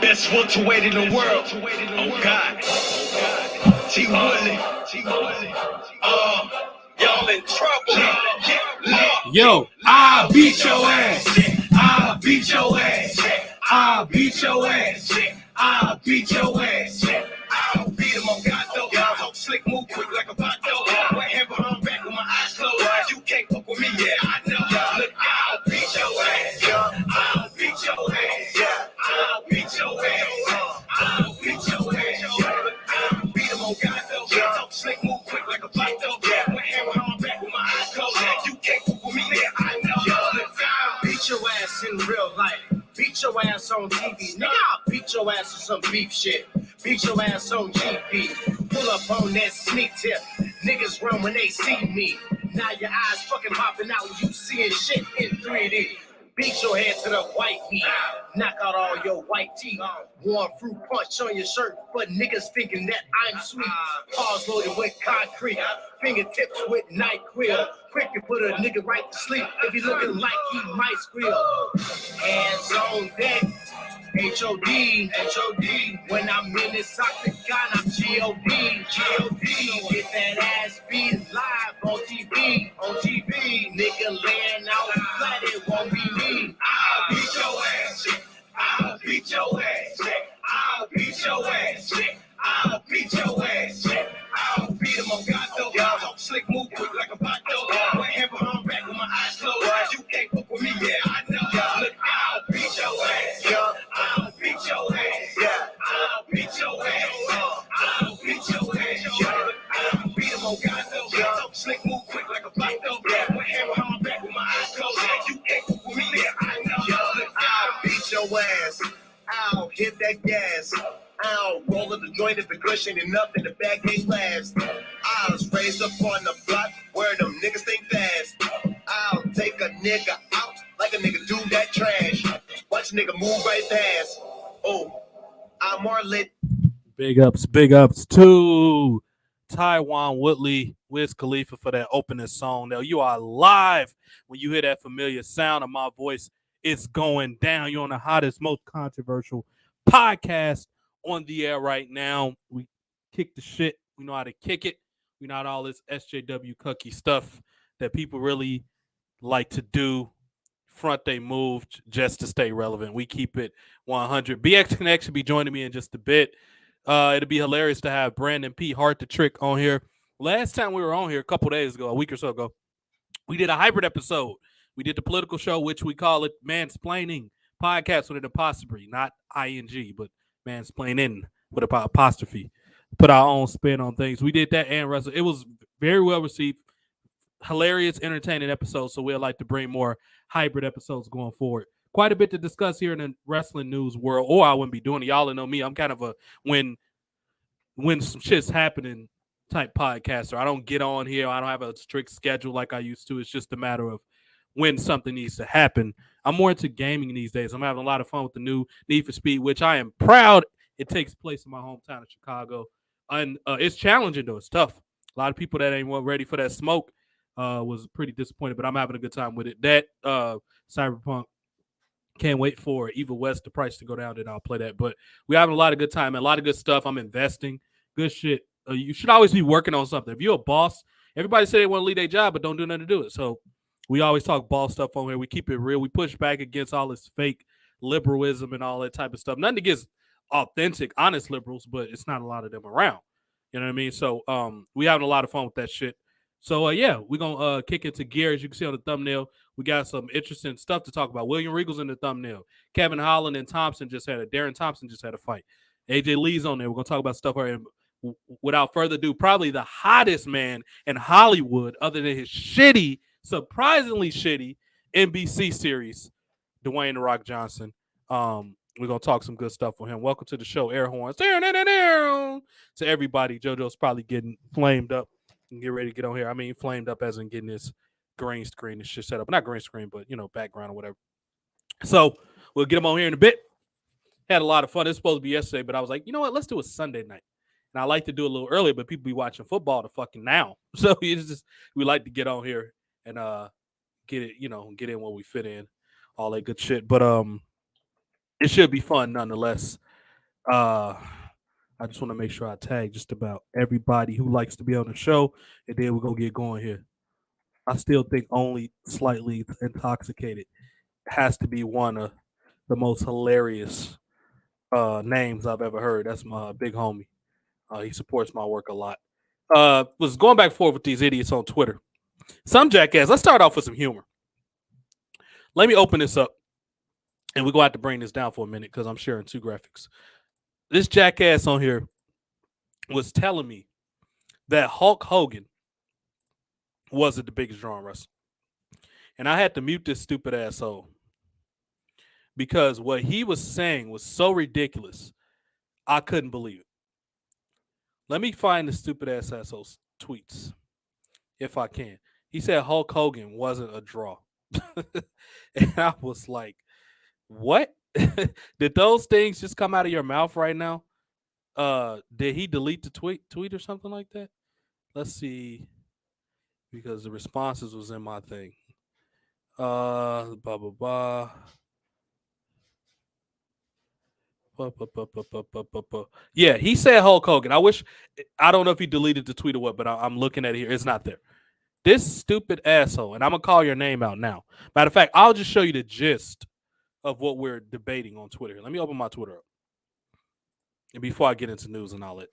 Best welterweight in the world. Oh God. T. Woodley. Y'all in trouble. Yo, I'll beat your ass. I'll beat your ass. I'll beat your ass. I'll beat your ass. I'll beat him on God though. Talk slick, move quick like a pot though. Went hand behind back with my eyes closed. You can't fuck with me, yeah, I know. Look, I'll beat your ass. I'll beat your ass. I'll beat your ass. I'll beat your ass. Look, I'll beat him on God though. Talk slick, move quick like a pot though. Went hand behind back with my eyes closed. You can't fuck with me, yeah, I know. Look, I'll beat your ass in real life. Beat your ass on TV. Nigga, I'll beat your ass on some beef shit. Beat your ass on GP. Pull up on that sneak tip. Niggas run when they see me. Now your eyes fucking popping out when you seeing shit in 3D. Beat your head to the white meat. Knock out all your white teeth. One fruit punch on your shirt, but niggas thinking that I'm sweet. Paws loaded with concrete. Fingertips with night quill. Quick to put a nigga right to sleep if he looking like he might squeal. Hands on deck. H.O.D. When I'm in this octagon, I'm G.O.D. Get that ass beat live on TV. Nigga laying out flat, it won't be me. I'll beat your ass. I'll beat your ass. I'll beat your ass. I'll beat your ass. I'll beat him on God though. Talk slick, move quick like a pot though. Went hand behind back with my eyes closed. You can't fuck with me, yeah, I know. Look, I'll beat your ass. I'll beat your ass. I'll beat your ass. I'll beat your ass. Look, I'll beat him on God though. Talk slick, move quick like a pot though. Went hand behind back with my eyes closed. You can't fuck with me, yeah, I know. Look, I'll beat your ass. I'll hit that gas. I'll roll up the joint if the cushion enough and the bag ain't last. I was raised up on the block where them niggas think fast. I'll take a nigga out like a nigga do that trash. Watch a nigga move right past. Oh, I'm more lit. Big ups to Taiwan Woodley, Wiz Khalifa for that opening song. Now you are live when you hear that familiar sound of my voice. It's going down. You're on the hottest, most controversial podcast on the air right now. We kick the shit. We know how to kick it. We not all this SJW cucky stuff that people really like to do. Front they move just to stay relevant. We keep it 100. BX Connection be joining me in just a bit. It'll be hilarious to have Brandon P. Hard to Trick on here. Last time we were on here a couple days ago, a week or so ago, we did a hybrid episode. We did the political show, which we call it Mansplaining Podcast with an apostrophe, not ING, but mansplaining with an apostrophe. Put our own spin on things. We did that and Russell. It was very well received. Hilarious, entertaining episode. So we'd like to bring more hybrid episodes going forward. Quite a bit to discuss here in the wrestling news world, or I wouldn't be doing it. Y'all know me. I'm kind of a when some shit's happening type podcaster. I don't get on here. I don't have a strict schedule like I used to. It's just a matter of when something needs to happen. I'm more into gaming these days. I'm having a lot of fun with the new Need for Speed, which I am proud it takes place in my hometown of Chicago. And it's challenging, though. It's tough. A lot of people that ain't ready for that smoke was pretty disappointed, but I'm having a good time with it. That Cyberpunk, can't wait for Evil West, the price to go down, then I'll play that. But we're having a lot of good time and a lot of good stuff. I'm investing. Good shit. You should always be working on something. If you're a boss, everybody say they want to leave their job, but don't do nothing to do it. So we always talk boss stuff on here. We keep it real. We push back against all this fake liberalism and all that type of stuff. Nothing against authentic, honest liberals, but it's not a lot of them around. You know what I mean? So we having a lot of fun with that shit. So, yeah, we're going to kick into gear. As you can see on the thumbnail, we got some interesting stuff to talk about. William Regal's in the thumbnail. Kevin Holland and Thompson Darren Thompson just had a fight. AJ Lee's on there. We're going to talk about stuff. And without further ado, probably the hottest man in Hollywood, other than his shitty, surprisingly shitty NBC series, Dwayne "The Rock" Johnson. We're going to talk some good stuff with him. Welcome to the show, air horns. To everybody, JoJo's probably getting flamed up. And get ready to get on here. I mean, flamed up as in getting this green screen and shit set up. Not green screen, but, background or whatever. So we'll get him on here in a bit. Had a lot of fun. It's supposed to be yesterday, but I was like, you know what? Let's do a Sunday night. And I like to do it a little earlier, but people be watching football to fucking now. So it's just, we like to get on here and get it, get in where we fit in, all that good shit. But it should be fun nonetheless. I just want to make sure I tag just about everybody who likes to be on the show, and then we're gonna get going here. I still think only slightly intoxicated has to be one of the most hilarious names I've ever heard. That's my big homie. He supports my work a lot. Was going back and forth with these idiots on Twitter. Some jackass. Let's start off with some humor. Let me open this up, and we're gonna have to bring this down for a minute because I'm sharing two graphics. This jackass on here was telling me that Hulk Hogan wasn't the biggest draw in wrestling, and I had to mute this stupid asshole because what he was saying was so ridiculous. I couldn't believe it. Let me find the stupid asshole's tweets if I can. He said Hulk Hogan wasn't a draw. And I was like, what? Did those things just come out of your mouth right now? Did he delete the tweet or something like that? Let's see. Because the responses was in my thing. Blah blah blah. Yeah, he said Hulk Hogan. I don't know if he deleted the tweet or what, but I'm looking at it here. It's not there. This stupid asshole, and I'm gonna call your name out now. Matter of fact, I'll just show you the gist of what we're debating on Twitter. Let me open my Twitter up. And before I get into news and all that,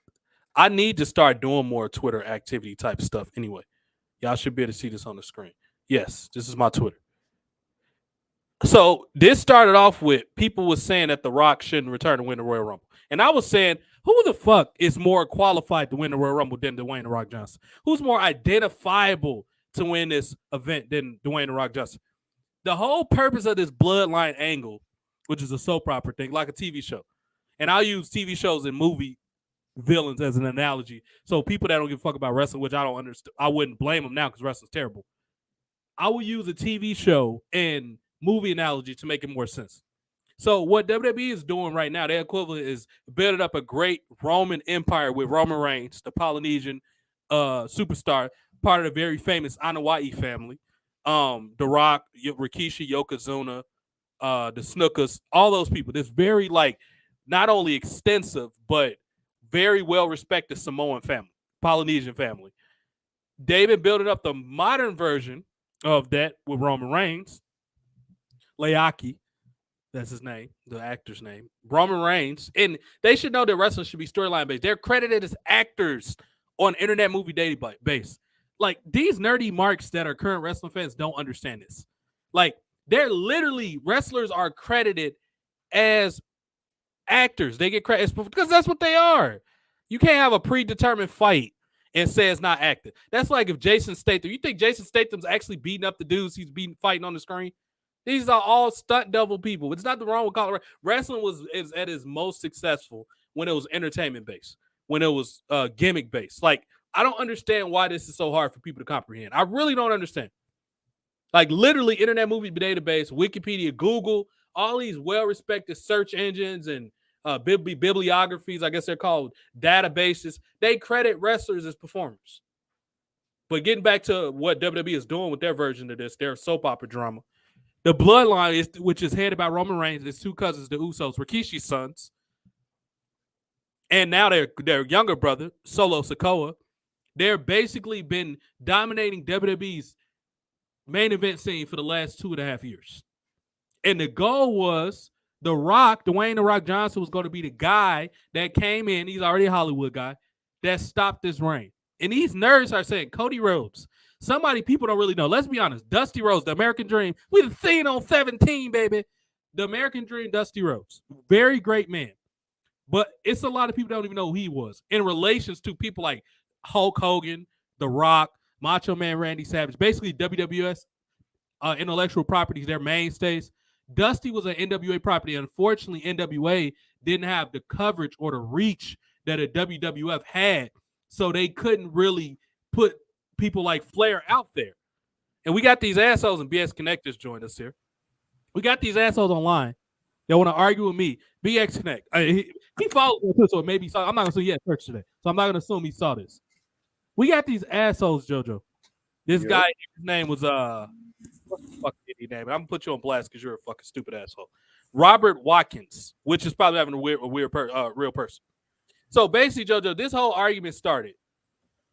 I need to start doing more Twitter activity type stuff anyway. Y'all should be able to see this on the screen. Yes, this is my Twitter. So this started off with people was saying that The Rock shouldn't return to win the Royal Rumble. And I was saying, who the fuck is more qualified to win the Royal Rumble than Dwayne The Rock Johnson? Who's more identifiable to win this event than Dwayne The Rock Johnson? The whole purpose of this bloodline angle, which is a soap opera thing, like a TV show. And I'll use TV shows and movie villains as an analogy. So people that don't give a fuck about wrestling, which I don't understand, I wouldn't blame them now because wrestling's terrible. I would use a TV show and movie analogy to make it more sense. So what WWE is doing right now, their equivalent is building up a great Roman empire with Roman Reigns, the Polynesian superstar, part of the very famous Anoa'i family. The Rock, Rikishi, Yokozuna, the Snookers, all those people. This very not only extensive but very well respected Samoan family, Polynesian family. They've been building up the modern version of that with Roman Reigns. Leaki, that's his name, the actor's name. Roman Reigns. And they should know that wrestling should be storyline based. They're credited as actors on Internet Movie Database. Like, these nerdy marks that are current wrestling fans don't understand this. Like, they're literally, wrestlers are credited as actors. They get credit because that's what they are. You can't have a predetermined fight and say it's not acting. That's like if Jason Statham, you think Jason Statham's actually beating up the dudes he's fighting on the screen? These are all stunt double people. It's not the wrong with calling wrestling is at its most successful when it was entertainment based, when it was gimmick based. Like, I don't understand why this is so hard for people to comprehend. I really don't understand. Like, literally, Internet Movie Database, Wikipedia, Google, all these well-respected search engines and bibliographies, I guess they're called databases, they credit wrestlers as performers. But getting back to what WWE is doing with their version of this, their soap opera drama, the bloodline, which is headed by Roman Reigns, his two cousins, the Usos, Rikishi's sons, and now their younger brother, Solo Sikoa, they're basically been dominating WWE's main event scene for the last 2.5 years. And the goal was The Rock, Dwayne The Rock Johnson, was going to be the guy that came in. He's already a Hollywood guy that stopped this reign. And these nerds are saying Cody Rhodes. Somebody people don't really know. Let's be honest. Dusty Rhodes, the American Dream. We the thing on 17, baby. The American Dream, Dusty Rhodes. Very great man. But it's a lot of people don't even know who he was in relations to people like Hulk Hogan, The Rock, Macho Man Randy Savage. Basically, WWS intellectual properties, their mainstays. Dusty was an NWA property. Unfortunately, NWA didn't have the coverage or the reach that a WWF had. So they couldn't really put people like Flair out there. And we got these assholes, and BX Connectors joined us here. We got these assholes online that want to argue with me. BX Connect. He followed me, so maybe saw. I'm not going to say he had church today. So I'm not going to assume he saw this. We got these assholes, JoJo. This guy, his name was, what's the fucking idiot name? I'm going to put you on blast because you're a fucking stupid asshole. Robert Watkins, which is probably having a real person. So basically, JoJo, this whole argument started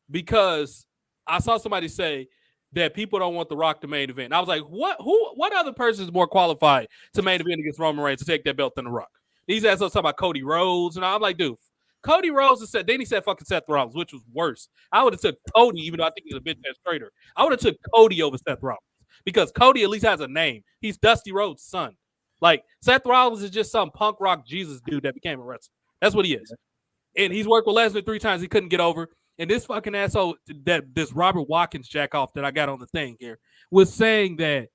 because I saw somebody say that people don't want The Rock to main event. And I was like, what other person is more qualified to main event against Roman Reigns to take that belt than The Rock? These assholes talking about Cody Rhodes, and I'm like, dude, Cody Rhodes said, then he said fucking Seth Rollins, which was worse. I would have took Cody, even though I think he's a bitch ass traitor. I would have took Cody over Seth Rollins because Cody at least has a name. He's Dusty Rhodes' son. Like, Seth Rollins is just some punk rock Jesus dude that became a wrestler. That's what he is. And he's worked with Lesnar 3 times. He couldn't get over. And this fucking asshole, this Robert Watkins jack off that I got on the thing here, was saying that,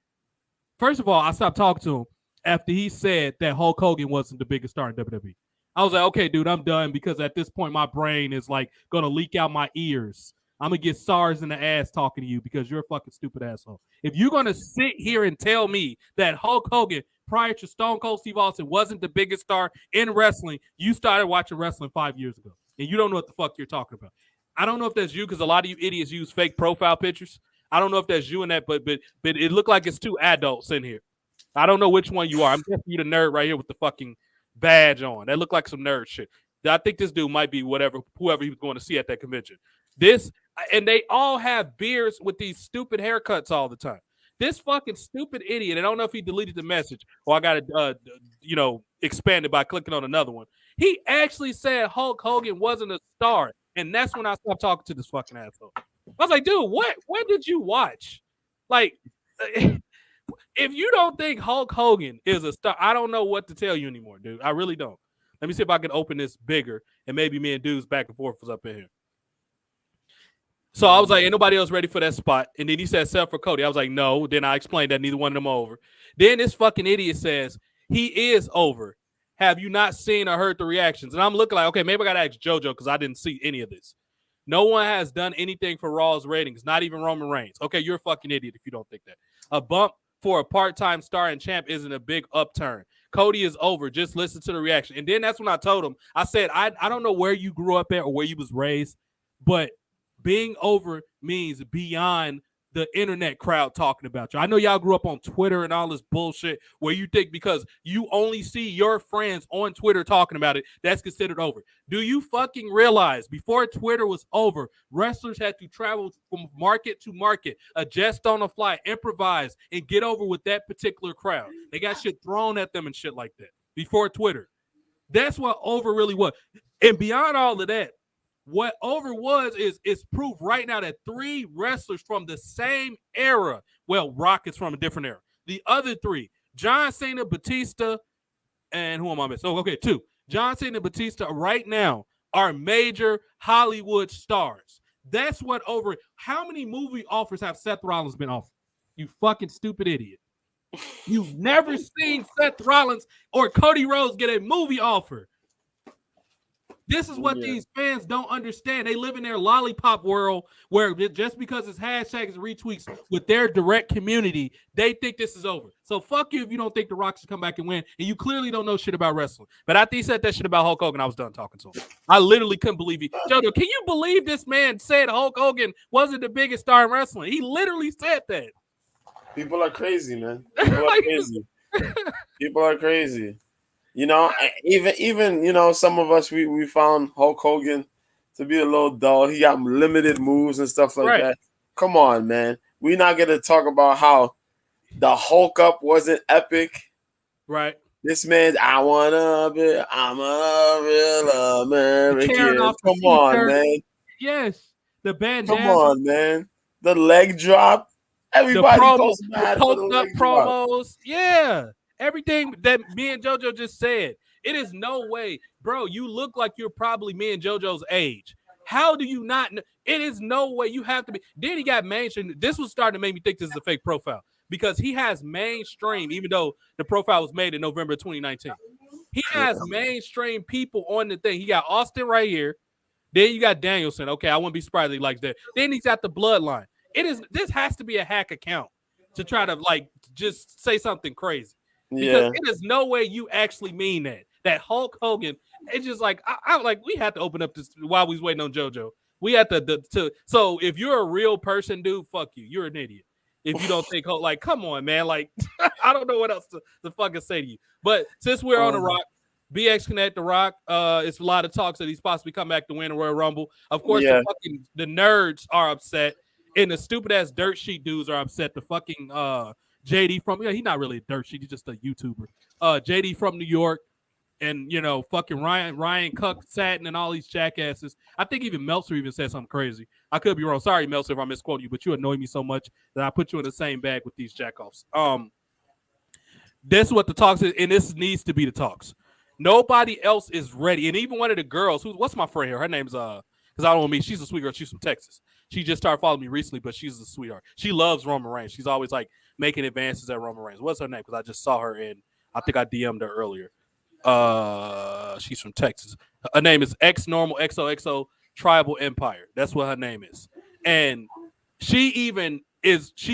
first of all, I stopped talking to him after he said that Hulk Hogan wasn't the biggest star in WWE. I was like, okay, dude, I'm done because at this point, my brain is like going to leak out my ears. I'm going to get SARS in the ass talking to you because you're a fucking stupid asshole. If you're going to sit here and tell me that Hulk Hogan, prior to Stone Cold Steve Austin, wasn't the biggest star in wrestling, you started watching wrestling 5 years ago. And you don't know what the fuck you're talking about. I don't know if that's you because a lot of you idiots use fake profile pictures. I don't know if that's you in that, but it looked like it's 2 adults in here. I don't know which one you are. I'm guessing you the nerd right here with the fucking badge on. That looked like some nerd shit. I think this dude might be whoever he was going to see at that convention. And they all have beards with these stupid haircuts all the time. This fucking stupid idiot, I don't know if he deleted the message or I got it, expanded by clicking on another one. He actually said Hulk Hogan wasn't a star. And that's when I stopped talking to this fucking asshole. I was like, dude, what did you watch? Like, if you don't think Hulk Hogan is a star, I don't know what to tell you anymore, dude. I really don't. Let me see if I can open this bigger and maybe me and dudes back and forth was up in here. So I was like, ain't nobody else ready for that spot. And then he said, Seth for Cody. I was like, no. Then I explained that neither one of them are over. Then this fucking idiot says, he is over. Have you not seen or heard the reactions? And I'm looking like, okay, maybe I got to ask JoJo because I didn't see any of this. No one has done anything for Raw's ratings, not even Roman Reigns. Okay, you're a fucking idiot if you don't think that. A bump for a part-time star and champ isn't a big upturn. Cody is over. Just listen to the reaction. And then that's when I told him, I said, I don't know where you grew up at or where you was raised, but being over means beyond the internet crowd talking about you. I know y'all grew up on Twitter and all this bullshit where you think because you only see your friends on Twitter talking about it, that's considered over. Do you fucking realize before Twitter was over, wrestlers had to travel from market to market, adjust on the fly, improvise, and get over with that particular crowd? They got shit thrown at them and shit like that before Twitter. That's what over really was. And beyond all of that, what over was is proof right now that 3 wrestlers from the same era, well, Rock is from a different era. The other 3, John Cena, Batista, and who am I missing? Oh, okay, 2. John Cena and Batista right now are major Hollywood stars. That's what over. How many movie offers have Seth Rollins been offered? You fucking stupid idiot. You've never seen Seth Rollins or Cody Rhodes get a movie offer. This is what these fans don't understand. They live in their lollipop world where just because it's hashtags and retweets with their direct community, they think this is over. So fuck you if you don't think The Rock should come back and win, and you clearly don't know shit about wrestling. But after he said that shit about Hulk Hogan, I was done talking to him. I literally couldn't believe it. Jojo, can you believe this man said Hulk Hogan wasn't the biggest star in wrestling? He literally said that. People are crazy, man. People are crazy. People are crazy. You know, even some of us we found Hulk Hogan to be a little dull. He got limited moves and stuff like that. Come on, man. We're not gonna talk about how the Hulk up wasn't epic. Right. This man, I'm a real American. Come on, man. Yes. The bandana. Come on, man. The leg drop. Everybody goes mad for the leg promos. Yeah. Everything that me and JoJo just said. It is no way. Bro, you look like you're probably me and JoJo's age. How do you not know? It is no way. You have to be. Then he got mainstream. This was starting to make me think this is a fake profile because he has mainstream, even though the profile was made in November 2019. He has mainstream people on the thing. He got Austin right here. Then you got Danielson. Okay, I wouldn't be surprised if he likes that. Then he's got the bloodline. This has to be a hack account to try to just say something crazy. Because it is no way you actually mean that. That Hulk Hogan, it's just like I like we had to open up this while we was waiting on JoJo. We had to so if you're a real person, dude, fuck you. You're an idiot. if you don't think like, come on, man. Like, I don't know what else to fucking say to you. But since we're on the Rock, BX Connect the Rock, it's a lot of talks that he's possibly come back to win a Royal Rumble. Of course, the nerds are upset, and the stupid ass dirt sheet dudes are upset. The fucking JD from he's not really a dirt sheet, he's just a YouTuber. JD from New York, and fucking Ryan Cuck Satin and all these jackasses. I think even Meltzer even said something crazy. I could be wrong. Sorry, Meltzer, if I misquote you, but you annoy me so much that I put you in the same bag with these jackoffs. This is what the talks is, and this needs to be the talks. Nobody else is ready. And even one of the girls, what's my friend here? Her name's because I don't know me. She's a sweet girl. She's from Texas. She just started following me recently, but she's a sweetheart. She loves Roman Reigns. She's always like making advances at Roman Reigns. What's her name? Because I just saw her and I think I DM'd her earlier. She's from Texas. Her name is X Normal XOXO Tribal Empire. That's what her name is. And she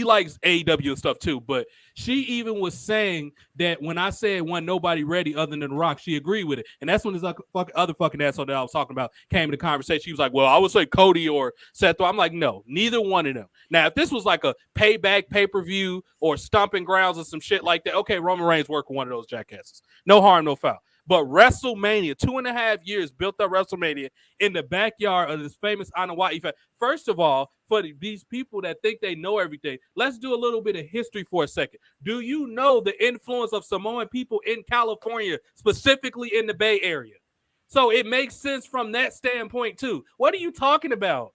likes AEW and stuff too, but she even was saying that when I said wasn't nobody ready other than The Rock, she agreed with it. And that's when this other fucking asshole that I was talking about came to the conversation. She was like, well, I would say Cody or Seth. I'm like, no, neither one of them. Now, if this was like a payback pay-per-view or stomping grounds or some shit like that, okay, Roman Reigns working one of those jackasses. No harm, no foul. But WrestleMania, 2.5 years built up WrestleMania in the backyard of this famous Anawa effect. First of all, for these people that think they know everything, let's do a little bit of history for a second. Do you know the influence of Samoan people in California, specifically in the Bay Area? So it makes sense from that standpoint too. What are you talking about?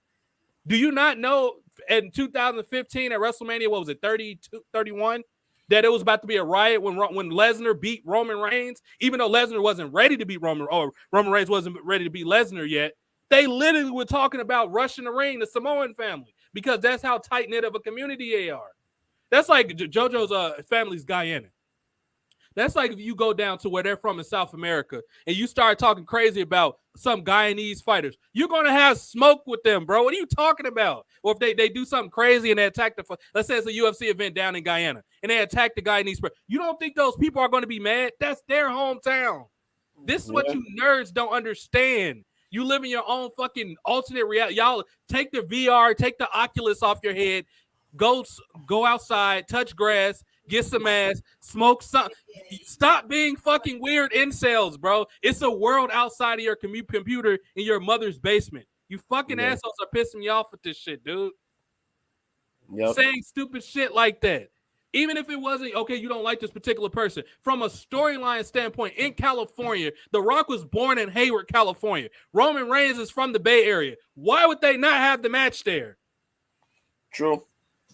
Do you not know in 2015 at WrestleMania, what was it, 32, 31? That it was about to be a riot when Lesnar beat Roman Reigns, even though Lesnar wasn't ready to beat Roman, or Roman Reigns wasn't ready to beat Lesnar yet. They literally were talking about rushing the ring, the Samoan family, because that's how tight-knit of a community they are. That's like JoJo's family's Guyana. That's like if you go down to where they're from in South America and you start talking crazy about some Guyanese fighters, you're going to have smoke with them, bro. What are you talking about? Or if they do something crazy and they attack let's say it's a UFC event down in Guyana and they attack the Guyanese, you don't think those people are going to be mad? That's their hometown. This is what you nerds don't understand. You live in your own fucking alternate reality. Y'all take the VR, take the Oculus off your head, go outside, touch grass, get some ass, smoke some. Stop being fucking weird incels, bro. It's a world outside of your computer in your mother's basement. You fucking assholes are pissing me off with this shit, dude. Yep. Saying stupid shit like that. Even if it wasn't, okay, you don't like this particular person. From a storyline standpoint, in California, The Rock was born in Hayward, California. Roman Reigns is from the Bay Area. Why would they not have the match there? True.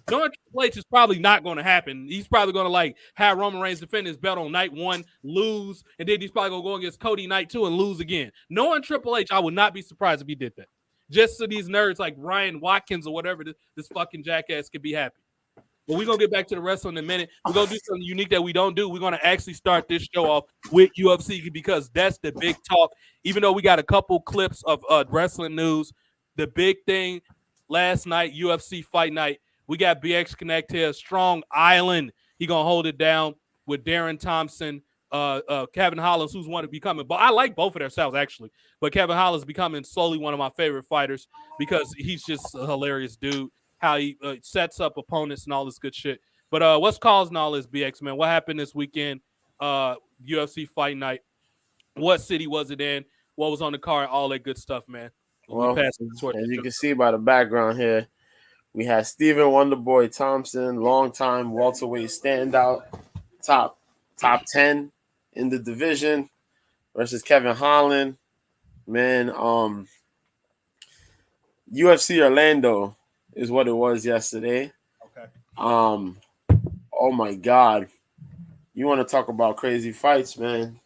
Knowing Triple H is probably not going to happen. He's probably going to have Roman Reigns defend his belt on night 1, lose, and then he's probably going to go against Cody night 2 and lose again. Knowing Triple H, I would not be surprised if he did that. Just so these nerds like Ryan Watkins or whatever this fucking jackass could be happy. But we're going to get back to the wrestling in a minute. We're going to do something unique that we don't do. We're going to actually start this show off with UFC because that's the big talk. Even though we got a couple clips of wrestling news, the big thing last night, UFC Fight Night, we got BX Connect here, Strong Island. He going to hold it down with Darren Thompson, Kevin Holland, who's one to becoming. But I like both of their styles, actually. But Kevin Holland's becoming slowly one of my favorite fighters because he's just a hilarious dude. How he sets up opponents and all this good shit. But what's causing all this, BX, man? What happened this weekend? UFC Fight Night. What city was it in? What was on the card? All that good stuff, man. Well, as you can see by the background here, we had Stephen Wonderboy Thompson, longtime welterweight standout, top 10 in the division, versus Kevin Holland. Man, UFC Orlando is what it was yesterday. Okay. Oh my God. You want to talk about crazy fights, man?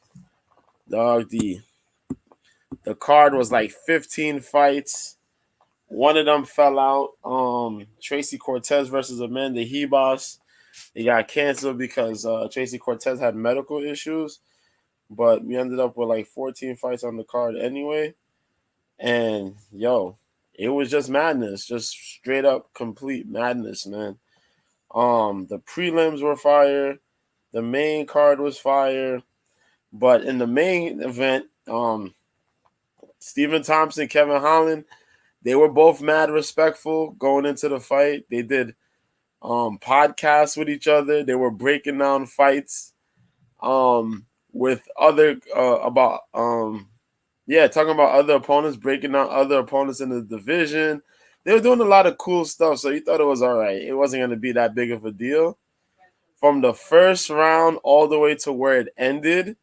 Dog, the card was like 15 fights. One of them fell out. Tracy Cortez versus Amanda Hebos. It got canceled because Tracy Cortez had medical issues. But we ended up with like 14 fights on the card anyway. And it was just madness, just straight up complete madness, man. The prelims were fire. The main card was fire. But in the main event, Stephen Thompson, Kevin Holland, they were both mad respectful going into the fight. They did podcasts with each other. They were breaking down fights with other about talking about other opponents, breaking down other opponents in the division. They were doing a lot of cool stuff, so you thought it was all right. It wasn't going to be that big of a deal. From the first round all the way to where it ended,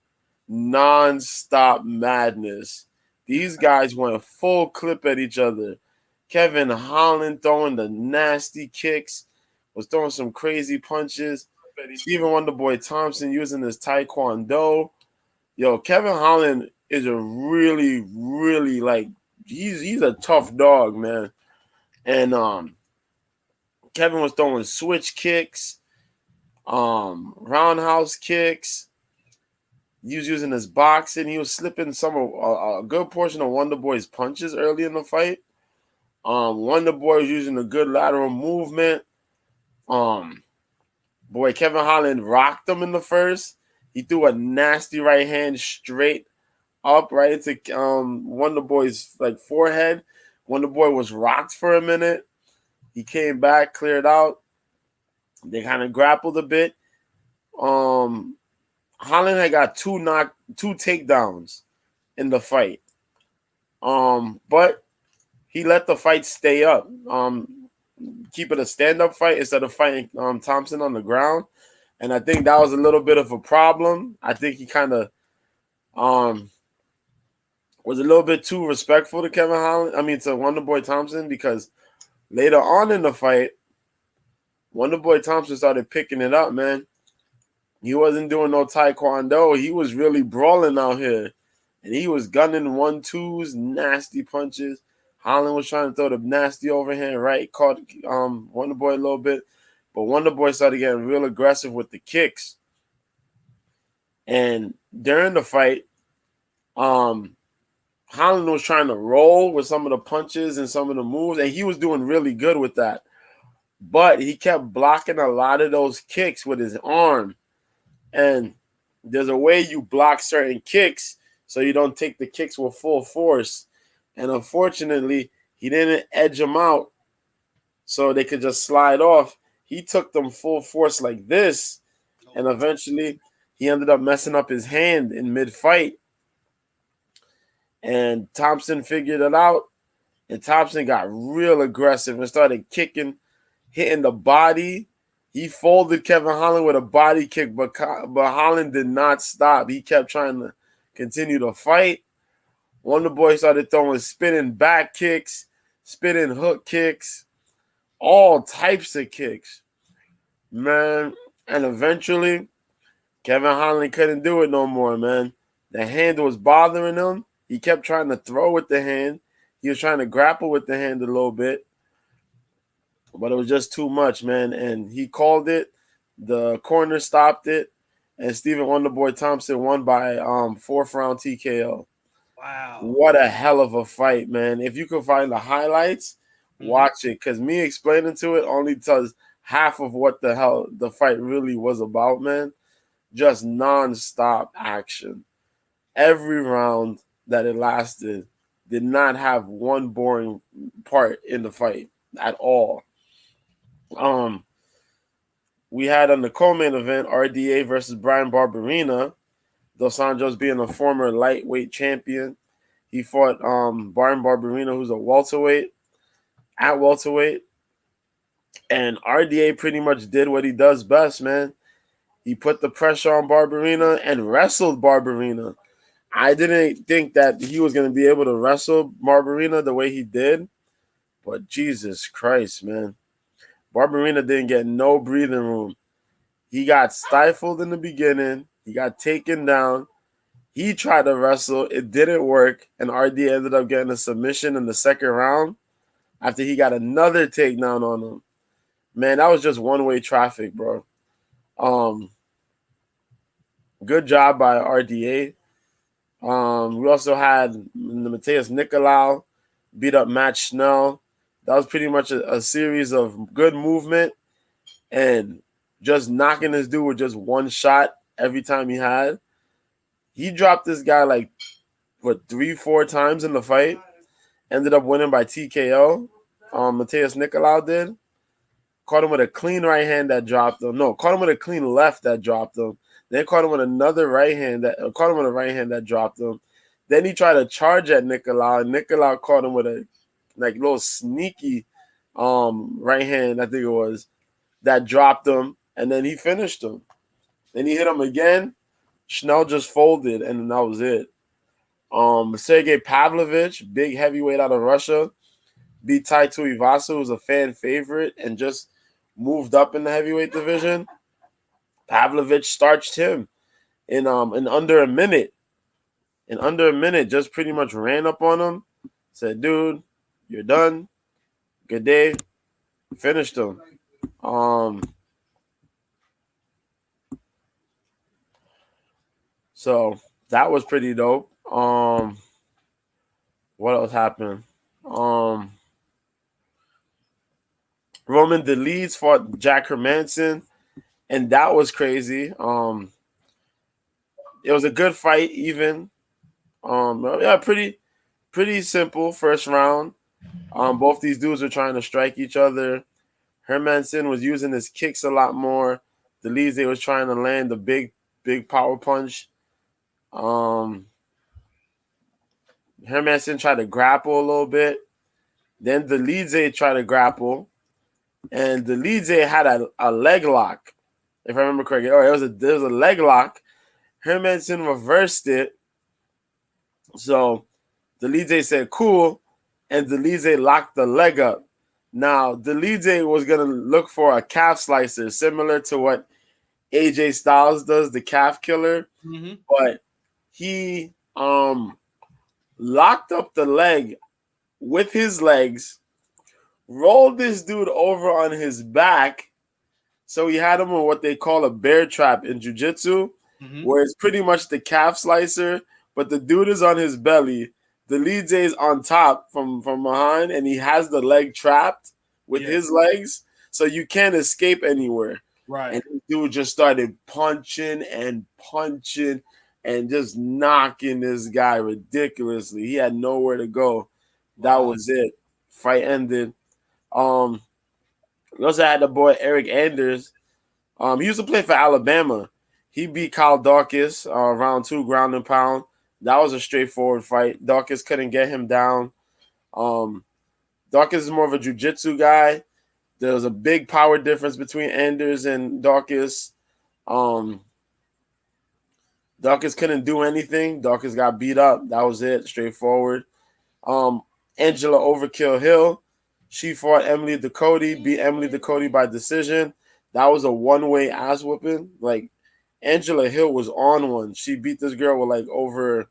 non-stop madness. These guys went full clip at each other. Kevin Holland throwing the nasty kicks, was throwing some crazy punches. Stephen Wonderboy Thompson using his taekwondo. Yo, Kevin Holland is a really, really like he's a tough dog, man. And Kevin was throwing switch kicks, roundhouse kicks. He was using his boxing. He was slipping a good portion of Wonderboy's punches early in the fight. Wonderboy was using a good lateral movement. Kevin Holland rocked him in the first. He threw a nasty right hand straight up right into Wonderboy's like forehead. Wonderboy was rocked for a minute. He came back, cleared out. They kind of grappled a bit. Holland had got two takedowns in the fight. But he let the fight stay up. Keep it a stand-up fight instead of fighting Thompson on the ground. And I think that was a little bit of a problem. I think he kind of was a little bit too respectful to to Wonderboy Thompson, because later on in the fight, Wonderboy Thompson started picking it up, man. He wasn't doing no taekwondo. He was really brawling out here. And he was gunning 1-2s, nasty punches. Holland was trying to throw the nasty overhand right, caught Wonderboy a little bit. But Wonderboy started getting real aggressive with the kicks. And during the fight, Holland was trying to roll with some of the punches and some of the moves, and he was doing really good with that. But he kept blocking a lot of those kicks with his arm. And there's a way you block certain kicks so you don't take the kicks with full force. And unfortunately, he didn't edge them out so they could just slide off. He took them full force like this, and eventually he ended up messing up his hand in mid-fight. And Thompson figured it out, and Thompson got real aggressive and started kicking, hitting the body. He folded Kevin Holland with a body kick, but Holland did not stop. He kept trying to continue to fight. Wonderboy started throwing spinning back kicks, spinning hook kicks, all types of kicks, man. And eventually, Kevin Holland couldn't do it no more, man. The hand was bothering him. He kept trying to throw with the hand. He was trying to grapple with the hand a little bit, but it was just too much, man. And he called it. The corner stopped it, and Stephen Wonderboy Thompson won by 4th round TKO. Wow. What a hell of a fight, man. If you can find the highlights, watch it, because me explaining to it only tells half of what the hell the fight really was about, man. Just non-stop action. Every round that it lasted did not have one boring part in the fight at all. We had on the co-main event RDA versus Brian Barberina. Dos Anjos being a former lightweight champion. He fought Brian Barberina, who's a welterweight, at welterweight. And RDA pretty much did what he does best, man. He put the pressure on Barberina and wrestled Barberina. I didn't think that he was going to be able to wrestle Barberina the way he did. But Jesus Christ, man. Barberina didn't get no breathing room. He got stifled in the beginning. He got taken down. He tried to wrestle. It didn't work. And RD ended up getting a submission in the second round after he got another takedown on him. Man, that was just one-way traffic, bro. Good job by RDA. We also had Mateus Nicolau beat up Matt Schnell. That was pretty much a series of good movement and just knocking this dude with just one shot every time he had. He dropped this guy like, 3-4 times in the fight. Ended up winning by TKO. Mateus Nicolau did. Caught him with a clean right hand that dropped him. No, caught him with a clean left that dropped him. Then caught him with another right hand that caught him with a right hand that dropped him. Then he tried to charge at Nicolau, and Nicolau caught him with a like little sneaky right hand, I think it was, that dropped him, and then he finished him. Then he hit him again. Schnell just folded, and then that was it. Sergey Pavlovich, big heavyweight out of Russia, beat Tai Tuivasa, who's a fan favorite, and just moved up in the heavyweight division. Pavlovich starched him in under a minute. In under a minute, just pretty much ran up on him, said, dude, you're done. Good day. Finished him. So that was pretty dope. What else happened? Roman DeLeeds fought Jack Hermanson, and that was crazy. It was a good fight, even. Yeah, pretty simple first round. Both these dudes were trying to strike each other. Hermanson was using his kicks a lot more. DeLeeds was trying to land the big power punch. Hermanson tried to grapple a little bit. Then DeLeeds tried to grapple. And DeLeeds had a leg lock, if I remember correctly. Oh, there was a leg lock. Hermanson reversed it. So DeLeeds said, cool. And DeLeeds locked the leg up. Now, DeLeeds was going to look for a calf slicer, similar to what AJ Styles does, the calf killer. Mm-hmm. But he locked up the leg with his legs, rolled this dude over on his back. So he had him in what they call a bear trap in jiu-jitsu, where it's pretty much the calf slicer, but the dude is on his belly. The lead is on top from behind, and he has the leg trapped with his legs, so you can't escape anywhere. Right. And the dude just started punching and just knocking this guy ridiculously. He had nowhere to go. That was it. Fight ended. We also had the boy Eric Anders. He used to play for Alabama. He beat Kyle Dawkins round 2, ground and pound. That was a straightforward fight. Dawkins couldn't get him down. Dawkins is more of a jiu-jitsu guy. There was a big power difference between Anders and Dawkins. Dawkins couldn't do anything. Dawkins got beat up. That was it. Straightforward. Angela Overkill Hill. She fought Emily Ducote, beat Emily Ducote by decision. That was a one-way ass whooping. Like, Angela Hill was on one. She beat this girl with like over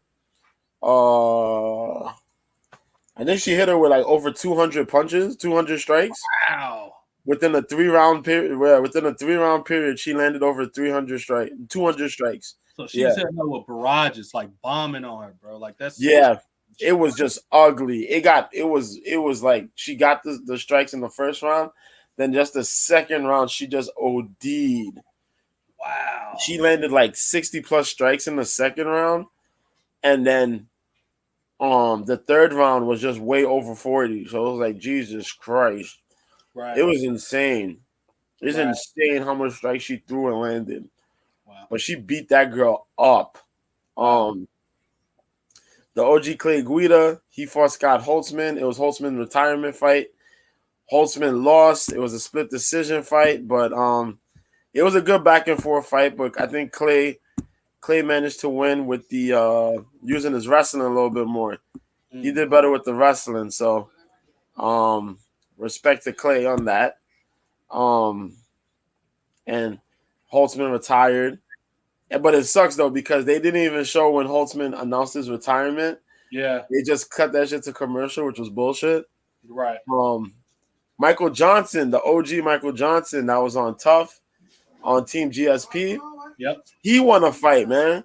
I think she hit her with like over 200 punches, 200 strikes. Wow. Within a 3-round period, she landed over 200 strikes. So she's hitting her with barrages, like bombing on her, bro. Like that's it was just ugly. It was like she got the strikes in the first round, then just the second round she just OD'd. Wow. She landed like 60 plus strikes in the second round, and then the third round was just way over 40. So it was like, Jesus Christ. Right. It was insane. It's insane how much strikes she threw and landed. Wow. But she beat that girl up. The OG Clay Guida, he fought Scott Holtzman. It was Holtzman's retirement fight. Holtzman lost. It was a split decision fight, but it was a good back and forth fight. But I think Clay managed to win with the using his wrestling a little bit more. He did better with the wrestling, so respect to Clay on that. And Holtzman retired. But it sucks, though, because they didn't even show when Holtzman announced his retirement. Yeah. They just cut that shit to commercial, which was bullshit. Right. Michael Johnson, the OG Michael Johnson that was on Tough on Team GSP. Yep. He won a fight, man.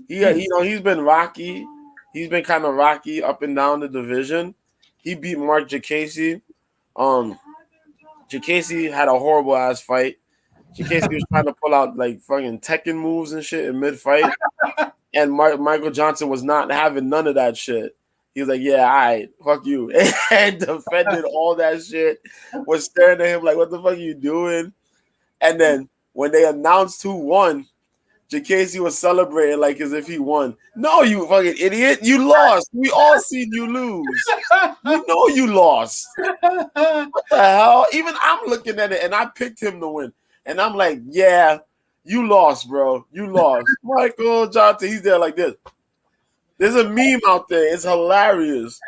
He's been rocky. He's been kind of rocky up and down the division. He beat Mark Jacasey. Jacasey had a horrible ass fight. Jacasey was trying to pull out like fucking Tekken moves and shit in mid fight, and Michael Johnson was not having none of that shit. He was like, yeah, all right, fuck you. And defended all that shit. Was staring at him like, what the fuck are you doing? And then when they announced who won, JKC was celebrating like as if he won. No, you fucking idiot. You lost. We all seen you lose. You know you lost. What the hell? Even I'm looking at it and I picked him to win. And I'm like, yeah, you lost, bro. You lost. Michael Johnson, he's there like this. There's a meme out there. It's hilarious.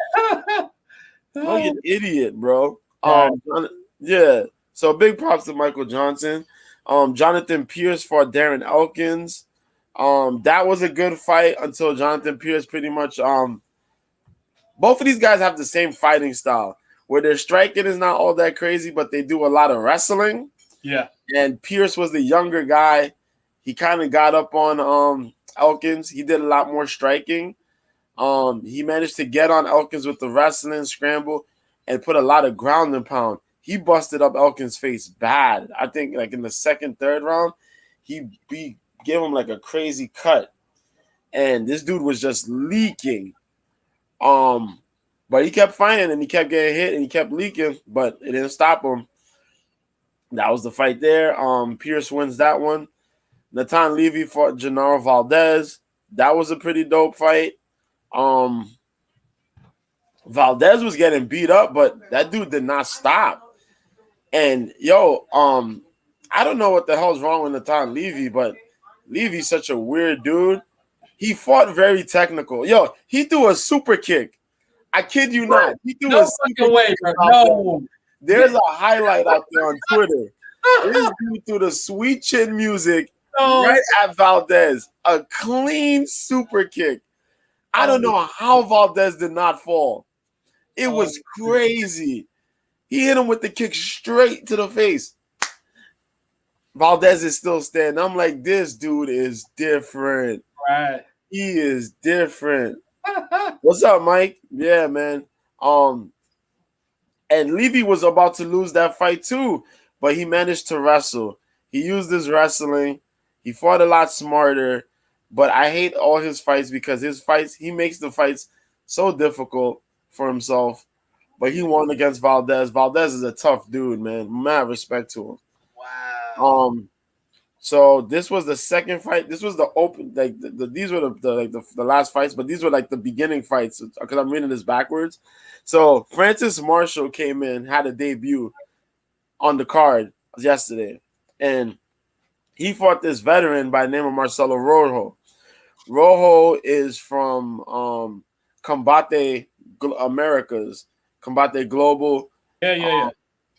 Fucking idiot, bro. Yeah. So big props to Michael Johnson. Jonathan Pierce fought Darren Elkins. That was a good fight until Jonathan Pierce pretty much both of these guys have the same fighting style where their striking is not all that crazy, but they do a lot of wrestling. Yeah. And Pierce was the younger guy. He kind of got up on Elkins. He did a lot more striking. He managed to get on Elkins with the wrestling scramble and put a lot of ground and pound. He busted up Elkins' face bad. I think like in the second, third round, he gave him like a crazy cut. And this dude was just leaking. But he kept fighting and he kept getting hit and he kept leaking, but it didn't stop him. That was the fight there. Pierce wins that one. Natan Levy fought Genaro Valdez. That was a pretty dope fight. Valdez was getting beat up, but that dude did not stop. And I don't know what the hell's wrong with Natan Levy, but Levy's such a weird dude. He fought very technical. Yo, he threw a super kick. I kid you not. He threw a super kick. No. There's a highlight out there on Twitter. This dude threw the sweet chin music right at Valdez. A clean super kick. I don't know how Valdez did not fall. It was crazy. He hit him with the kick straight to the face. Valdez is still standing. I'm like, this dude is different. Right. He is different. What's up, Mike? Yeah, man. And Levy was about to lose that fight too, but he managed to wrestle. He used his wrestling. He fought a lot smarter, but I hate all his fights because he makes the fights so difficult for himself. But he won against Valdez. Valdez is a tough dude, man. Mad respect to him. Wow. So this was the second fight. This was the open, like these were the last fights, but these were like the beginning fights because I'm reading this backwards. So Francis Marshall came in, had a debut on the card yesterday, and he fought this veteran by the name of Marcelo Rojo. Rojo is from Combate Americas, Combate Global. Yeah.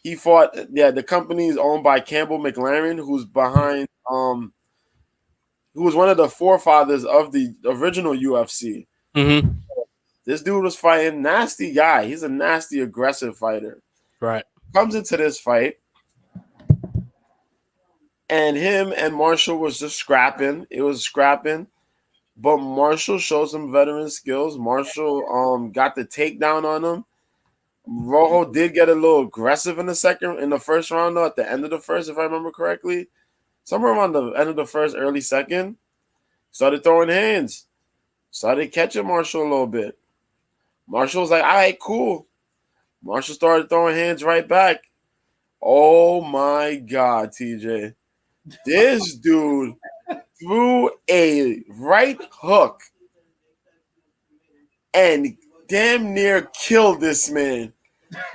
He fought, the company is owned by Campbell McLaren, who's behind, who was one of the forefathers of the original UFC. Mm-hmm. This dude was fighting, nasty guy. He's a nasty, aggressive fighter. Right. Comes into this fight, and him and Marshall was just scrapping. It was scrapping, but Marshall showed some veteran skills. Marshall got the takedown on him. Rojo did get a little aggressive in the first round, though, at the end of the first, if I remember correctly. Somewhere around the end of the first, early second. Started throwing hands. Started catching Marshall a little bit. Marshall was like, all right, cool. Marshall started throwing hands right back. Oh, my God, TJ. This dude threw a right hook and damn near killed this man.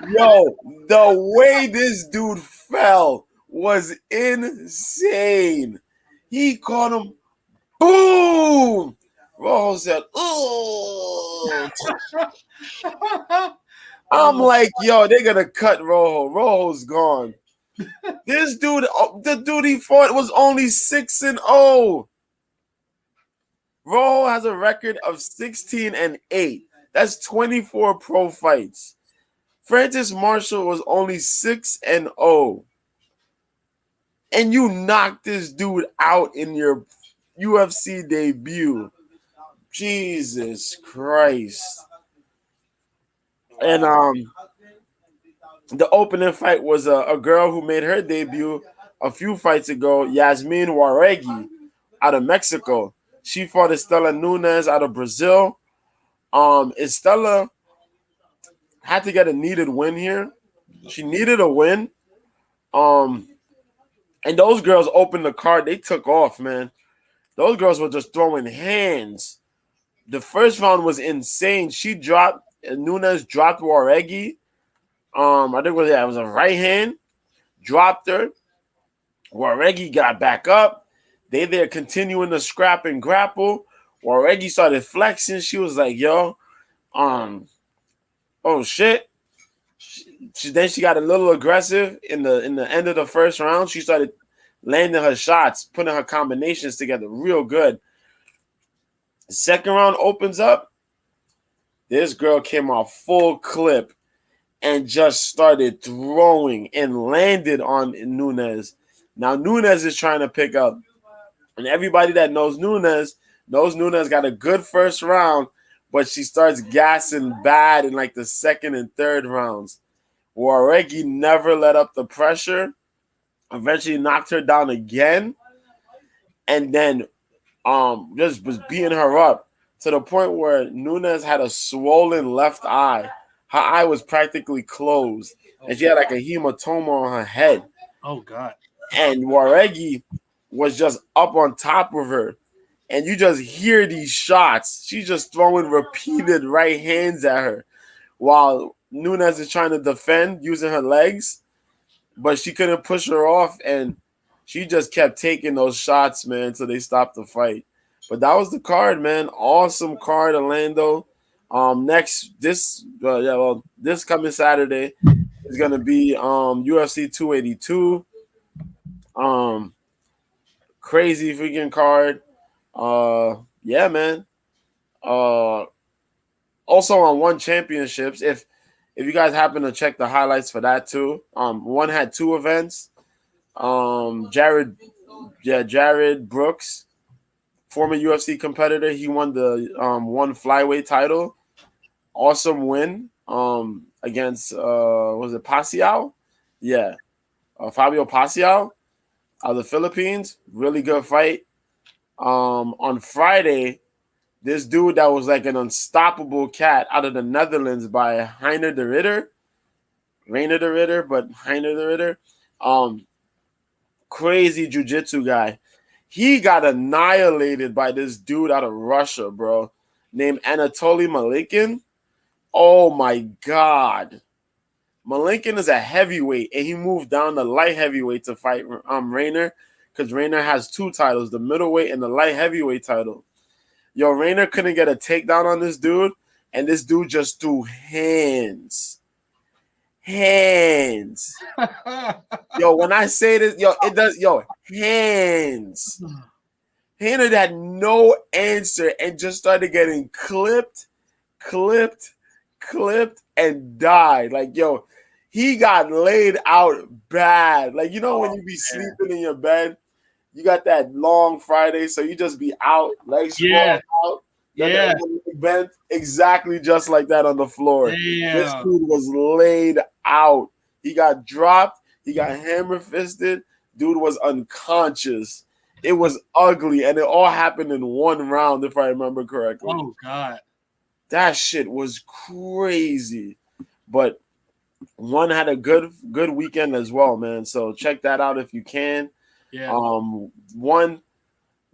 Yo, the way this dude fell was insane. He caught him. Boom! Rojo said, "Ooh." I'm like, yo, they're going to cut Rojo. Rojo's gone. This dude, the dude he fought was only 6-0. Rojo has a record of 16-8. That's 24 pro fights. Francis Marshall was only 6-0. And you knocked this dude out in your UFC debut. Jesus Christ. And the opening fight was a girl who made her debut a few fights ago, Yasmin Waregi out of Mexico. She fought Estela Nunes out of Brazil. Estella had to get a needed win here. She needed a win. And those girls opened the card. They took off, man. Those girls were just throwing hands. The first round was insane. Nunes dropped Waregi. I think it was a right hand. Dropped her. Waregi got back up. They're continuing to scrap and grapple. Waregi started flexing. She was like, yo, oh shit. Then she got a little aggressive in the end of the first round. She started landing her shots, putting her combinations together real good. The second round opens up. This girl came off full clip and just started throwing and landed on Nunes. Now Nunes is trying to pick up. And everybody that knows Nunes got a good first round, but she starts gassing bad in like the second and third rounds. Waregi never let up the pressure. Eventually knocked her down again. And then just was beating her up to the point where Nunes had a swollen left eye. Her eye was practically closed. And she had like a hematoma on her head. Oh, God. And Waregi was just up on top of her. And you just hear these shots. She's just throwing repeated right hands at her while Nunes is trying to defend using her legs. But she couldn't push her off. And she just kept taking those shots, man, until they stopped the fight. But that was the card, man. Awesome card, Orlando. This coming Saturday is gonna be UFC 282. Crazy freaking card. Yeah, man. Also on One Championships, if you guys happen to check the highlights for that too, one had two events. Jared Brooks, former UFC competitor, he won the one flyweight title. Awesome win against was it Pasiao? Yeah, Fabio Pasiao of the Philippines. Really good fight. On Friday, this dude that was like an unstoppable cat out of the Netherlands by Heiner de Ritter. Crazy jiu-jitsu guy. He got annihilated by this dude out of Russia, bro, named Anatoly Malikin. Oh my God. Malikin is a heavyweight, and he moved down to light heavyweight to fight Rainer, because Rainer has two titles, the middleweight and the light heavyweight title. Yo, Rainer couldn't get a takedown on this dude, and this dude just threw hands. Hands. Yo, when I say this, it does, hands. Rainer had no answer and just started getting clipped, and died. Like, yo, he got laid out bad. Like, when you be sleeping in your bed, you got that long Friday, so you just be out, legs sprawled out. Yeah. Bent exactly just like that on the floor. Damn. This dude was laid out. He got dropped. He got hammer fisted. Dude was unconscious. It was ugly, and it all happened in one round, if I remember correctly. Oh, God. That shit was crazy. But one had a good weekend as well, man. So check that out if you can. Yeah.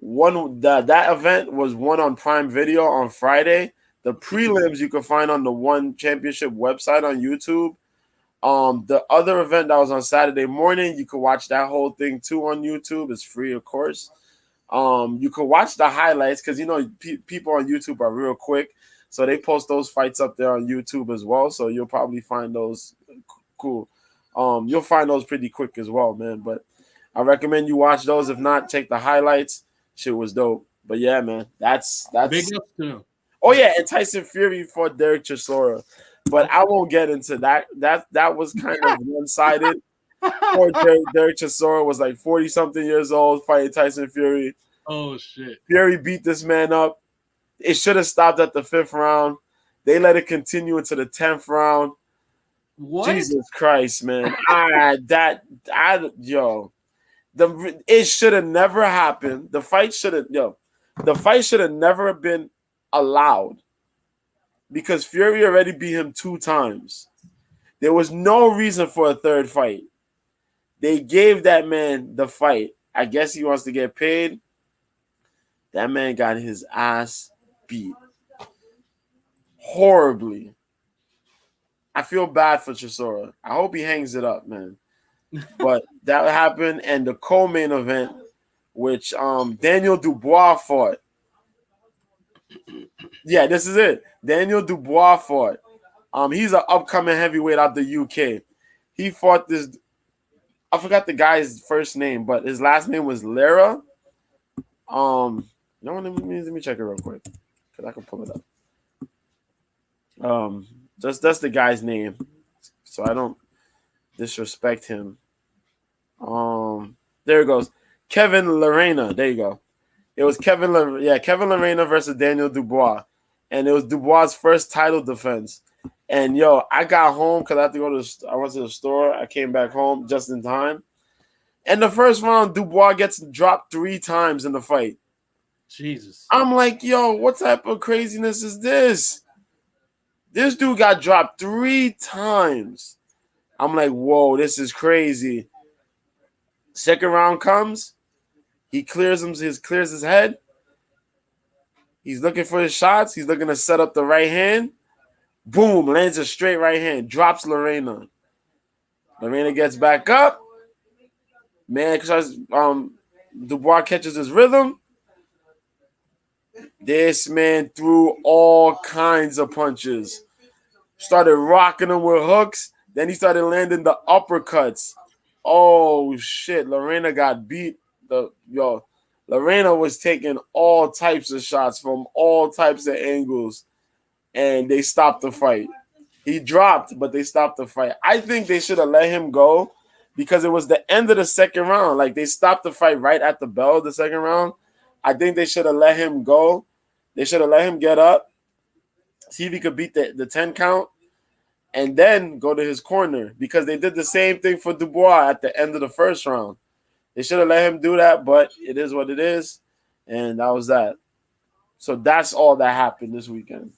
That event was one on Prime Video on Friday. The prelims you can find on the One Championship website on YouTube. The other event that was on Saturday morning, you can watch that whole thing too on YouTube. It's free, of course. You can watch the highlights because people on YouTube are real quick, so they post those fights up there on YouTube as well. So you'll probably find those cool. You'll find those pretty quick as well, man. But I recommend you watch those. If not, check the highlights. Shit was dope. But yeah, man, that's big ups too. Oh yeah, and Tyson Fury fought Derek Chisora. But I won't get into that. That was kind of one-sided. Poor Derek Chisora was like 40-something years old fighting Tyson Fury. Oh shit. Fury beat this man up. It should have stopped at the 5th round. They let it continue into the 10th round. What? Jesus Christ, man. It should have never happened. The fight should have never been allowed. because Fury already beat him 2 times. There was no reason for a third fight. They gave that man the fight. I guess he wants to get paid. That man got his ass beat horribly. I feel bad for Chisora. I hope he hangs it up, man. But that happened, and the co-main event, which Daniel Dubois fought. Yeah, this is it. Daniel Dubois fought. He's an upcoming heavyweight out the UK. He fought this. I forgot the guy's first name, but his last name was Lara. Let me check it real quick because I can pull it up. That's the guy's name, so I don't disrespect him. There it goes. Kevin Lorena. There you go. It was Kevin Lorena versus Daniel Dubois, and it was Dubois' first title defense. And yo, I got home because I had to go to. I went to the store. I came back home just in time. And the first round, Dubois gets dropped 3 times in the fight. Jesus. I'm like, yo, what type of craziness is this? This dude got dropped 3 times. I'm like, whoa, this is crazy. Second round comes. He clears his head. He's looking for his shots. He's looking to set up the right hand. Boom, lands a straight right hand. Drops Lorena. Lorena gets back up. Man, Dubois catches his rhythm. This man threw all kinds of punches. Started rocking him with hooks. Then he started landing the uppercuts. Oh, shit. Lorena got beat. Lorena was taking all types of shots from all types of angles. And they stopped the fight. He dropped, but they stopped the fight. I think they should have let him go because it was the end of the second round. Like, they stopped the fight right at the bell of the second round. I think they should have let him go. They should have let him get up, see if he could beat the 10 count, and then go to his corner because they did the same thing for Dubois at the end of the first round. They should have let him do that, but it is what it is, and that was that. So that's all that happened this weekend.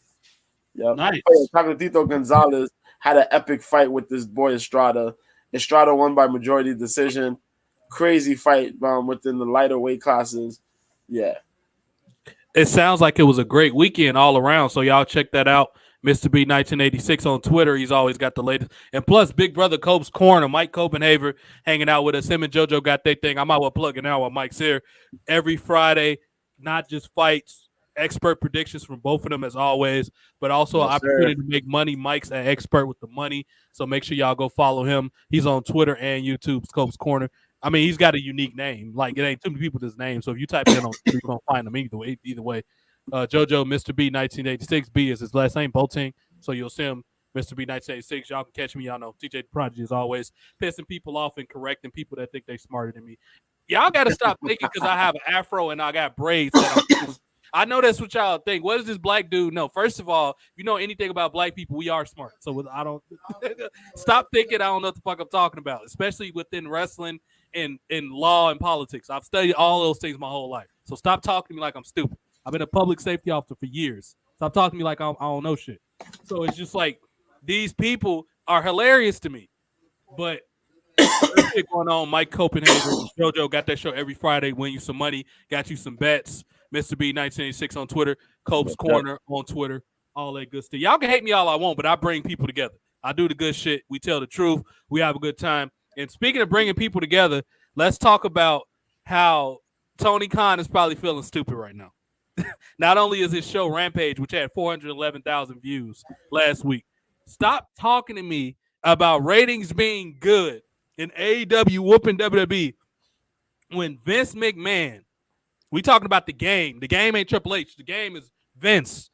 Yep. Nice. Chocolatito Gonzalez had an epic fight with this boy Estrada. Estrada won by majority decision. Crazy fight within the lighter weight classes. Yeah. It sounds like it was a great weekend all around. So y'all check that out. Mr. B 1986 on Twitter. He's always got the latest. And plus, Big Brother Cope's Corner, Mike Copenhaver hanging out with us. Him and JoJo got their thing. I'm out plugging out while Mike's here. Every Friday, not just fights, expert predictions from both of them as always, but also an opportunity to make money. Mike's an expert with the money. So make sure y'all go follow him. He's on Twitter and YouTube, Cope's Corner. I mean, he's got a unique name. Like, it ain't too many people with his name. So if you type in on Twitter, you're going to find him either way. JoJo, Mr. B 1986. B is his last name, Boating. So you'll see him, Mr. B 1986. Y'all can catch me. Y'all know TJ the Prodigy is always pissing people off and correcting people that think they're smarter than me. Y'all got to stop thinking because I have an afro and I got braids. I know that's what y'all think. What does this black dude know? First of all, if you know anything about black people, we are smart. So I don't stop thinking I don't know what the fuck I'm talking about, especially within wrestling and in law and politics. I've studied all those things my whole life. So stop talking to me like I'm stupid. I've been a public safety officer for years. Stop talking to me like I don't know shit. So it's just like these people are hilarious to me. But there's shit going on. Mike Copenhagen, JoJo got that show every Friday. Win you some money. Got you some bets. Mr. B 1986 on Twitter. Cope's Corner on Twitter. All that good stuff. Y'all can hate me all I want, but I bring people together. I do the good shit. We tell the truth. We have a good time. And speaking of bringing people together, let's talk about how Tony Khan is probably feeling stupid right now. Not only is his show Rampage, which had 411,000 views last week, stop talking to me about ratings being good in AEW whooping WWE when Vince McMahon, we talking about the game. The game ain't Triple H. The game is Vince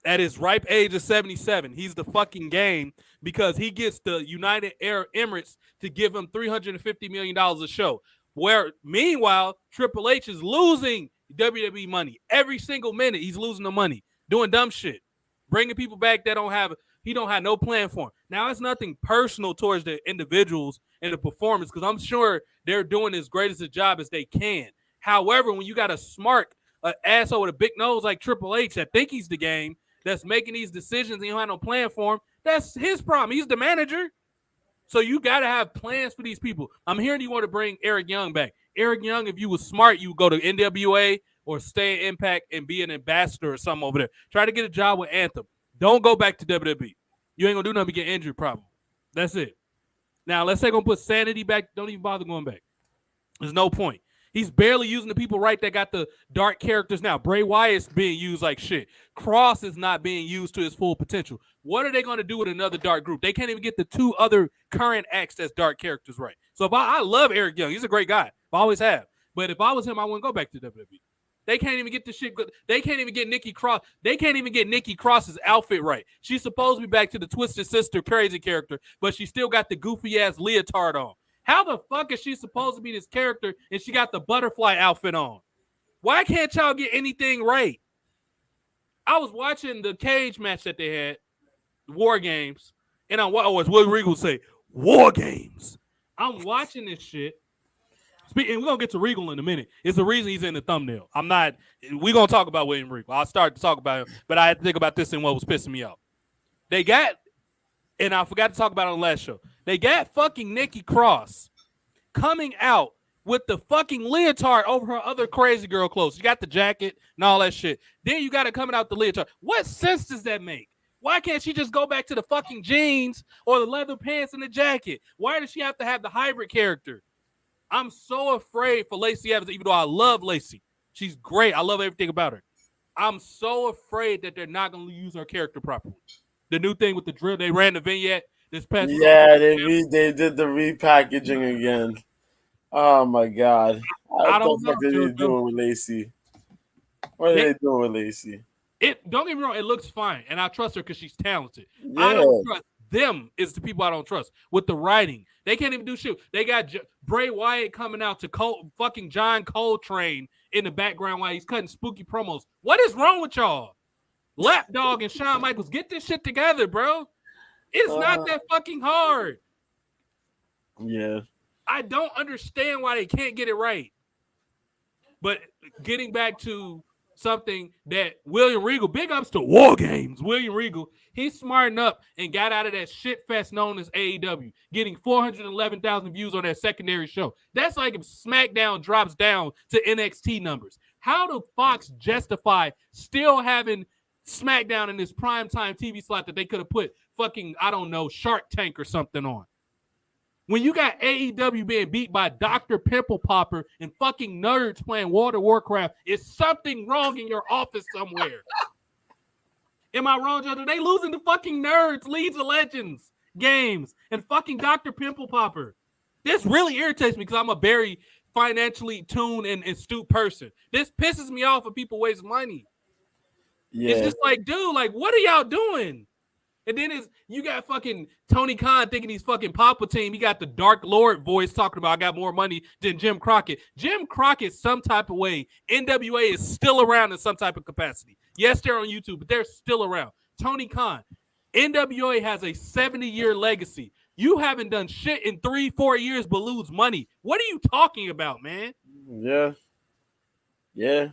at his ripe age of 77. He's the fucking game because he gets the United Arab Emirates to give him $350 million a show. Where, meanwhile, Triple H is losing WWE money. Every single minute, he's losing the money, doing dumb shit, bringing people back that he don't have no plan for him. Now, it's nothing personal towards the individuals and the performance because I'm sure they're doing as great as a job as they can. However, when you got a smart asshole with a big nose like Triple H that think he's the game, that's making these decisions and you don't have no plan for him, that's his problem. He's the manager. So you got to have plans for these people. I'm hearing you want to bring Eric Young back. Eric Young, if you was smart, you would go to NWA or stay at Impact and be an ambassador or something over there. Try to get a job with Anthem. Don't go back to WWE. You ain't going to do nothing but get injured probably. That's it. Now, let's say going to put Sanity back. Don't even bother going back. There's no point. He's barely using the people right that got the dark characters now. Bray Wyatt's being used like shit. Cross is not being used to his full potential. What are they going to do with another dark group? They can't even get the 2 other current acts that's dark characters right. So if I love Eric Young. He's a great guy. I always have. But if I was him, I wouldn't go back to WWE. They can't even get the shit good. They can't even get Nikki Cross. They can't even get Nikki Cross's outfit right. She's supposed to be back to the Twisted Sister crazy character, but she still got the goofy-ass leotard on. How the fuck is she supposed to be this character and she got the butterfly outfit on? Why can't y'all get anything right? I was watching the cage match that they had, War Games, and as Will Regal say, War Games. I'm watching this shit. And we're going to get to Regal in a minute. It's the reason he's in the thumbnail. We're going to talk about William Regal. I'll start to talk about him, but I had to think about this and what was pissing me off. They got, and I forgot to talk about it on the last show, they got fucking Nikki Cross coming out with the fucking leotard over her other crazy girl clothes. She got the jacket and all that shit. Then you got her coming out the leotard. What sense does that make? Why can't she just go back to the fucking jeans or the leather pants and the jacket? Why does she have to have the hybrid character? I'm so afraid for Lacey Evans, even though I love Lacey. She's great. I love everything about her. I'm so afraid that they're not going to use her character properly. The new thing with the drill, they ran the vignette this past week. Yeah, they did the repackaging again. Oh my god! I don't know what they're doing with Lacey. What are they doing with Lacey? Don't get me wrong, it looks fine, and I trust her because she's talented. Yeah. I don't trust them. Is the people I don't trust with the writing. They can't even do shit. They got Bray Wyatt coming out to fucking John Coltrane in the background while he's cutting spooky promos. What is wrong with y'all? Lapdog and Shawn Michaels, get this shit together, bro. It's not that fucking hard. Yeah. I don't understand why they can't get it right. But getting back to something that William Regal, big ups to War Games, William Regal, he's smarting up and got out of that shit fest known as AEW, getting 411,000 views on that secondary show. That's like if SmackDown drops down to NXT numbers. How do Fox justify still having SmackDown in this primetime TV slot that they could have put fucking, I don't know, Shark Tank or something on? When you got AEW being beat by Dr. Pimple Popper and fucking nerds playing World of Warcraft, is something wrong in your office somewhere? Am I wrong, Joe? They losing to fucking nerds, League of Legends games, and fucking Dr. Pimple Popper. This really irritates me because I'm a very financially tuned and astute person. This pisses me off when people waste money. Yeah. It's just like, dude, like, what are y'all doing? And then you got fucking Tony Khan thinking he's fucking Palpatine. He got the Dark Lord voice talking about I got more money than Jim Crockett. Jim Crockett, some type of way, NWA is still around in some type of capacity. Yes, they're on YouTube, but they're still around. Tony Khan, NWA has a 70-year legacy. You haven't done shit in 3-4 years but lose money. What are you talking about, man? Yeah. Yeah.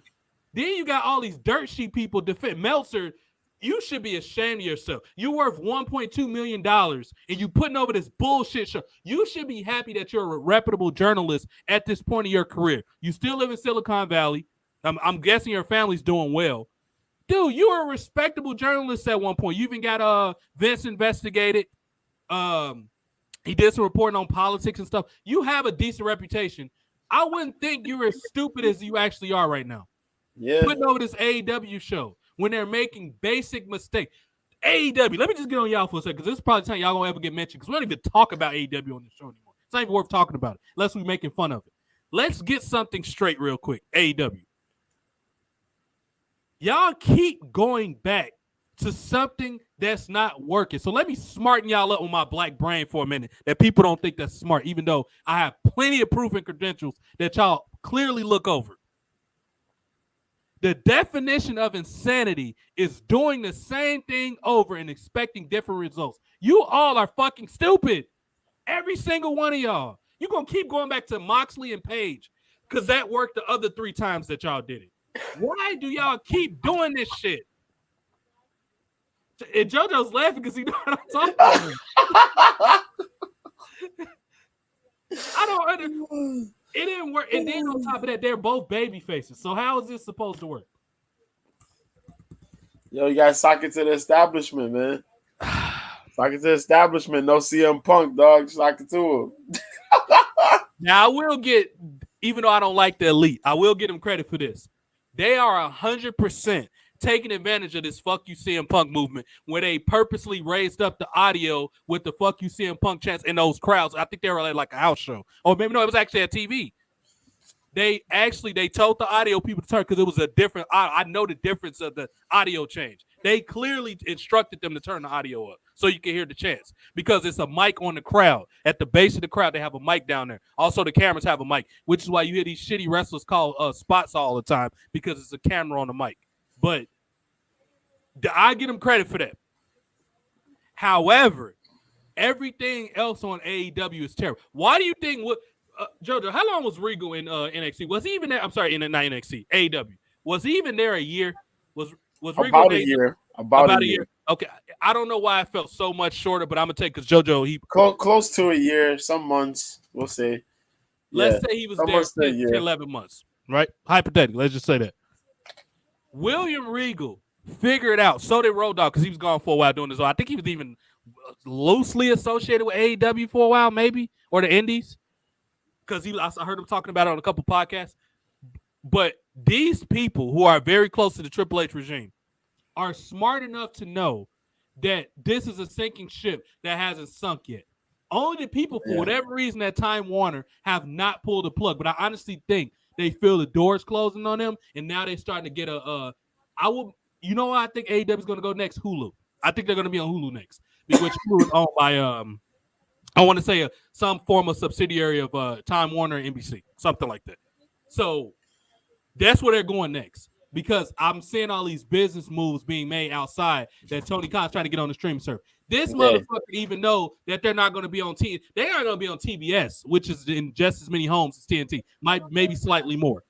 Then you got all these dirt sheet people defend Meltzer. You should be ashamed of yourself. You're worth $1.2 million and you putting over this bullshit show. You should be happy that you're a reputable journalist at this point of your career. You still live in Silicon Valley. I'm guessing your family's doing well. Dude, you were a respectable journalist at one point. You even got Vince investigated. He did some reporting on politics and stuff. You have a decent reputation. I wouldn't think you're as stupid as you actually are right now. Yeah. Putting over this AEW show when they're making basic mistakes. AEW, let me just get on y'all for a second because this is probably the time y'all gonna ever get mentioned because we don't even talk about AEW on the show anymore. It's not even worth talking about it unless we're making fun of it. Let's get something straight real quick. AEW. Y'all keep going back to something that's not working. So let me smarten y'all up with my black brain for a minute that people don't think that's smart, even though I have plenty of proof and credentials that y'all clearly look over. The definition of insanity is doing the same thing over and expecting different results. You all are fucking stupid. Every single one of y'all. You're going to keep going back to Moxley and Page because that worked the other 3 times that y'all did it. Why do y'all keep doing this shit? And JoJo's laughing because he know what I'm talking about. I don't understand. It didn't work. And then on top of that, they're both baby faces. So how is this supposed to work? Yo, you gotta sock it to the establishment, man. Sock it to the establishment. No CM Punk, dog. Sock it to him. Now I will get, even though I don't like the Elite, I will give them credit for this. They are 100% taking advantage of this fuck you CM Punk movement where they purposely raised up the audio with the fuck you CM Punk chants in those crowds. I think they were at like a house show. Or maybe no, it was actually a TV. They told the audio people to turn because it was a different. I know the difference of the audio change. They clearly instructed them to turn the audio up so you can hear the chants because it's a mic on the crowd. At the base of the crowd, they have a mic down there. Also, the cameras have a mic, which is why you hear these shitty wrestlers call spots all the time because it's a camera on the mic. But I give them credit for that. However, everything else on AEW is terrible. Why do you think JoJo, how long was Regal in NXT? Was he even there? I'm sorry, not NXT, AEW. Was he even there a year? Was Regal about a year? About a year. Okay, I don't know why I felt so much shorter, but I'm gonna take because JoJo he close to a year, some months. We'll see. Let's say he was there 10, 11 months, right? Hypothetically, let's just say that. William Regal figured out. So did Road Dogg because he was gone for a while doing this. I think he was even loosely associated with AEW for a while, maybe, or the Indies. Because I heard him talking about it on a couple podcasts. But these people who are very close to the Triple H regime are smart enough to know that this is a sinking ship that hasn't sunk yet. Only the people, for whatever reason, at Time Warner have not pulled the plug. But I honestly think they feel the doors closing on them, and now they're starting to get you know what I think AEW is going to go next? Hulu. I think they're going to be on Hulu next, which Hulu is owned by I want to say some form of subsidiary of Time Warner and NBC, something like that. So that's where they're going next because I'm seeing all these business moves being made outside that Tony Khan's trying to get on the streaming service. This motherfucker even know that they're not going to be on TV. They aren't going to be on TBS, which is in just as many homes as TNT, maybe slightly more.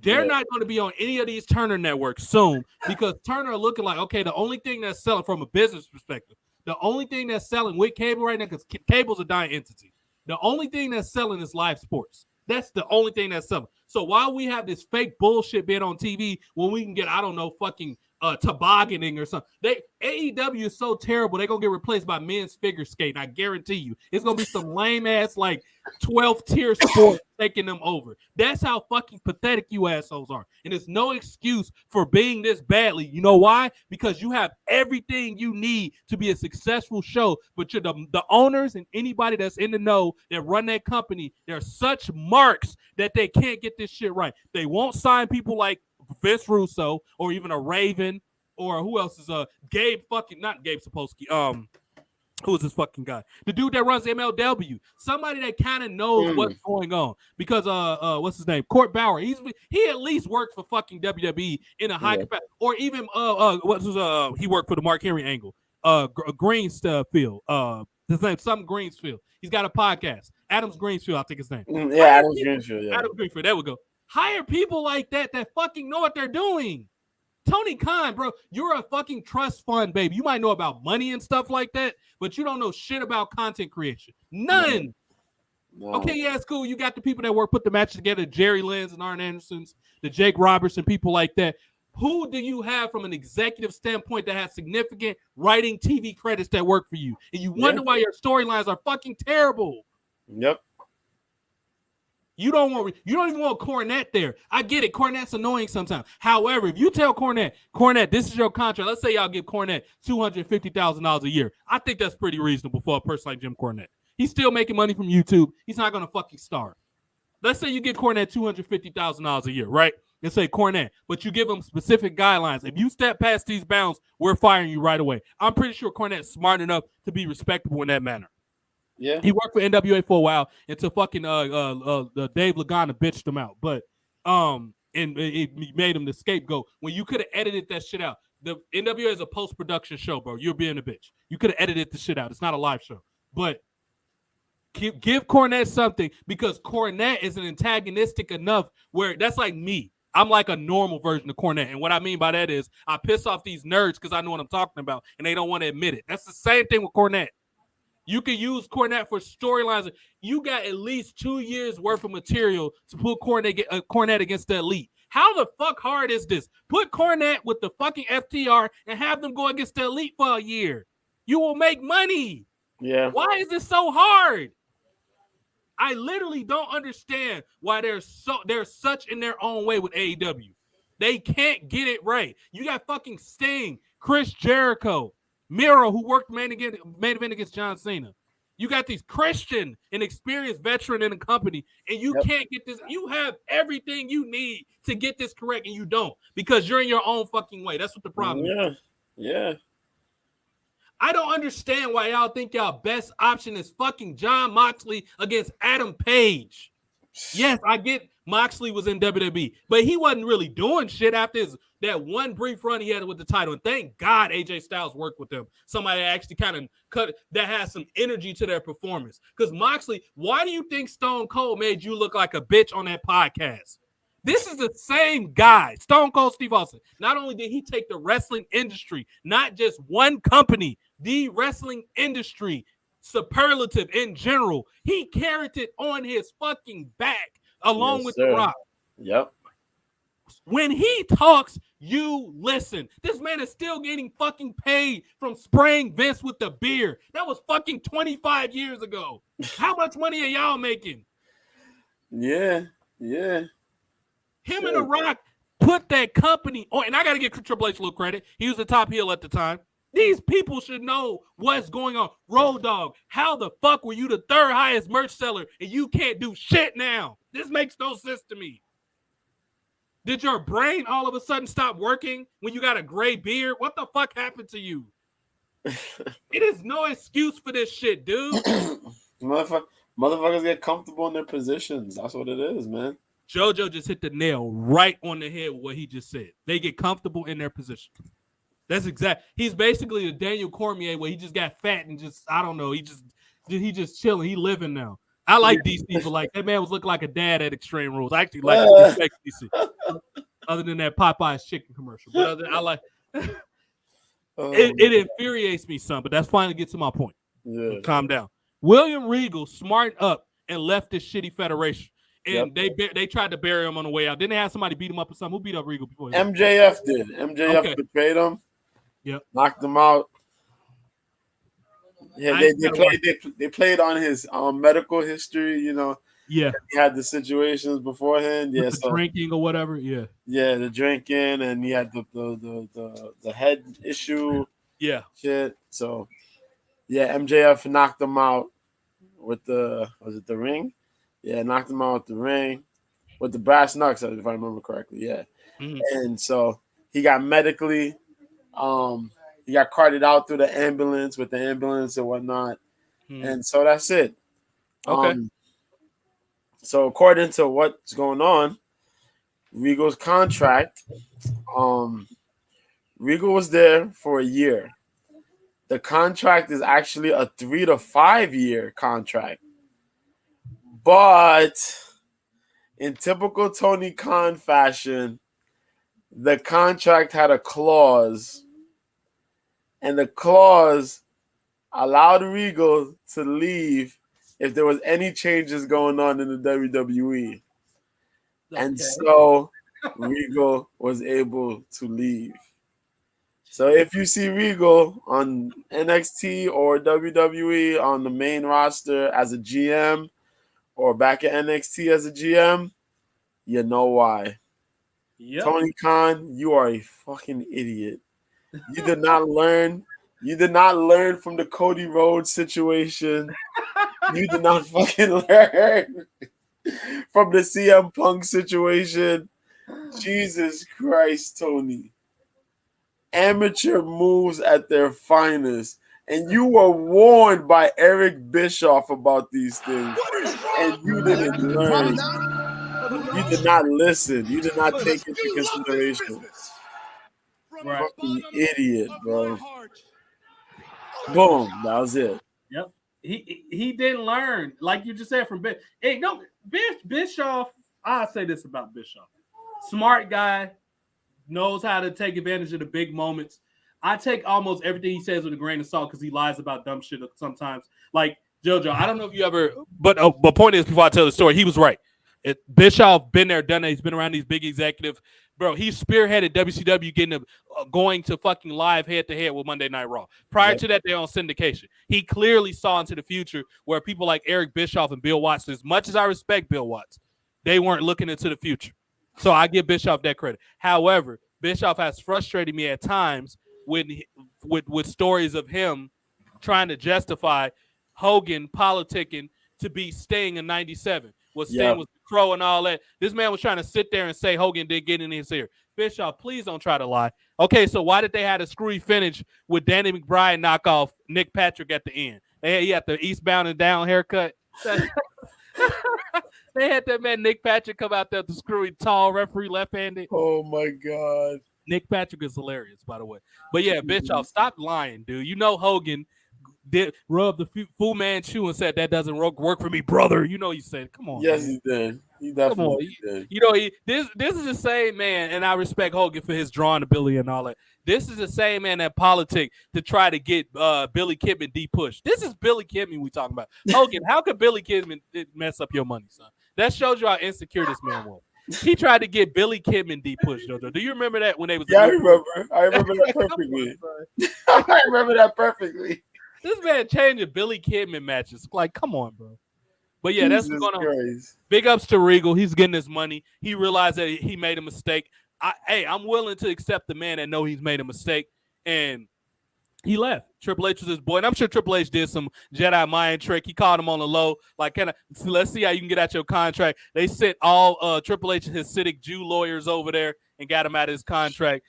They're not going to be on any of these Turner networks soon because Turner are looking like, okay, the only thing that's selling from a business perspective, the only thing that's selling with cable right now, because cable's a dying entity, the only thing that's selling is live sports. That's the only thing that's selling. So while we have this fake bullshit being on TV, when we can get, I don't know, fucking tobogganing or something. AEW is so terrible, they're going to get replaced by men's figure skating. I guarantee you. It's going to be some lame-ass, like, 12th tier sport taking them over. That's how fucking pathetic you assholes are. And there's no excuse for being this badly. You know why? Because you have everything you need to be a successful show, but you're the owners and anybody that's in the know that run that company, they're such marks that they can't get this shit right. They won't sign people like Vince Russo or even a Raven or who else is not Gabe Sapolsky. Who is this fucking guy? The dude that runs MLW. Somebody that kind of knows what's going on. Because what's his name? Court Bauer. He at least worked for fucking WWE in a high capacity. Or even he worked for the Mark Henry angle. Greensfield. His name's something Greensfield. He's got a podcast. Adams Greensfield, I think his name. Adams Greensfield. Yeah. Adams Greensfield. There we go. Hire people like that fucking know what they're doing. Tony Khan, bro, you're a fucking trust fund, baby. You might know about money and stuff like that, but you don't know shit about content creation. None. No. Okay, yeah, it's cool. You got the people that put the matches together, Jerry Lynn's and Arn Anderson's, the Jake Roberts and people like that. Who do you have from an executive standpoint that has significant writing TV credits that work for you? And you wonder why your storylines are fucking terrible. Yep. You don't even want Cornette there. I get it. Cornette's annoying sometimes. However, if you tell Cornette, this is your contract. Let's say y'all give Cornette $250,000 a year. I think that's pretty reasonable for a person like Jim Cornette. He's still making money from YouTube. He's not going to fucking starve. Let's say you give Cornette $250,000 a year, right? And say Cornette, but you give him specific guidelines. If you step past these bounds, we're firing you right away. I'm pretty sure Cornette's smart enough to be respectable in that manner. Yeah, he worked for NWA for a while until fucking Dave Lagana bitched him out, but and it made him the scapegoat when you could have edited that shit out. The NWA is a post-production show, bro. You're being a bitch. You could have edited the shit out. It's not a live show, but give Cornette something because Cornette is an antagonistic enough where that's like me. I'm like a normal version of Cornette. And what I mean by that is I piss off these nerds because I know what I'm talking about, and they don't want to admit it. That's the same thing with Cornette. You can use Cornette for storylines. You got at least 2 years worth of material to put Cornette against the Elite. How the fuck hard is this? Put Cornette with the fucking FTR and have them go against the Elite for a year. You will make money. Yeah. Why is this so hard? I literally don't understand why they're such in their own way with AEW. They can't get it right. You got fucking Sting, Chris Jericho, Miro, who worked main event against John Cena. You got these Christian and experienced veteran in the company, and you can't get this. You have everything you need to get this correct, and you don't because you're in your own fucking way. That's what the problem is. Yeah. I don't understand why y'all think y'all best option is fucking John Moxley against Adam Page. Yes, I get Moxley was in WWE, but he wasn't really doing shit after that one brief run he had with the title. And thank God AJ Styles worked with him. Somebody actually kind of that has some energy to their performance. Because Moxley, why do you think Stone Cold made you look like a bitch on that podcast? This is the same guy, Stone Cold Steve Austin. Not only did he take the wrestling industry, not just one company, the wrestling industry, superlative in general, he carried it on his fucking back along with The Rock. Yep. When he talks, you listen. This man is still getting fucking paid from spraying Vince with the beer. That was fucking 25 years ago. How much money are y'all making? Yeah. Him and The Rock put that company on, and I got to give Triple H a little credit. He was the top heel at the time. These people should know what's going on. Road Dogg, how the fuck were you the third highest merch seller and you can't do shit now? This makes no sense to me. Did your brain all of a sudden stop working when you got a gray beard? What the fuck happened to you? It is no excuse for this shit, dude. Motherfuckers get comfortable in their positions. That's what it is, man. JoJo just hit the nail right on the head with what he just said. They get comfortable in their position. That's exact. He's basically the Daniel Cormier where he just got fat and just, I don't know, he just chilling. He living now. I like DC, but like that man was looking like a dad at Extreme Rules. I actually like respect DC. Other than that Popeye's chicken commercial. But I like it infuriates me some, but that's finally get to my point. Yeah. Calm down. William Regal smartened up and left this shitty federation. And they tried to bury him on the way out. Didn't they have somebody beat him up or something? Who beat up Regal before? MJF did. MJF betrayed him. Yep. Knocked him out. Yeah, they played on his medical history, you know. Yeah. He had the situations beforehand. Yeah, the drinking or whatever. Yeah. Yeah, the drinking, and he had the head issue. Yeah. Shit. So yeah, MJF knocked him out with the ring? Yeah, knocked him out with the ring. With the brass knucks, if I remember correctly. Yeah. Mm-hmm. And so he got medically he got carted out through the ambulance with the ambulance and whatnot. And so that's it. Okay. So according to what's going on, Regal's contract, Regal was there for a year. The contract is actually a 3 to 5 year contract. But in typical Tony Khan fashion, the contract had a clause, and the clause allowed Regal to leave if there was any changes going on in the WWE. Okay. And so Regal was able to leave. So if you see Regal on NXT or WWE on the main roster as a GM or back at NXT as a GM, you know why. Yep. Tony Khan, you are a fucking idiot. You did not learn. You did not learn from the Cody Rhodes situation. You did not fucking learn from the CM Punk situation. Jesus Christ, Tony. Amateur moves at their finest. And you were warned by Eric Bischoff about these things. And you didn't learn. You did not listen. You did not take into consideration. Right. Fucking idiot, bro. Boom. That was it. Yep. He didn't learn. Like you just said from Bischoff. I'll say this about Bischoff. Smart guy, knows how to take advantage of the big moments. I take almost everything he says with a grain of salt because he lies about dumb shit sometimes. Like JoJo, I don't know if you ever, but point is, before I tell the story, he was right. Bischoff been there, done that. He's been around these big executives, bro. He spearheaded WCW getting them going to fucking live head to head with Monday Night Raw. Prior to that, they're on syndication. He clearly saw into the future where people like Eric Bischoff and Bill Watts, as much as I respect Bill Watts, they weren't looking into the future. So I give Bischoff that credit. However, Bischoff has frustrated me at times with stories of him trying to justify Hogan politicking to be staying in 97. Sting was the Crow and all that. This man was trying to sit there and say Hogan did get in his ear. Bischoff, please don't try to lie. Okay, so why did they have a screwy finish with Danny McBride knock off Nick Patrick at the end? He had the eastbound and down haircut. They had that man Nick Patrick come out there, the screwy tall referee left-handed. Oh my God. Nick Patrick is hilarious, by the way. But yeah, Bischoff, stop lying, dude. You know Hogan did rub the Fu Manchu and said that doesn't work for me, brother. You know he said, come on. Yes, man. he did. He definitely did. You know, this is the same man, and I respect Hogan for his drawing ability and all that. This is the same man that politic to try to get Billy Kidman de-pushed. This is Billy Kidman we talking about. Hogan, how could Billy Kidman mess up your money, son? That shows you how insecure this man was. He tried to get Billy Kidman de-pushed, JoJo. Do you remember that when they was? Yeah, I remember. I remember that perfectly. I remember that perfectly. This man changing Billy Kidman matches. Like, come on, bro. But yeah, that's what's going on. Big ups to Regal. He's getting his money. He realized that he made a mistake. I'm willing to accept the man that know he's made a mistake, and he left. Triple H was his boy, and I'm sure Triple H did some Jedi mind trick. He called him on the low, like, let's see how you can get out your contract. They sent all Triple H and his Hasidic Jew lawyers over there and got him out of his contract.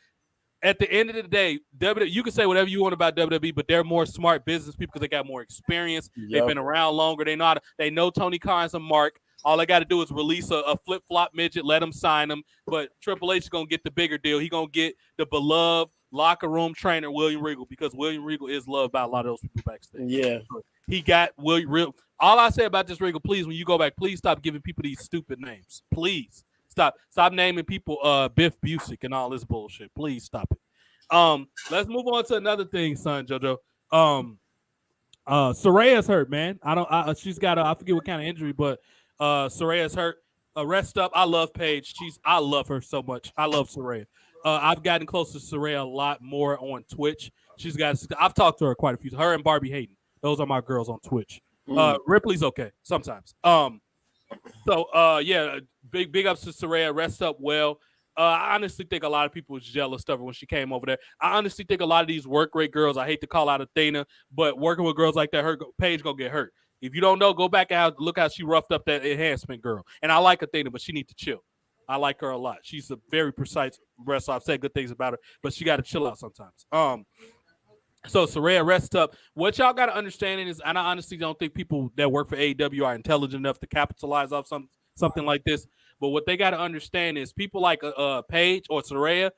At the end of the day, you can say whatever you want about WWE, but they're more smart business people because they got more experience. Yep. They've been around longer. They know Tony Khan's a mark. All they got to do is release a flip-flop midget, let them sign him. But Triple H is going to get the bigger deal. He's going to get the beloved locker room trainer, William Regal, because William Regal is loved by a lot of those people backstage. Yeah. He got William Regal. All I say about this Regal, please, when you go back, please stop giving people these stupid names. Please. Stop naming people Biff Busick and all this bullshit. Please stop it. Let's move on to another thing, son, JoJo. Saraya's hurt, man. She's got I forget what kind of injury, but Saraya's hurt. Rest up. I love Paige. I love her so much. I love Saraya. I've gotten close to Saraya a lot more on Twitch. I've talked to her quite a few. Her and Barbie Hayden. Those are my girls on Twitch. Ripley's okay sometimes. Yeah, big ups to Saraya. Rest up well. I honestly think a lot of people was jealous of her when she came over there. I honestly think a lot of these work rate girls, I hate to call out Athena, but working with girls like that, Paige gonna get hurt. If you don't know, go back and look how she roughed up that enhancement girl. And I like Athena, but she needs to chill. I like her a lot. She's a very precise wrestler. I've said good things about her, but she got to chill out sometimes. So Saraya, rest up. What y'all got to understand is, and I honestly don't think people that work for AEW are intelligent enough to capitalize off something like this. But what they got to understand is people like Paige or Saraya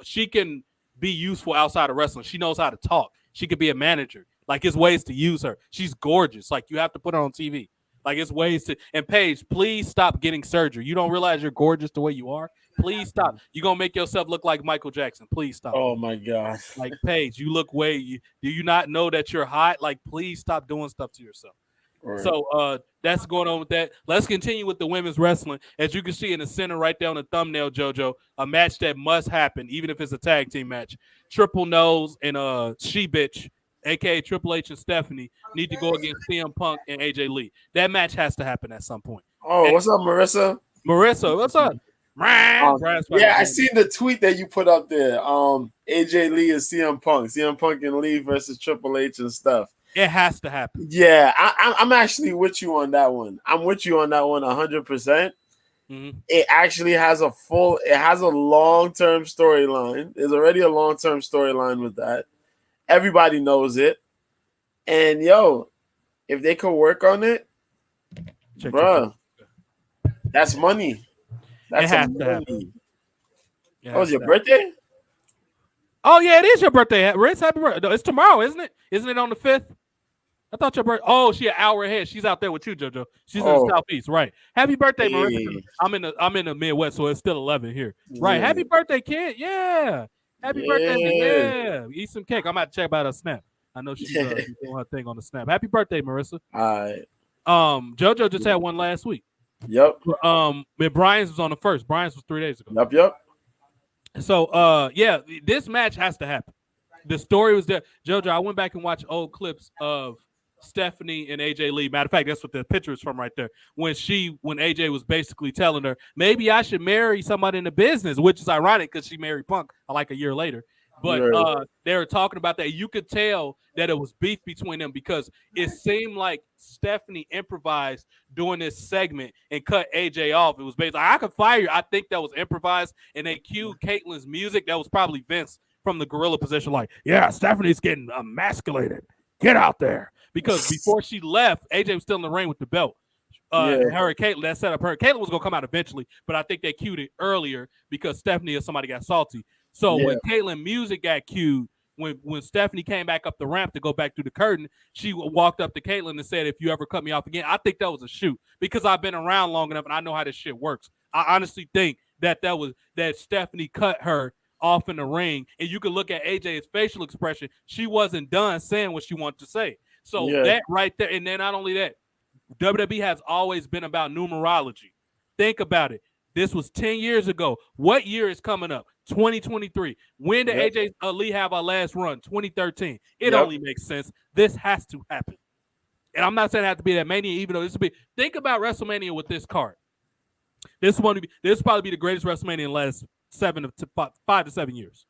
she can be useful outside of wrestling. She knows how to talk. She could be a manager. Like, it's ways to use her. She's gorgeous. Like, you have to put her on TV. Like, it's ways to. And Paige, please stop getting surgery. You don't realize you're gorgeous the way you are. Please stop. You're gonna make yourself look like Michael Jackson. Please stop. Oh my God. Like, Paige, you look do you not know that you're hot? Like, please stop doing stuff to yourself. Right. So that's going on with that. Let's continue with the women's wrestling. As you can see in the center right there on the thumbnail, JoJo, a match that must happen, even if it's a tag team match. Triple Nose and She-Bitch, a.k.a. Triple H and Stephanie, need to go against CM Punk and AJ Lee. That match has to happen at some point. Oh, what's up, Marissa? Marissa, what's up? Yeah, I seen the tweet that you put up there. AJ Lee and CM Punk. CM Punk and Lee versus Triple H and stuff. It has to happen. Yeah, I'm actually with you on that one. I'm with you on that one 100%. Mm-hmm. It actually has a long-term storyline. There's already a long-term storyline with that. Everybody knows it. And, if they could work on it, bro, that's money. That's money. Oh, it's your birthday? Oh, yeah, it is your birthday, Riz. Happy birthday. It's tomorrow, isn't it? Isn't it on the 5th? I thought your birthday. Oh, she an hour ahead. She's out there with you, JoJo. She's in the Oh, southeast, right? Happy birthday, Marissa. hey. I'm in the Midwest, so it's still 11 here. Right. Yeah. Happy birthday, kid. Yeah. Happy birthday. Yeah. Yeah. Eat some cake. I'm about to check about her snap. I know she's doing her thing on the snap. Happy birthday, Marissa. All right. JoJo just had one last week. Yep. But Brian's was on the first. Brian's was 3 days ago. Yep. So yeah, this match has to happen. The story was there. JoJo, I went back and watched old clips of Stephanie and AJ Lee. Matter of fact, that's what the picture is from right there. When AJ was basically telling her, maybe I should marry somebody in the business, which is ironic because she married Punk like a year later. But they were talking about that. You could tell that it was beef between them because it seemed like Stephanie improvised during this segment and cut AJ off. It was basically, I could fire you. I think that was improvised. And they cued Caitlin's music. That was probably Vince from the gorilla position. Like, yeah, Stephanie's getting emasculated. Get out there. Because before she left, AJ was still in the ring with the belt. And her and Caitlyn, that set up her. Caitlyn was going to come out eventually, but I think they cued it earlier because Stephanie or somebody got salty. So when Caitlyn music got cued, when Stephanie came back up the ramp to go back through the curtain, she walked up to Caitlyn and said, if you ever cut me off again, I think that was a shoot because I've been around long enough and I know how this shit works. I honestly think that Stephanie cut her off in the ring, and you can look at AJ's facial expression. She wasn't done saying what she wanted to say. So that right there, and then not only that, WWE has always been about numerology. Think about it. This was 10 years ago. What year is coming up? 2023. When did AJ Lee have our last run? 2013. It only makes sense. This has to happen. And I'm not saying it has to be that Mania, even though this will be. Think about WrestleMania with this card. This will probably be the greatest WrestleMania in the last 5 to 7 years.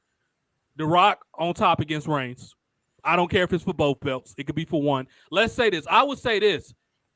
The Rock on top against Reigns. I don't care if it's for both belts. It could be for one. Let's say this. I would say this.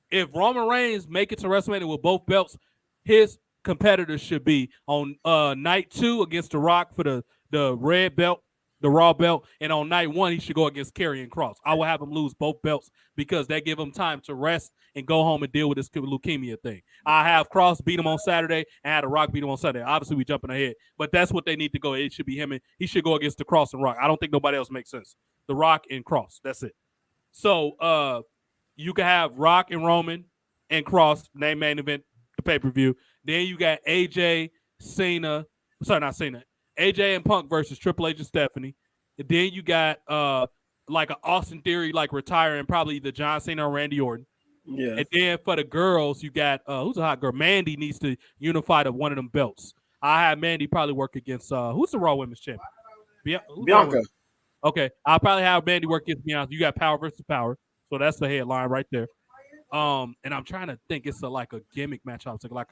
If Roman Reigns make it to WrestleMania with both belts, his competitors should be on night 2 against The Rock for the red belt, the Raw belt, and on night 1 he should go against Karrion Kross. I will have him lose both belts because they give him time to rest and go home and deal with this leukemia thing. I have Kross beat him on Saturday and had The Rock beat him on Sunday. Obviously, we jumping ahead, but that's what they need to go. It should be him, and he should go against the Kross and Rock. I don't think nobody else makes sense. The Rock and Kross. That's it. So you can have Rock and Roman and Kross, main event, the pay-per-view. Then you got AJ, Cena. Sorry, not Cena. AJ and Punk versus Triple H and Stephanie. And then you got like an Austin Theory like retiring probably either John Cena or Randy Orton. Yeah. And then for the girls, you got who's a hot girl? Mandy needs to unify to one of them belts. I have Mandy probably work against who's the Raw Women's Champion? Bianca. Okay, I'll probably have Mandy work against Bianca. You got Power versus Power, so that's the headline right there. And I'm trying to think, it's like a gimmick match. I was thinking like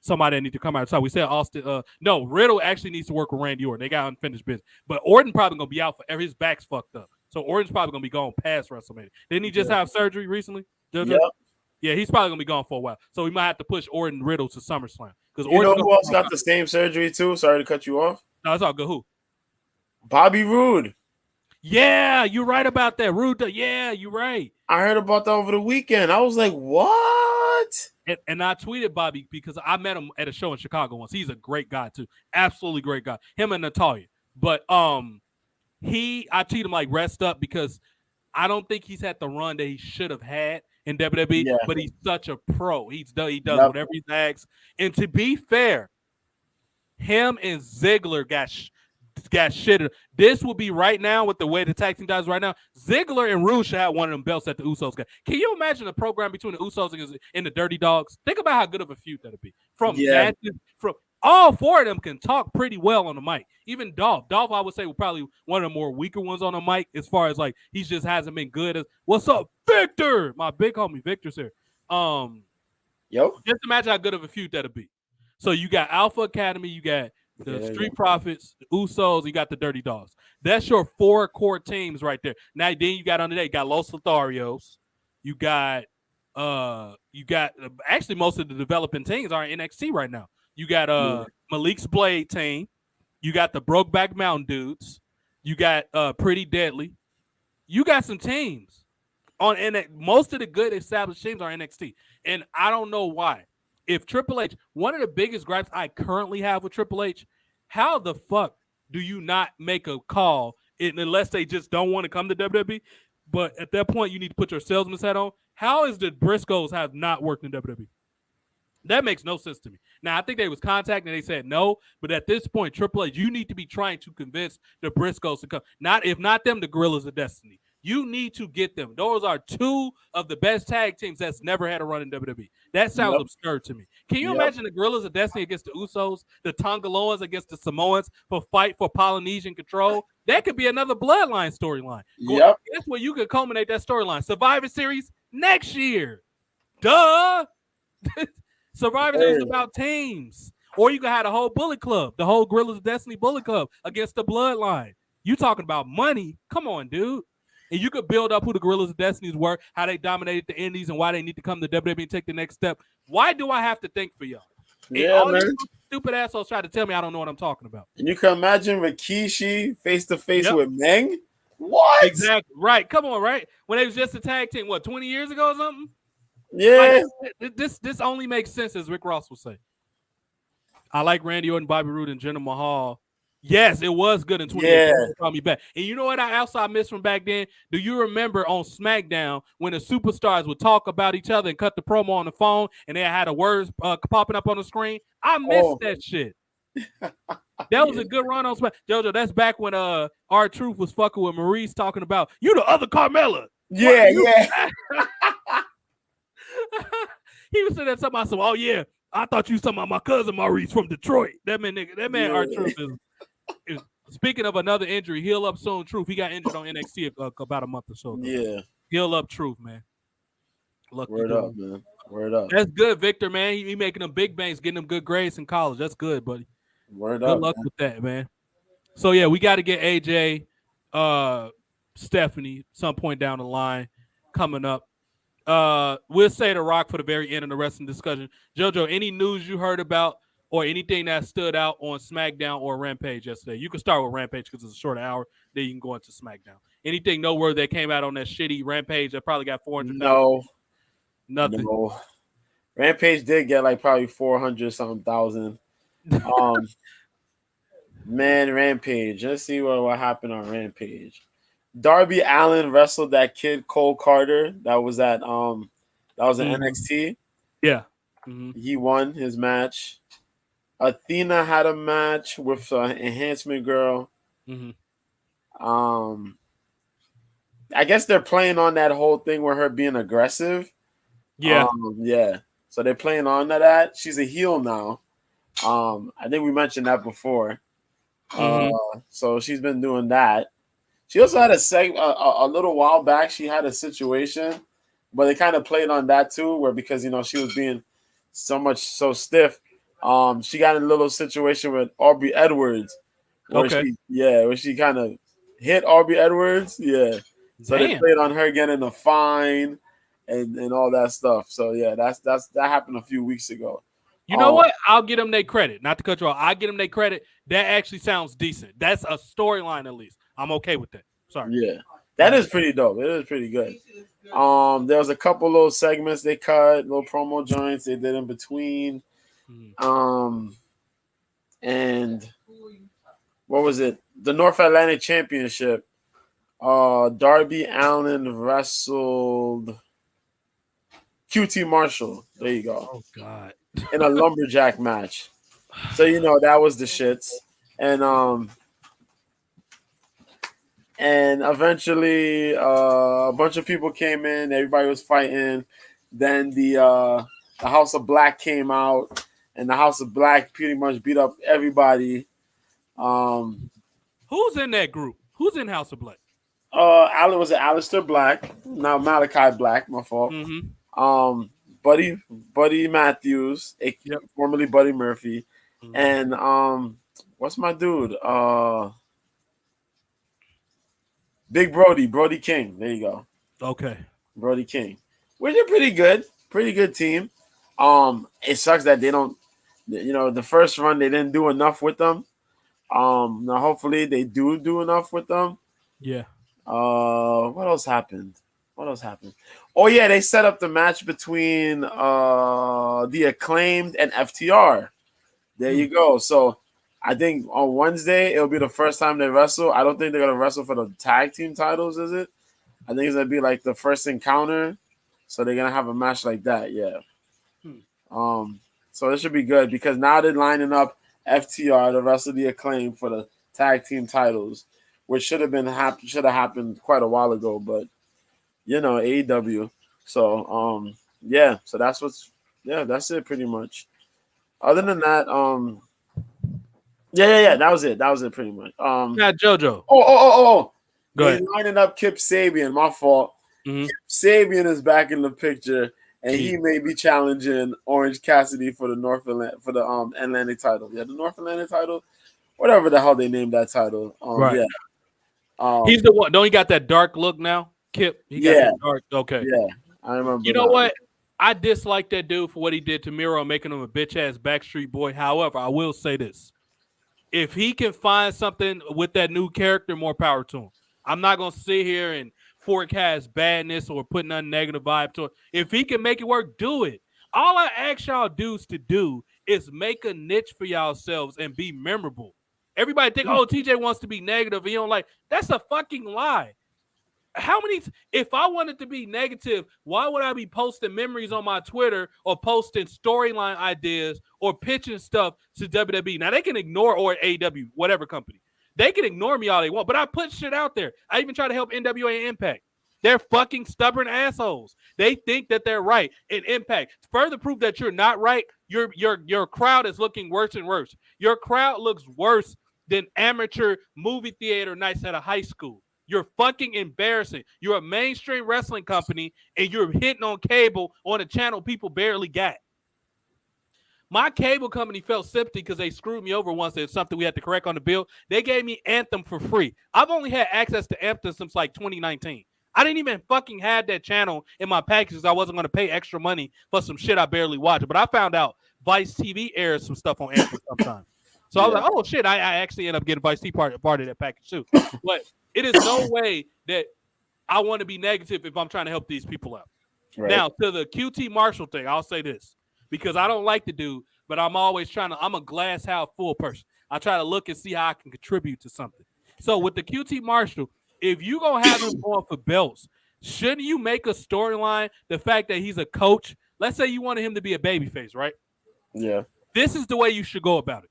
somebody that needs to come out. So we said Austin. No, Riddle actually needs to work with Randy Orton. They got unfinished business, but Orton probably gonna be out for his back's fucked up. So Orton's probably gonna be gone past WrestleMania. Didn't he just have surgery recently? Yep. Yeah, he's probably gonna be gone for a while. So we might have to push Orton Riddle to SummerSlam because you know who else got the same surgery too? Sorry to cut you off. No, it's all good. Who? Bobby Roode. Yeah, you're right about that. Rude. Yeah, you're right. I heard about that over the weekend. I was like, what? And I tweeted Bobby because I met him at a show in Chicago once. He's a great guy too. Absolutely great guy. Him and Natalia. But I tweeted him like rest up because I don't think he's had the run that he should have had in WWE, but he's such a pro. He does whatever he asks. And to be fair, him and Ziggler got shitted. This will be right now with the way the tag team does right now. Ziggler and Rude should have one of them belts that the Usos got. Can you imagine a program between the Usos and the Dirty Dogs? Think about how good of a feud that'd be. From all 4 of them can talk pretty well on the mic. Even Dolph. Dolph, I would say, was probably one of the more weaker ones on the mic as far as like he just hasn't been good as what's up, Victor? My big homie Victor's here. Just imagine how good of a feud that'd be. So you got Alpha Academy, you got the Street Profits, the Usos, you got the Dirty Dogs. That's your 4 core teams right there. Now then you got under there, you got Los Lotharios. You got actually most of the developing teams are in NXT right now. You got Malik's Blade team. You got the Brokeback Mountain dudes. You got Pretty Deadly. You got some teams on NXT. Most of the good established teams are NXT. And I don't know why. If Triple H, one of the biggest gripes I currently have with Triple H, how the fuck do you not make a call unless they just don't want to come to WWE? But at that point, you need to put your salesman's hat on. How is the Briscoes have not worked in WWE? That makes no sense to me. Now, I think they was contacted and they said no, but at this point, Triple H, you need to be trying to convince the Briscoes to come. If not them, the Gorillas of Destiny. You need to get them. Those are two of the best tag teams that's never had a run in WWE. That sounds absurd to me. Can you imagine the Gorillas of Destiny against the Usos, the Tongaloans against the Samoans for fight for Polynesian control? That could be another bloodline storyline. That's where you could culminate that storyline. Survivor Series next year. Duh. Survivor Series is about teams. Or you can have the whole Bullet Club, the whole Gorillas of Destiny Bullet Club against the bloodline. You talking about money? Come on, dude. And you could build up who the Gorillas of Destiny were, how they dominated the Indies, and why they need to come to WWE and take the next step. Why do I have to think for y'all? Yeah, all man. these stupid assholes try to tell me I don't know what I'm talking about. And you can imagine Rikishi face to face with Meng. What? Exactly. Right. Come on, right? When they was just a tag team, 20 years ago or something? Yeah. Like, this only makes sense, as Rick Ross would say. I like Randy Orton, Bobby Roode, and Jinder Mahal. Yes, it was good in 2018. Call me back. And you know what I missed from back then? Do you remember on SmackDown when the superstars would talk about each other and cut the promo on the phone and they had the words popping up on the screen? I missed that shit. That was a good run on SmackDown. JoJo, that's back when R-Truth was fucking with Maurice talking about, you the other Carmella. Yeah. He was saying that something about, oh yeah, I thought you was talking about my cousin Maurice from Detroit. That man R-Truth is speaking of another injury, heal up soon. Truth, he got injured on NXT about a month or so ago. Yeah, heal up, Truth, man. Word up, man. Word up. That's good, Victor, man. He making them big bangs, getting them good grades in college. That's good, buddy. Word good up. Good luck with that, man. So yeah, we got to get AJ, Stephanie some point down the line coming up. We'll say The Rock for the very end of the wrestling discussion. JoJo, any news you heard about or anything that stood out on SmackDown or Rampage yesterday? You can start with Rampage because it's a short hour. Then you can go into SmackDown. Anything noteworthy that came out on that shitty Rampage that probably got 400,000? No. Nothing. No. Rampage did get like probably 400-something thousand. Man, Rampage. Let's see what happened on Rampage. Darby Allin wrestled that kid Cole Carter. That was at an NXT. Yeah. He won his match. Athena had a match with Enhancement Girl. I guess they're playing on that whole thing with her being aggressive. Yeah. So they're playing on to that. She's a heel now. I think we mentioned that before. So she's been doing that. She also had a little while back. She had a situation, but they kind of played on that too, where because she was being so stiff. She got in a little situation with Aubrey Edwards, where she kind of hit Aubrey Edwards. Yeah, so they played on her getting a fine and all that stuff. So yeah, that happened a few weeks ago. You know what? I'll give them their credit. Not to cut you off. I'll give them their credit. That actually sounds decent. That's a storyline at least. I'm okay with that. Sorry. Yeah, that is pretty dope. It is pretty good. There was a couple little segments they cut, little promo joints they did in between. And what was it? The North Atlantic Championship. Darby Allin wrestled QT Marshall. There you go. Oh God. In a lumberjack match. So that was the shits. And eventually a bunch of people came in, everybody was fighting. Then the House of Black came out, and the House of Black pretty much beat up everybody. Who's in that group? Who's in House of Black? Was it Aleister Black? Now Malachi Black, my fault. Buddy Matthews, formerly Buddy Murphy. And what's my dude? Big Brody King. There you go. Okay. Brody King. Which are pretty good team. It sucks that they don't, the first run they didn't do enough with them. Now hopefully they do enough with them. Yeah. What else happened? Oh yeah, they set up the match between the Acclaimed and FTR. There you go. So I think on Wednesday it'll be the first time they wrestle. I don't think they're gonna wrestle for the tag team titles, is it? I think it's gonna be like the first encounter, so they're gonna have a match like that. Yeah. So it should be good because now they're lining up FTR, the rest of the Acclaim, for the tag team titles, which should have happened quite a while ago, but AEW. So so that's it pretty much. Other than that, that was it pretty much. Not JoJo. Oh. Go ahead. Lining up Kip Sabian. My fault. Mm-hmm. Kip Sabian is back in the picture, and he may be challenging Orange Cassidy for the Atlantic title. Yeah, the North Atlantic title, whatever the hell they named that title. Right. Yeah. He's the one. Don't he got that dark look now, Kip? He got that dark. Okay. Yeah, I remember. You know what? I dislike that dude for what he did to Miro, making him a bitch ass Backstreet Boy. However, I will say this: if he can find something with that new character, more power to him. I'm not gonna sit here and forecast badness or put nothing negative vibe to it. If he can make it work, do it. All I ask y'all dudes to do is make a niche for yourselves and be memorable. Everybody think, oh, TJ wants to be negative. He don't like. That's a fucking lie. If I wanted to be negative, why would I be posting memories on my Twitter or posting storyline ideas or pitching stuff to WWE? Now they can ignore, or AEW, whatever company. They can ignore me all they want, but I put shit out there. I even try to help NWA and Impact. They're fucking stubborn assholes. They think that they're right. And Impact, further proof that you're not right, your crowd is looking worse and worse. Your crowd looks worse than amateur movie theater nights at a high school. You're fucking embarrassing. You're a mainstream wrestling company, and you're hitting on cable on a channel people barely got. My cable company felt sympathy because they screwed me over once. There's something we had to correct on the bill. They gave me Anthem for free. I've only had access to Anthem since like 2019. I didn't even fucking have that channel in my packages. I wasn't going to pay extra money for some shit I barely watch. But I found out Vice TV airs some stuff on Anthem sometimes. So I was like, oh, shit, I actually end up getting Vice TV part of that package too. But it is no way that I want to be negative if I'm trying to help these people out. Right. Now, to the QT Marshall thing, I'll say this, because I don't like the dude, but I'm always I'm a glass half full person. I try to look and see how I can contribute to something. So with the QT Marshall, if you going to have him going for belts, shouldn't you make a storyline the fact that he's a coach? Let's say you wanted him to be a babyface, right? Yeah. This is the way you should go about it.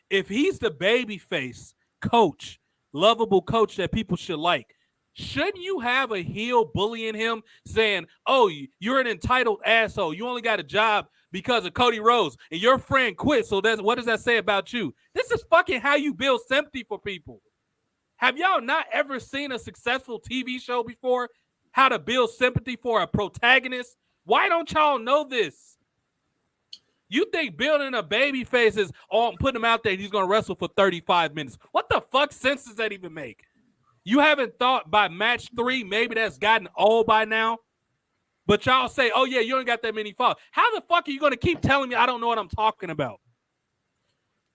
If he's the babyface coach, lovable coach that people should like, shouldn't you have a heel bullying him saying, oh, you're an entitled asshole. You only got a job because of Cody Rhodes and your friend quit. So what does that say about you? This is fucking how you build sympathy for people. Have y'all not ever seen a successful TV show before? How to build sympathy for a protagonist? Why don't y'all know this? You think building a baby face is, oh, I'm putting him out there and he's going to wrestle for 35 minutes. What the fuck sense does that even make? You haven't thought by match 3, maybe that's gotten old by now? But y'all say, oh, yeah, you ain't got that many followers. How the fuck are you going to keep telling me I don't know what I'm talking about?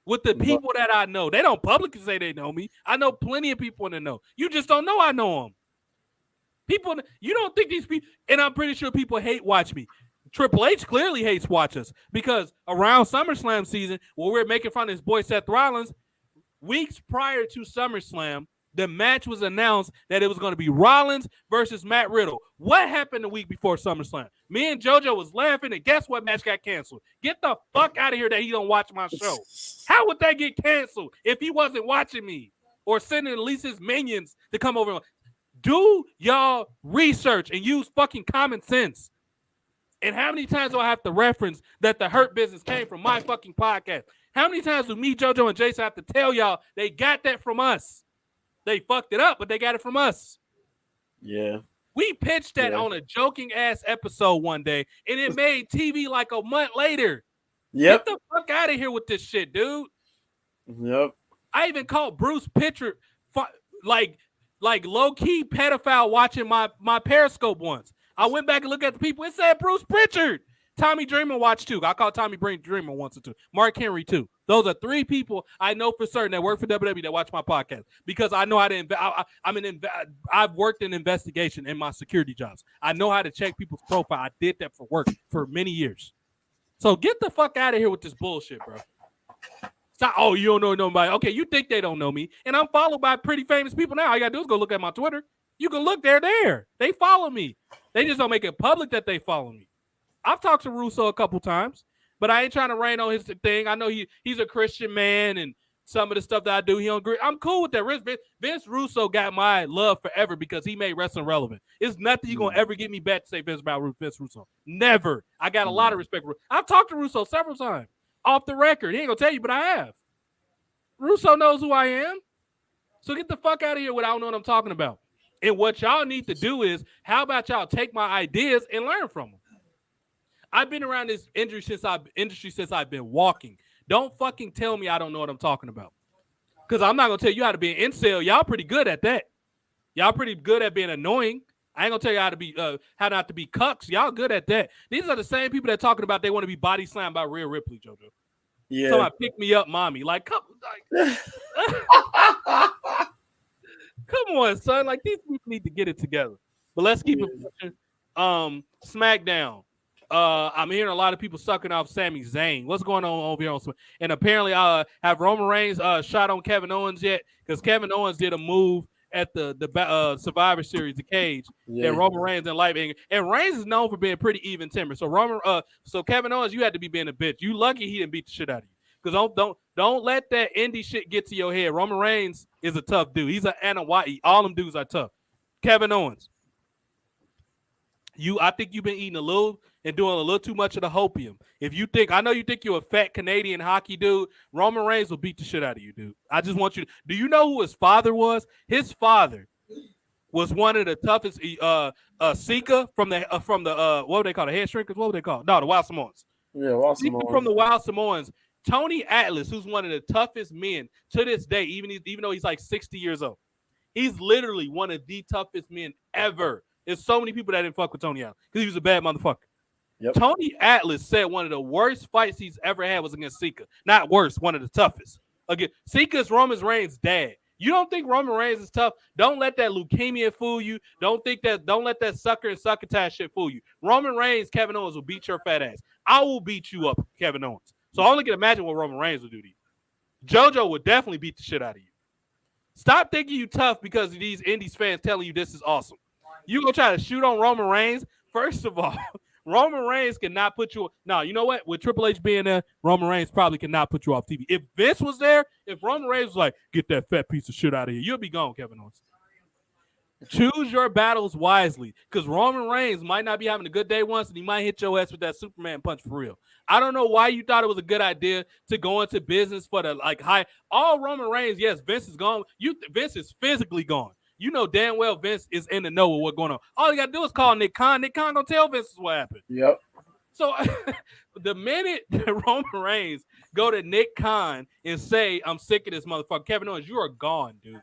With the people that I know. They don't publicly say they know me. I know plenty of people in the know. You just don't know I know them. People, you don't think these people, and I'm pretty sure people hate watch me. Triple H clearly hates watch us because around SummerSlam season, where we're making fun of his boy Seth Rollins, weeks prior to SummerSlam, the match was announced that it was going to be Rollins versus Matt Riddle. What happened the week before SummerSlam? Me and JoJo was laughing, and guess what match got canceled? Get the fuck out of here that he don't watch my show. How would that get canceled if he wasn't watching me or sending at least his minions to come over? Do y'all research and use fucking common sense. And how many times do I have to reference that the Hurt Business came from my fucking podcast? How many times do me, JoJo, and Jason have to tell y'all they got that from us? They fucked it up, but they got it from us. Yeah. We pitched that on a joking-ass episode one day, and it made TV like a month later. Yep. Get the fuck out of here with this shit, dude. Yep. I even called Bruce Pritchard like low-key pedophile watching my Periscope once. I went back and looked at the people. It said Bruce Pritchard. Tommy Dreamer watched too. I called Tommy Dreamer once or two. Mark Henry too. Those are 3 people I know for certain that work for WWE that watch my podcast because I know how to I've worked in investigation in my security jobs. I know how to check people's profile. I did that for work for many years. So get the fuck out of here with this bullshit, bro. Stop. You don't know nobody. Okay, you think they don't know me, and I'm followed by pretty famous people now. All you gotta do is go look at my Twitter. You can look, they're there. They follow me. They just don't make it public that they follow me. I've talked to Russo a couple times, but I ain't trying to rain on his thing. I know he's a Christian man, and some of the stuff that I do, he don't agree. I'm cool with that. Vince Russo got my love forever because he made wrestling relevant. It's nothing you're going to ever get me back to say Vince Russo. Never. I got a lot of respect for Russo. I've talked to Russo several times. Off the record. He ain't going to tell you, but I have. Russo knows who I am. So get the fuck out of here without knowing what I'm talking about. And what y'all need to do is, how about y'all take my ideas and learn from them? I've been around this industry since I've been walking. Don't fucking tell me I don't know what I'm talking about. Because I'm not going to tell you how to be an incel. Y'all pretty good at that. Y'all pretty good at being annoying. I ain't going to tell you how not to be cucks. Y'all good at that. These are the same people that talking about they want to be body slammed by Rhea Ripley, JoJo. Yeah. So I pick me up, mommy. Like, come on, son. Like, these people need to get it together. But let's keep it pushing. SmackDown. I'm hearing a lot of people sucking off Sami Zayn. What's going on over here on SmackDown? And apparently, have Roman Reigns shot on Kevin Owens yet? Because Kevin Owens did a move at the Survivor Series, the cage, that Roman Reigns didn't like. And Reigns is known for being pretty even tempered. So Kevin Owens, you had to be being a bitch. You lucky he didn't beat the shit out of you. Because don't let that indie shit get to your head. Roman Reigns is a tough dude. He's an Anawai. All them dudes are tough. Kevin Owens, I think you've been eating a little and doing a little too much of the hopium. I know you think you're a fat Canadian hockey dude. Roman Reigns will beat the shit out of you, dude. I just want you to. Do you know who his father was? His father was one of the toughest Sika from the what would they call the head shrinkers? What would they call? No, the Wild Samoans. Yeah, Wild Samoans. From the Wild Samoans. Tony Atlas, who's one of the toughest men to this day, even though he's like 60 years old. He's literally one of the toughest men ever. There's so many people that didn't fuck with Tony Atlas because he was a bad motherfucker. Yep. Tony Atlas said one of the worst fights he's ever had was against Sika. Not worse, one of the toughest. Again, Sika's Roman Reigns' dad. You don't think Roman Reigns is tough? Don't let that leukemia fool you. Don't let that sucker and succotash shit fool you. Roman Reigns, Kevin Owens will beat your fat ass. I will beat you up, Kevin Owens. So I only can imagine what Roman Reigns will do to you. JoJo would definitely beat the shit out of you. Stop thinking you tough because of these Indies fans telling you this is awesome. You gonna try to shoot on Roman Reigns? First of all, Roman Reigns cannot put you. No, you know what? With Triple H being there, Roman Reigns probably cannot put you off TV. If Vince was there, if Roman Reigns was like, get that fat piece of shit out of here, you'll be gone, Kevin Owens. Choose your battles wisely, because Roman Reigns might not be having a good day once, and he might hit your ass with that Superman punch for real. I don't know why you thought it was a good idea to go into business for the high. All Roman Reigns, yes, Vince is gone. Vince is physically gone. You know damn well Vince is in the know of what's going on. All you got to do is call Nick Khan. Nick Khan gonna tell Vince what happened. Yep. So the minute Roman Reigns go to Nick Khan and say, I'm sick of this motherfucker, Kevin Owens, you are gone, dude.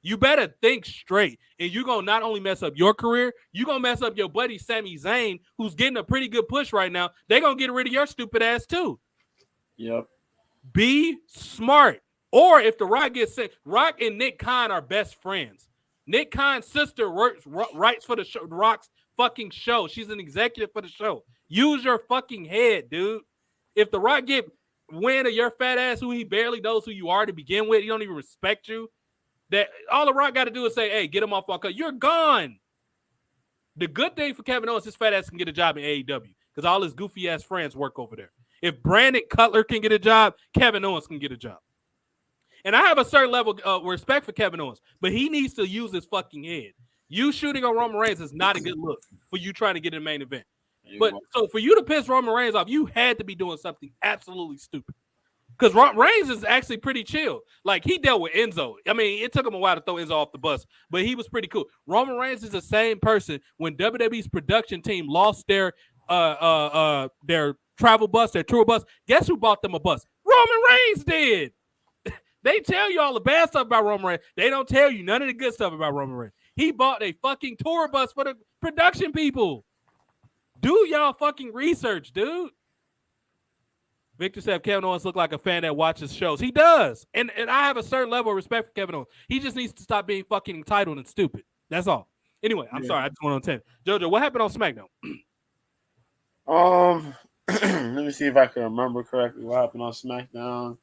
You better think straight. And you're going to not only mess up your career, you're going to mess up your buddy Sami Zayn, who's getting a pretty good push right now. They're going to get rid of your stupid ass too. Yep. Be smart. Or if The Rock gets sick, Rock and Nick Khan are best friends. Nick Khan's sister writes for the show, The Rock's fucking show. She's an executive for the show. Use your fucking head, dude. If The Rock get wind of your fat ass, who he barely knows who you are to begin with, he don't even respect you. That all The Rock got to do is say, hey, get him off my cut. You're gone. The good thing for Kevin Owens, his fat ass can get a job in AEW because all his goofy ass friends work over there. If Brandon Cutler can get a job, Kevin Owens can get a job. And I have a certain level of respect for Kevin Owens, but he needs to use his fucking head. You shooting on Roman Reigns is not a good look for you trying to get in the main event. But so for you to piss Roman Reigns off, you had to be doing something absolutely stupid. Because Reigns is actually pretty chill. Like, he dealt with Enzo. I mean, it took him a while to throw Enzo off the bus, but he was pretty cool. Roman Reigns is the same person when WWE's production team lost their travel bus, their tour bus. Guess who bought them a bus? Roman Reigns did. They tell you all the bad stuff about Roman Reigns. They don't tell you none of the good stuff about Roman Reigns. He bought a fucking tour bus for the production people. Do y'all fucking research, dude. Victor said Kevin Owens look like a fan that watches shows. He does. And I have a certain level of respect for Kevin Owens. He just needs to stop being fucking entitled and stupid. That's all. Anyway, I'm sorry. I just went on 10. JoJo, what happened on SmackDown? Let me see if I can remember correctly what happened on SmackDown.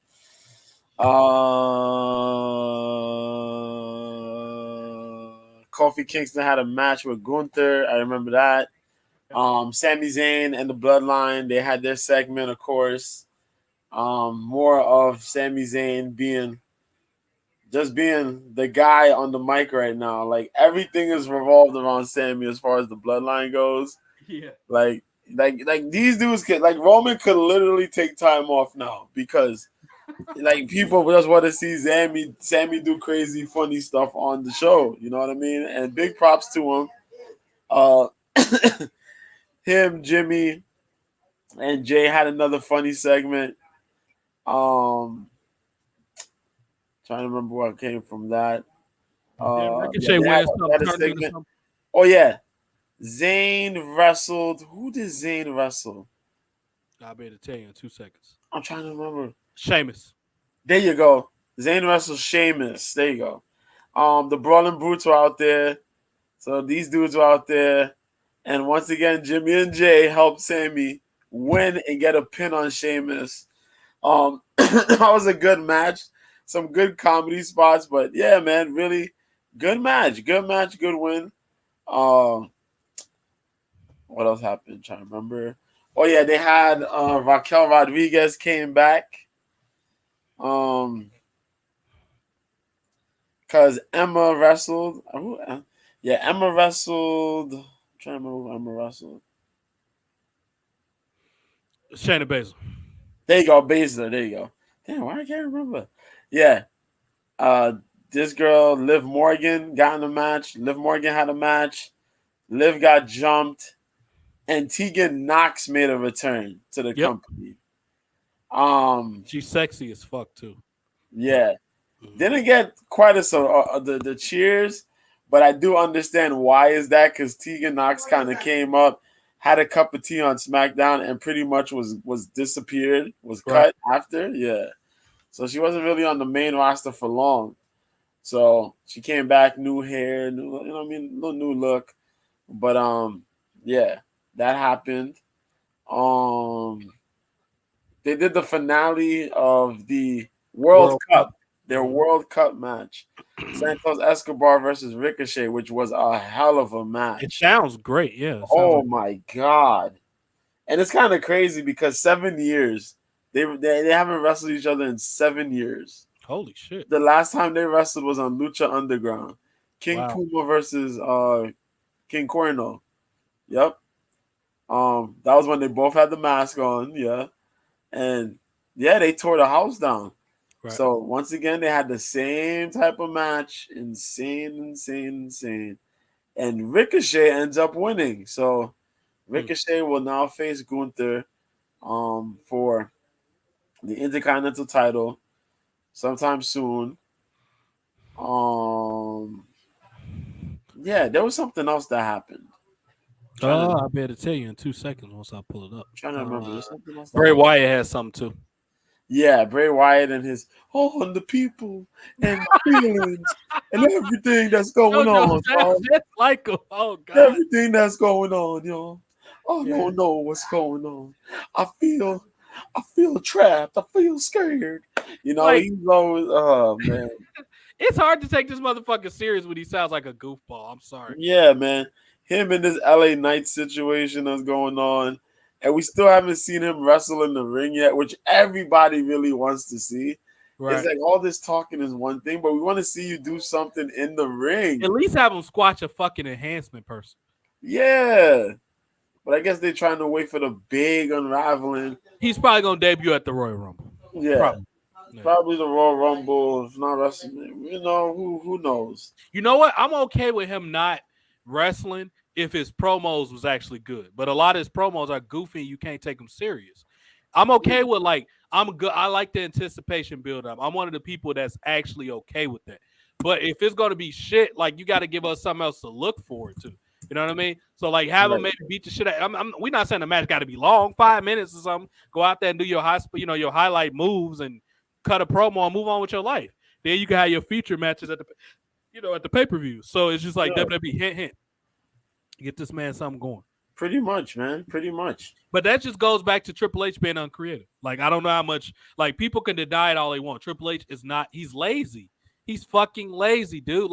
Kofi Kingston had a match with Gunther. I remember that. Sami Zayn and the Bloodline, they had their segment, of course. More of Sami Zayn being the guy on the mic right now. Like everything is revolved around Sami as far as the Bloodline goes. Yeah. Like these dudes could, like, Roman could literally take time off now because like people just want to see Sammy do crazy funny stuff on the show. You know what I mean? And big props to him. Uh him, Jimmy, and Jay had another funny segment. Trying to remember what came from that. Ricochet they had wins a segment. Oh yeah. Zayn wrestled. Who did Zayn wrestle? I'll be able to tell you in 2 seconds. I'm trying to remember. Sheamus. There you go. Zayn wrestled Sheamus. There you go. The Brawling Brutes were out there. So these dudes were out there. And once again, Jimmy and Jay helped Sammy win and get a pin on Sheamus. That was a good match. Some good comedy spots. But yeah, man, really good match. Good match, good win. What else happened? I'm trying to remember. Oh yeah, they had Raquel Rodriguez came back. Because Emma wrestled. Emma wrestled. I'm trying to remember who Emma wrestled. Shayna Baszler. There you go, Baszler. There you go. Damn, why I can't remember? Yeah. This girl, Liv Morgan, got in a match. Liv Morgan had a match. Liv got jumped. And Tegan Knox made a return to the company. She's sexy as fuck too. Yeah. Didn't get quite the cheers, but I do understand why is that, because Tegan Knox kind of came up, had a cup of tea on SmackDown, and pretty much was disappeared, was cut after. Yeah. So she wasn't really on the main roster for long. So she came back, new hair, little new look. But yeah, that happened. They did the finale of the World Cup. Their World Cup match. Santos Escobar versus Ricochet, which was a hell of a match. It sounds great, yeah. Oh my God. And it's kind of crazy because 7 years. They haven't wrestled each other in 7 years. Holy shit. The last time they wrestled was on Lucha Underground. King Puma versus King Cuerno. Yep. That was when they both had the mask on, yeah. And yeah, they tore the house down. Right. So once again, they had the same type of match. Insane. And Ricochet ends up winning. So Ricochet will now face Gunther for the Intercontinental title sometime soon. Yeah, there was something else that happened. I'll be able to tell you in 2 seconds once I pull it up. I'm trying to remember. There's something else. Bray Wyatt has something too. Yeah, Bray Wyatt and his and the people and feelings and everything that's going on. That's like oh God. Everything that's going on, yo. I don't know what's going on. I feel trapped. I feel scared. You know, he's always man. It's hard to take this motherfucker serious when he sounds like a goofball. I'm sorry. Yeah, man. Him and this LA Knight situation that's going on. And we still haven't seen him wrestle in the ring yet, which everybody really wants to see. Right. It's like all this talking is one thing, but we want to see you do something in the ring. At least have him squash a fucking enhancement person. Yeah. But I guess they're trying to wait for the big unraveling. He's probably going to debut at the Royal Rumble. Yeah. Probably the Royal Rumble, if not wrestling. You know, who knows? You know what? I'm okay with him not wrestling if his promos was actually good. But a lot of his promos are goofy and you can't take them serious. I'm okay with I'm good. I like the anticipation build up. I'm one of the people that's actually okay with that. But if it's going to be shit, you got to give us something else to look forward to. You know what I mean? So have him maybe beat the shit out. We're not saying the match got to be long, 5 minutes or something. Go out there and do your your highlight moves and cut a promo and move on with your life. Then you can have your feature matches at the pay-per-view. So it's just WWE hint. Get this man something going. Pretty much, man. Pretty much. But that just goes back to Triple H being uncreative. I don't know how much people can deny it all they want. Triple H is not. He's lazy. He's fucking lazy, dude.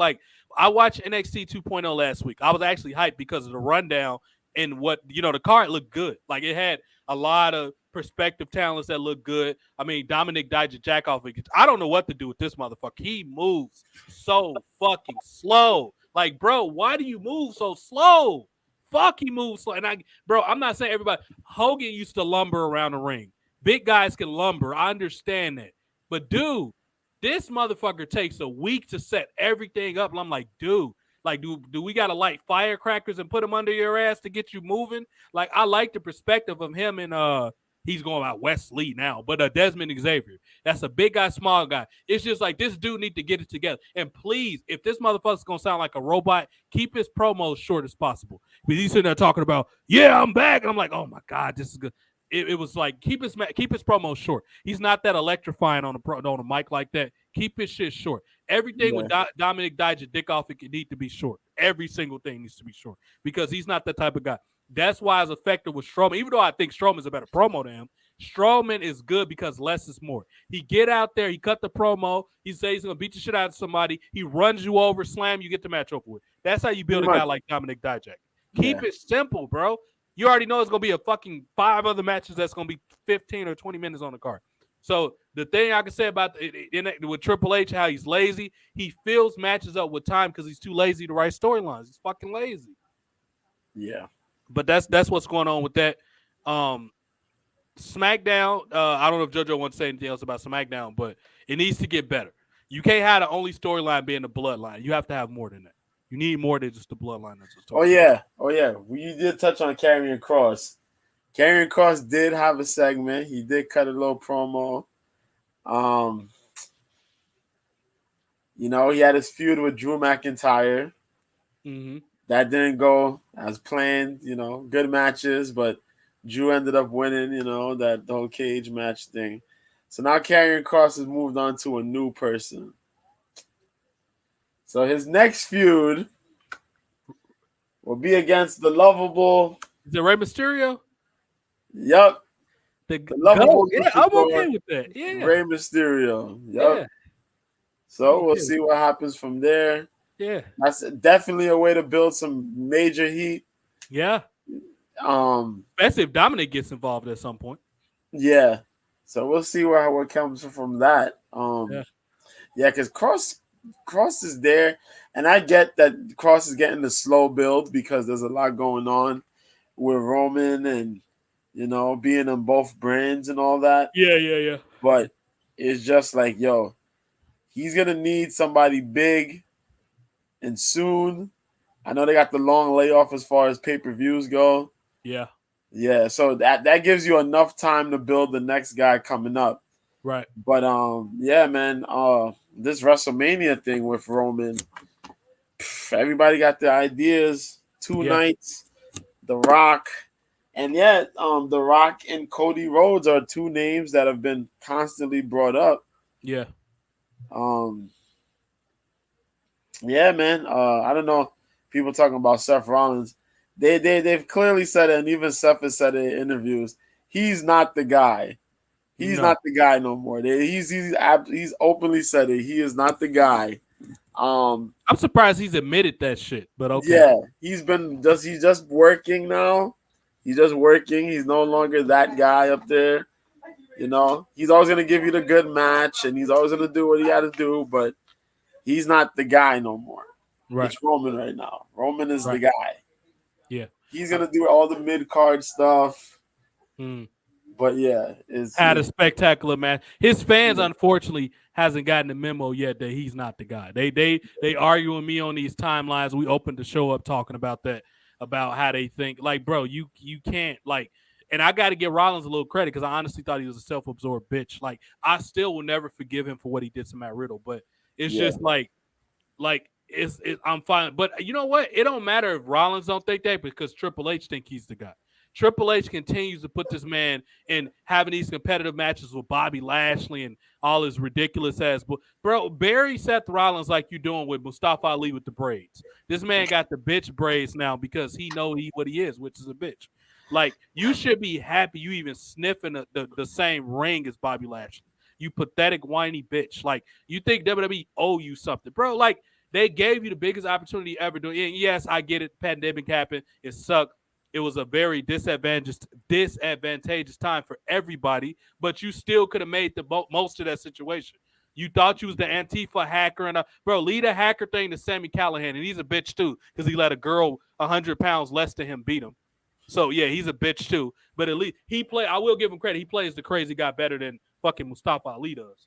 I watched NXT 2.0 last week. I was actually hyped because of the rundown and what the card looked good. Like it had a lot of perspective talents that look good. I mean, Dominic Dijakovic. I don't know what to do with this motherfucker. He moves so fucking slow. Like, bro, why do you move so slow? Fuck, he moves slow. And I'm not saying everybody. Hogan used to lumber around the ring. Big guys can lumber. I understand that. But dude, this motherfucker takes a week to set everything up. And I'm like, dude, like, do we gotta light firecrackers and put them under your ass to get you moving? Like, I like the perspective of him and he's going about Wesley now, but Desmond Xavier. That's a big guy, small guy. It's just like this dude need to get it together. And please, if this motherfucker's gonna sound like a robot, keep his promos short as possible. Because he's sitting there talking about, yeah, I'm back, and I'm like, oh my god, this is good. It was like keep his promos short. He's not that electrifying on a mic like that. Keep his shit short. Everything with Dominic Dijakovic, it need to be short. Every single thing needs to be short because he's not that type of guy. That's why it's effective with Strowman. Even though I think Strowman's a better promo than him, Strowman is good because less is more. He get out there, he cut the promo, he says he's gonna beat the shit out of somebody, he runs you over, slam, you get the match over with. That's how you build a guy like Dominic Dijak. Keep it simple, bro. You already know it's gonna be a fucking 5 other matches that's gonna be 15 or 20 minutes on the card. So the thing I can say about with Triple H, how he's lazy, he fills matches up with time because he's too lazy to write storylines. He's fucking lazy. Yeah. But that's what's going on with that. SmackDown, I don't know if JoJo wants to say anything else about SmackDown, but it needs to get better. You can't have the only storyline being the bloodline. You have to have more than that. You need more than just the bloodline. Oh yeah. You did touch on Karrion Kross. Karrion Kross did have a segment. He did cut a little promo. He had his feud with Drew McIntyre. Mm-hmm. That didn't go as planned. Good matches, but Drew ended up winning. The whole cage match thing. So now Karrion Kross has moved on to a new person. So his next feud will be against the lovable. Is it Rey Mysterio? Yep. The lovable. Yeah, I'm okay with that. Yeah. Rey Mysterio. Yep. Yeah. So we'll see what happens from there. Yeah. That's definitely a way to build some major heat. Yeah. Especially if Dominic gets involved at some point. Yeah. So we'll see what comes from that. Because Kross is there, and I get that Kross is getting the slow build because there's a lot going on with Roman and being on both brands and all that. Yeah. But it's just like, he's gonna need somebody big and soon. I know they got the long layoff as far as pay-per-views go. Yeah. So that gives you enough time to build the next guy coming up. Right. But man, this WrestleMania thing with Roman, everybody got their ideas. 2 nights, The Rock, and yet The Rock and Cody Rhodes are 2 names that have been constantly brought up. Yeah. Yeah, man. I don't know. People talking about Seth Rollins. They've clearly said it, and even Seth has said it in interviews. He's not the guy. He's not the guy no more. He's openly said it. He is not the guy. I'm surprised he's admitted that shit, but okay. Yeah, he's just working now. He's just working. He's no longer that guy up there. He's always gonna give you the good match, and he's always gonna do what he had to do, but he's not the guy no more. Right. It's Roman right now. Roman is the guy. Yeah. He's gonna do all the mid-card stuff. But yeah, had a spectacular match. His fans, unfortunately, hasn't gotten the memo yet that he's not the guy. They argue with me on these timelines. We opened the show up talking about that, about how they think. Like, bro, you can't like. And I got to give Rollins a little credit because I honestly thought he was a self-absorbed bitch. Like, I still will never forgive him for what he did to Matt Riddle. But it's just like I'm fine. But you know what? It don't matter if Rollins don't think that because Triple H think he's the guy. Triple H continues to put this man in having these competitive matches with Bobby Lashley and all his ridiculous ass. Bro, bury Seth Rollins like you're doing with Mustafa Ali with the braids. This man got the bitch braids now because he know what he is, which is a bitch. Like, you should be happy you even sniffing the same ring as Bobby Lashley. You pathetic, whiny bitch. Like, you think WWE owe you something. Bro, like, They gave you the biggest opportunity ever doing. And yes, I get it. Pandemic happened. It sucked. It was a very disadvantageous time for everybody, but you still could have made the most of that situation. You thought you was the Antifa hacker, and bro, lead a hacker thing to Sammy Callahan, and he's a bitch too because he let a girl 100 pounds less than him beat him. So yeah, he's a bitch too. But at least he play. I will give him credit. He plays the crazy guy better than fucking Mustafa Ali does.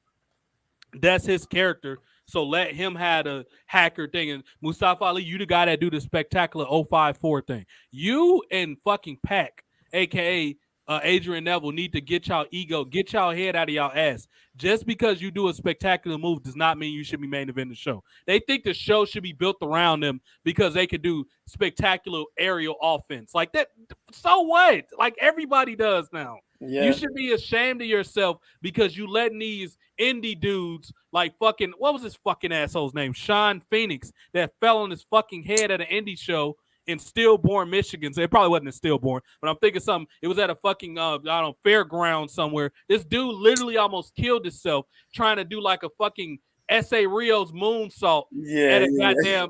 That's his character. So let him have a hacker thing. And Mustafa Ali, you the guy that do the spectacular 054 thing. You and fucking Pac, a.k.a. Adrian Neville, need to get y'all ego, get y'all head out of y'all ass. Just because you do a spectacular move does not mean you should be main event the show. They think the show should be built around them because they could do spectacular aerial offense. Like that, so what? Like everybody does now. Yeah. You should be ashamed of yourself because you letting these indie dudes like fucking, what was his fucking asshole's name? Sean Phoenix, that fell on his fucking head at an indie show in Stillborn, Michigan. So it probably wasn't in Stillborn, but I'm thinking something. It was at a fucking, I don't know, fairground somewhere. This dude literally almost killed himself trying to do like a fucking S.A. Rio's moonsault at a goddamn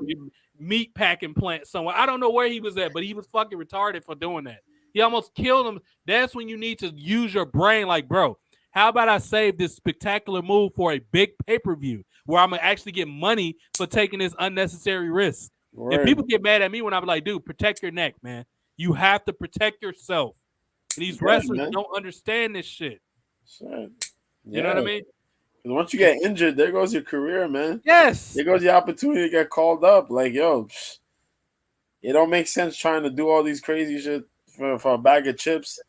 meat packing plant somewhere. I don't know where he was at, but he was fucking retarded for doing that. He almost killed him. That's when you need to use your brain. Like, bro, how about I save this spectacular move for a big pay-per-view where I'm going to actually get money for taking this unnecessary risk? Right. And people get mad at me when I'm like, dude, protect your neck, man. You have to protect yourself. And these wrestlers don't understand this shit. Sure. You know what I mean? Once you get injured, there goes your career, man. Yes. There goes your opportunity to get called up. Like, yo, it don't make sense trying to do all these crazy shit for a bag of chips.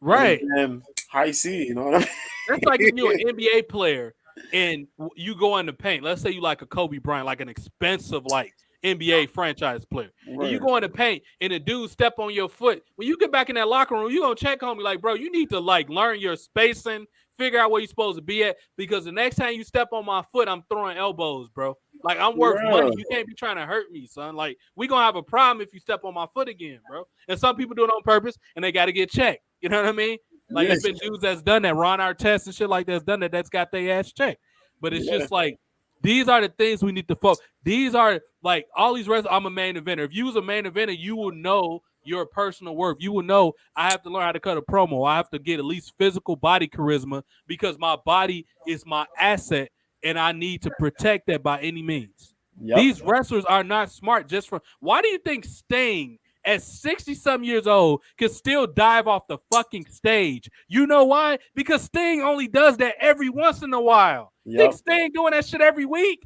Right. And high C, you know what I mean? That's like if you're an NBA player and you go in the paint. Let's say you like a Kobe Bryant, like an expensive, like, NBA franchise player. Right. And you go in the paint and a dude step on your foot. When you get back in that locker room, you're going to check on me like, bro, you need to like learn your spacing, figure out where you're supposed to be at, because the next time you step on my foot, I'm throwing elbows, bro. Like, I'm worth money. You can't be trying to hurt me, son. Like, we going to have a problem if you step on my foot again, bro. And some people do it on purpose and they got to get checked. You know what I mean? Like, there's been dudes that's done that. Ron Artest and shit like that's done that. That's got their ass checked. But it's just like, these are the things we need to focus. These are like all these wrestlers. I'm a main eventer. If you was a main eventer, you will know your personal worth. You will know I have to learn how to cut a promo. I have to get at least physical body charisma because my body is my asset and I need to protect that by any means. Yep. These wrestlers are not smart just from. Why do you think Sting at 60-some years old can still dive off the fucking stage? You know why? Because Sting only does that every once in a while. Yep. Think Sting doing that shit every week?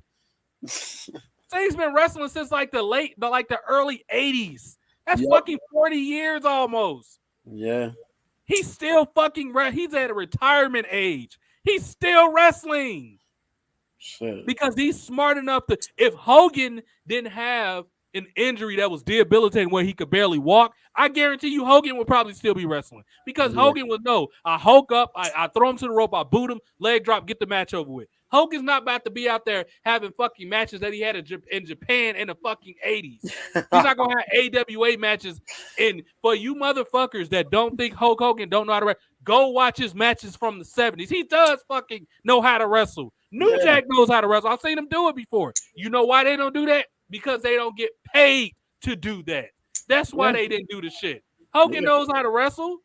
Sting's been wrestling since like the early 80s. That's fucking 40 years almost. Yeah. He's still fucking he's at a retirement age. He's still wrestling. Shit. Because he's smart enough to, if Hogan didn't have an injury that was debilitating where he could barely walk, I guarantee you Hogan would probably still be wrestling. Because Hogan would know, I hulk up, I throw him to the rope, I boot him, leg drop, get the match over with. Hogan's not about to be out there having fucking matches that he had in Japan in the fucking 80s. He's not going to have AWA matches. And for you motherfuckers that don't think Hulk Hogan don't know how to wrestle, go watch his matches from the 70s. He does fucking know how to wrestle. New Jack knows how to wrestle. I've seen him do it before. You know why they don't do that? Because they don't get paid to do that. That's why they didn't do the shit. Hogan knows how to wrestle.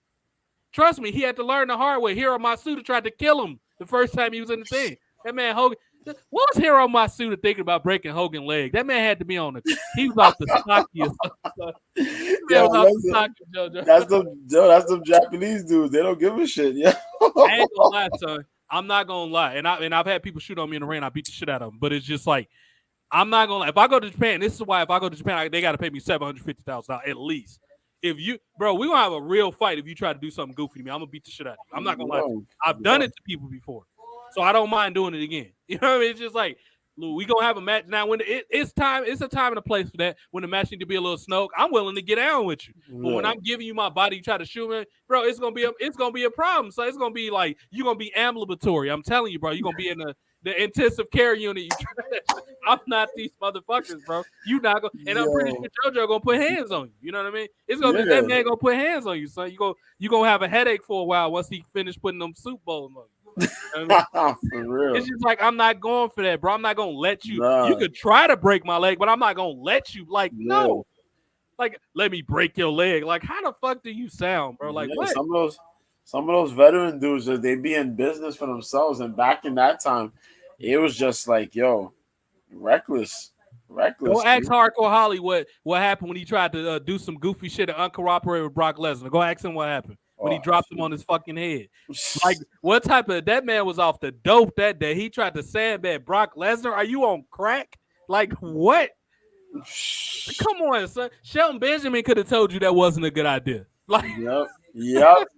Trust me, he had to learn the hard way. Hiro Matsuda tried to kill him the first time he was in the thing. That man Hogan. What was Hiro Matsuda thinking about breaking Hogan's leg? That man had to be on the. He was off the stocky or something. That's some Japanese dudes. They don't give a shit. Yeah. I ain't gonna lie, son. I'm not gonna lie, and I've had people shoot on me in the ring. I beat the shit out of them, but it's just like. I'm not gonna lie. If I go to Japan, this is why if I go to Japan, they gotta pay me $750,000 at least. If you, bro, we're gonna have a real fight if you try to do something goofy to me. I'm gonna beat the shit out of you. I'm not gonna lie to you. I've done it to people before, so I don't mind doing it again. You know what I mean? It's just like we gonna have a match now. When it's time, it's a time and a place for that. When the match need to be a little snoke, I'm willing to get down with you. But when I'm giving you my body, you try to shoot me, bro. It's gonna be a problem. So it's gonna be like you're gonna be ambulatory. I'm telling you, bro. You're gonna be in the intensive care unit. I'm not these motherfuckers, bro. You not gonna, and I'm pretty sure JoJo gonna put hands on you. You know what I mean? It's gonna be that man gonna put hands on you, son. You gonna have a headache for a while once he finished putting them soup bowls on you. For real. It's just like, I'm not going for that, bro. I'm not gonna let you. Nah. You could try to break my leg, but I'm not gonna let you. Like, Yeah. no. Like, let me break your leg. Like, how the fuck do you sound, bro? Like, what? Some of those veteran dudes, they be in business for themselves. And back in that time, it was just like, yo, reckless. Go ask Dude. Hardcore Holly what happened when he tried to do some goofy shit and uncooperated with Brock Lesnar. Go ask him what happened when he dropped him on his fucking head. Like, what type of, that man was off the dope that day. He tried to sandbag Brock Lesnar. Are you on crack? Like, what? Come on, son. Shelton Benjamin could have told you that wasn't a good idea. Like, Yep.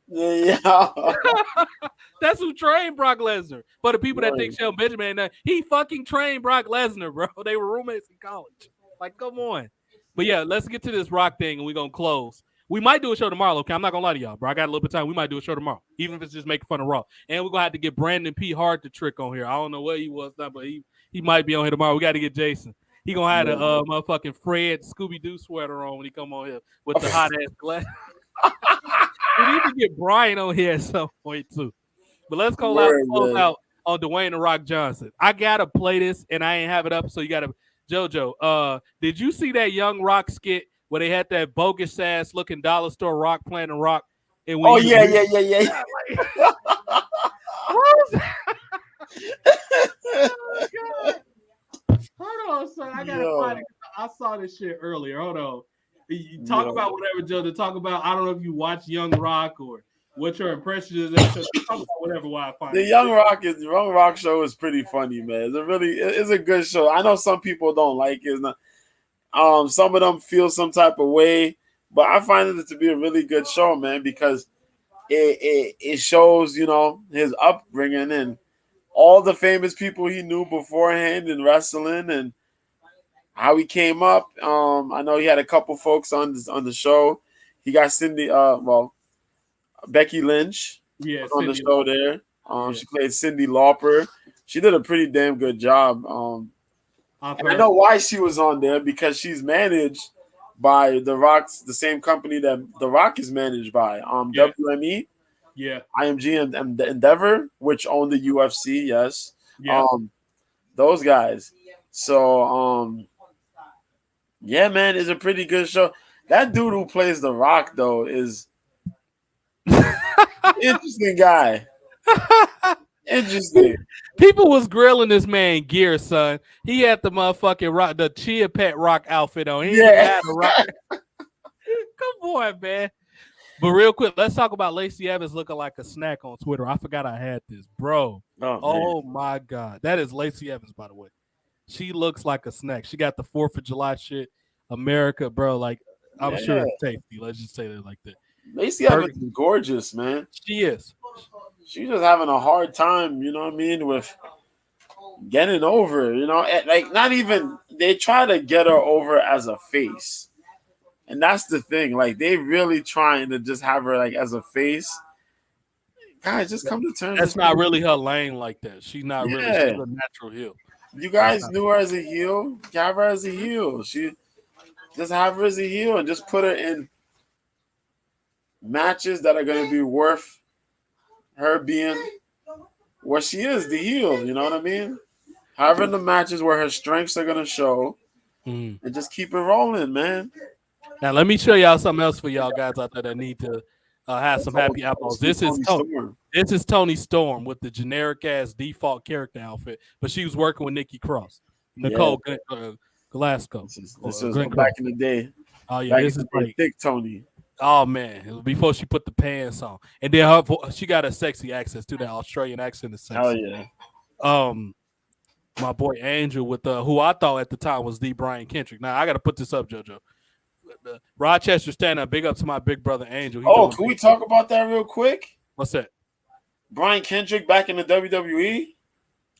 That's who trained Brock Lesnar. For the people that think Shelton Benjamin, he fucking trained Brock Lesnar, bro. They were roommates in college. Like, come on. But yeah, let's get to this Rock thing and we're going to close. We might do a show tomorrow, okay? I'm not going to lie to y'all, bro. I got a little bit of time. We might do a show tomorrow, even if it's just making fun of Raw. And we're going to have to get Brandon P. Hart to trick on here. I don't know where he was now, but he might be on here tomorrow. We got to get Jason. He going to have a motherfucking Fred Scooby-Doo sweater on when he come on here with the hot-ass glass. We need to get Brian on here at some point, too. But let's close out on Dwayne The Rock Johnson. I got to play this, and I ain't have it up, so you got to – JoJo, did you see that Young Rock skit where they had that bogus-ass looking dollar store Rock playing the Rock? And when yeah. What was that? Oh, God. Hold on, son. I got to find it. I saw this shit earlier. Hold on. You talk about whatever, JoJo. Talk about, I don't know if you watch Young Rock or what your impression is. Talk about whatever while I find the Young Rock show is pretty funny, man. It's a good show. I know some people don't like it. Some of them feel some type of way, but I find it to be a really good show, man, because it shows, his upbringing and all the famous people he knew beforehand in wrestling and how he came up. I know he had a couple folks on the show. He got Becky Lynch on the show there. She played Cyndi Lauper. She did a pretty damn good job. And I know why she was on there, because she's managed by The Rock's, the same company that The Rock is managed by. WME, IMG and Endeavor, which own the UFC. Yes, those guys. So, yeah, man, it's a pretty good show. That dude who plays The Rock, though, is interesting guy. Interesting. People was grilling this man gear, son. He had the motherfucking rock, the Chia Pet Rock outfit on. He had a rock. Come on, man. But real quick, let's talk about Lacey Evans looking like a snack on Twitter. I forgot I had this, bro. Oh my God. That is Lacey Evans, by the way. She looks like a snack. She got the 4th of July shit. America, bro. Like, I'm sure it's tasty. Let's just say it like that. Lacey Evans is gorgeous, man. She is. She's just having a hard time, you know what I mean, with getting over, like not even, they try to get her over as a face. And that's the thing. Like, they really trying to just have her like as a face. Guys, just come to terms. That's not really her lane like that. She's not really, she's a natural heel. You guys knew her as a heel. Have her as a heel. Just have her as a heel and just put her in matches that are going to be worth her being where she is, the heel. You know what I mean? Have her in the matches where her strengths are going to show, and just keep it rolling, man. Now, let me show y'all something else for y'all guys out there that need to have some happy apples. This is Tony Storm with the generic ass default character outfit, but she was working with Nikki Cross, Nicole Glasgow. This was back in the day. Oh yeah, this is like thick Tony. Oh man, it was before she put the pants on, and then she got a sexy accent too. That Australian accent is sexy. Oh yeah. My boy Angel with who I thought at the time was the Brian Kendrick. Now I got to put this up, JoJo. Rochester stand up. Big up to my big brother Angel. Can we talk about that real quick? What's that? Brian Kendrick back in the WWE.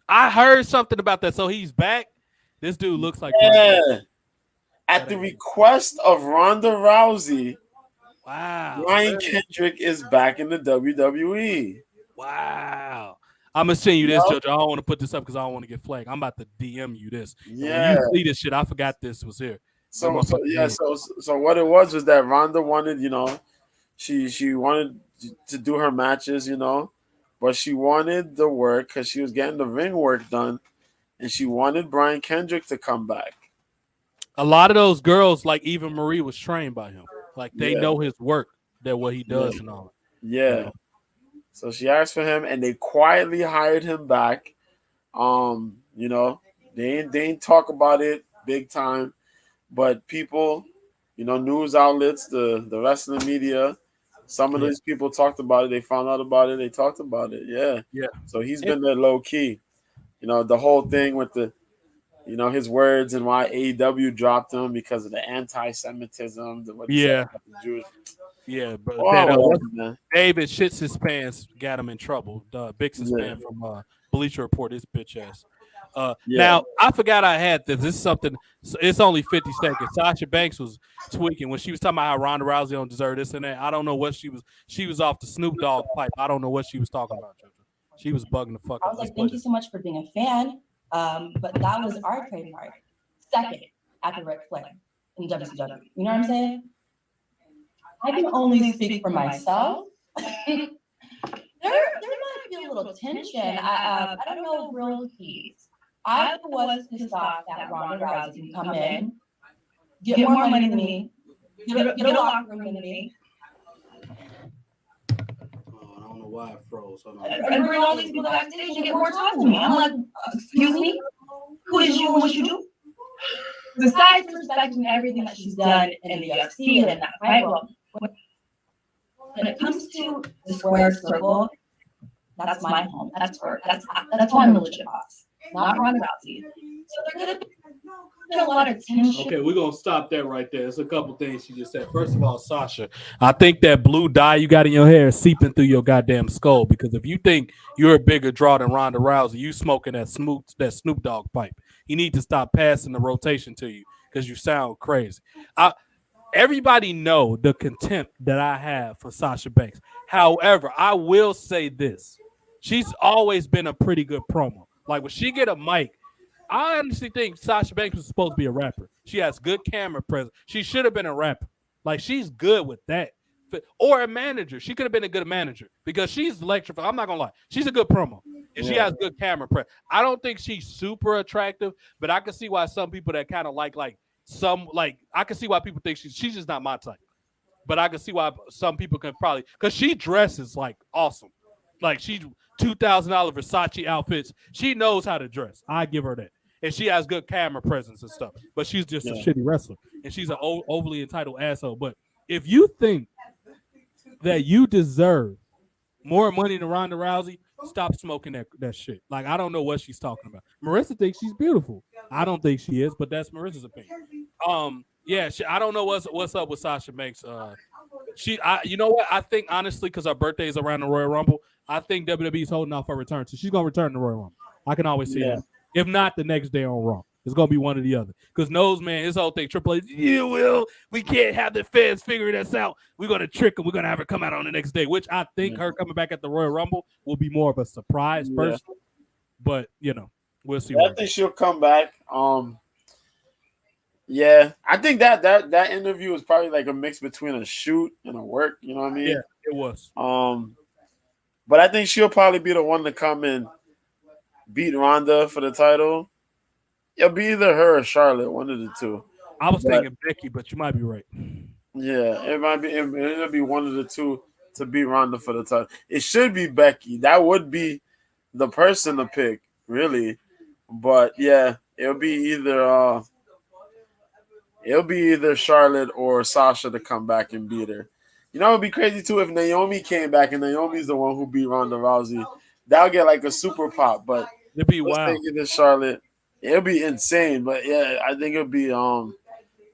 I heard something about that. So he's back. This dude looks like at the request of Ronda Rousey. Wow. Brian Kendrick is back in the WWE. Wow. I'm gonna send you this, JoJo. I don't want to put this up because I don't want to get flagged. I'm about to DM you this. Yeah. When you see this shit, I forgot this was here. So what it was that Ronda wanted, she wanted to do her matches, but she wanted the work because she was getting the ring work done, and she wanted Brian Kendrick to come back. A lot of those girls, like Eva Marie, was trained by him. Like they Yeah, know his work, that what he yeah, does and all. You yeah. know, So she asked for him, and they quietly hired him back. You know, they ain't talk about it big time, but people, news outlets, the wrestling media, some of yeah, these people talked about it. They found out about it. They talked about it. Yeah. yeah. So he's And been there low key. The whole thing with his words and why AEW dropped him because of the anti-Semitism, what he said yeah, about the Jewish. yeah, but Oh, that whatever, what's man. David shits his pants got him in trouble. The big Yeah, span from Bleacher Report, his bitch ass. yeah. Now I forgot I had this. This is something. It's only 50 seconds. Sasha Banks was tweaking when she was talking about how Ronda Rousey don't deserve this and that. I don't know what she was. She was off the Snoop Dogg pipe. I don't know what she was talking about. Jojo. She was bugging the fuck I out. was like, thank you so much for being a fan. But that was our trademark. Second, after Ric Flair in WCW. You know what I'm saying? I can only speak for myself. there might be a little tension. I don't know real keys. I was pissed off that Ronda Rousey can come in, get more money than me, get a locker room than me, I don't know why it froze. Hold on. and bring all these people backstage and get more time than me. I'm like, excuse me? Who is you and what you do? Besides respecting everything that she's done in the UFC and in that fight world, when it comes to the square circle, that's my home. That's why I'm the legit boss, not Ronda Rousey. So they're gonna get a lot of tension. Okay, we're gonna stop that right there. There's a couple things she just said. First of all, Sasha, I think that blue dye you got in your hair is seeping through your goddamn skull. Because if you think you're a bigger draw than Ronda Rousey, you smoking that Snoop Dogg pipe. You need to stop passing the rotation to you because you sound crazy. Everybody know the contempt that I have for Sasha Banks. However, I will say this: she's always been a pretty good promo. Like when she get a mic, I honestly think Sasha Banks was supposed to be a rapper. She has good camera presence. She should have been a rapper. Like she's good with that. Or a manager. She could have been a good manager because she's electrified. I'm not gonna lie. She's a good promo. And she has good camera press. I don't think she's super attractive, but I can see why some people that kind of like I can see why people think she's just not my type. But I can see why some people can probably because she dresses like awesome. Like she's $2,000 Versace outfits. She knows how to dress. I give her that. And she has good camera presence and stuff. But she's just a shitty wrestler. And she's an overly entitled asshole. But if you think that you deserve more money than Ronda Rousey, stop smoking that shit. Like, I don't know what she's talking about. Marissa thinks she's beautiful. I don't think she is, but that's Marissa's opinion. Yeah, I don't know what's up with Sasha Banks. You know what? I think honestly, because her birthday is around the Royal Rumble, I think WWE's holding off her return. So she's gonna return to the Royal Rumble. I can always see that. If not, the next day on Raw. It's gonna be one or the other. Because knows, man, his whole thing, Triple H, we can't have the fans figure this out. We're gonna trick them. We're gonna have her come out on the next day, which I think her coming back at the Royal Rumble will be more of a surprise personally. But we'll see. I think she'll come back. Yeah, I think that interview was probably like a mix between a shoot and a work. You know what I mean? Yeah, it was. But I think she'll probably be the one to come and beat Ronda for the title. It'll be either her or Charlotte, one of the two. I was thinking Becky, but you might be right. Yeah, it'll be one of the two to beat Ronda for the title. It should be Becky. That would be the person to pick, really. But yeah, it'll be either Charlotte or Sasha to come back and beat her. You know, it'd be crazy too if Naomi came back and Naomi's the one who beat Ronda Rousey. That'll get like a super pop, but it'd be wild. Either Charlotte, it'll be insane. But yeah, I think it'll be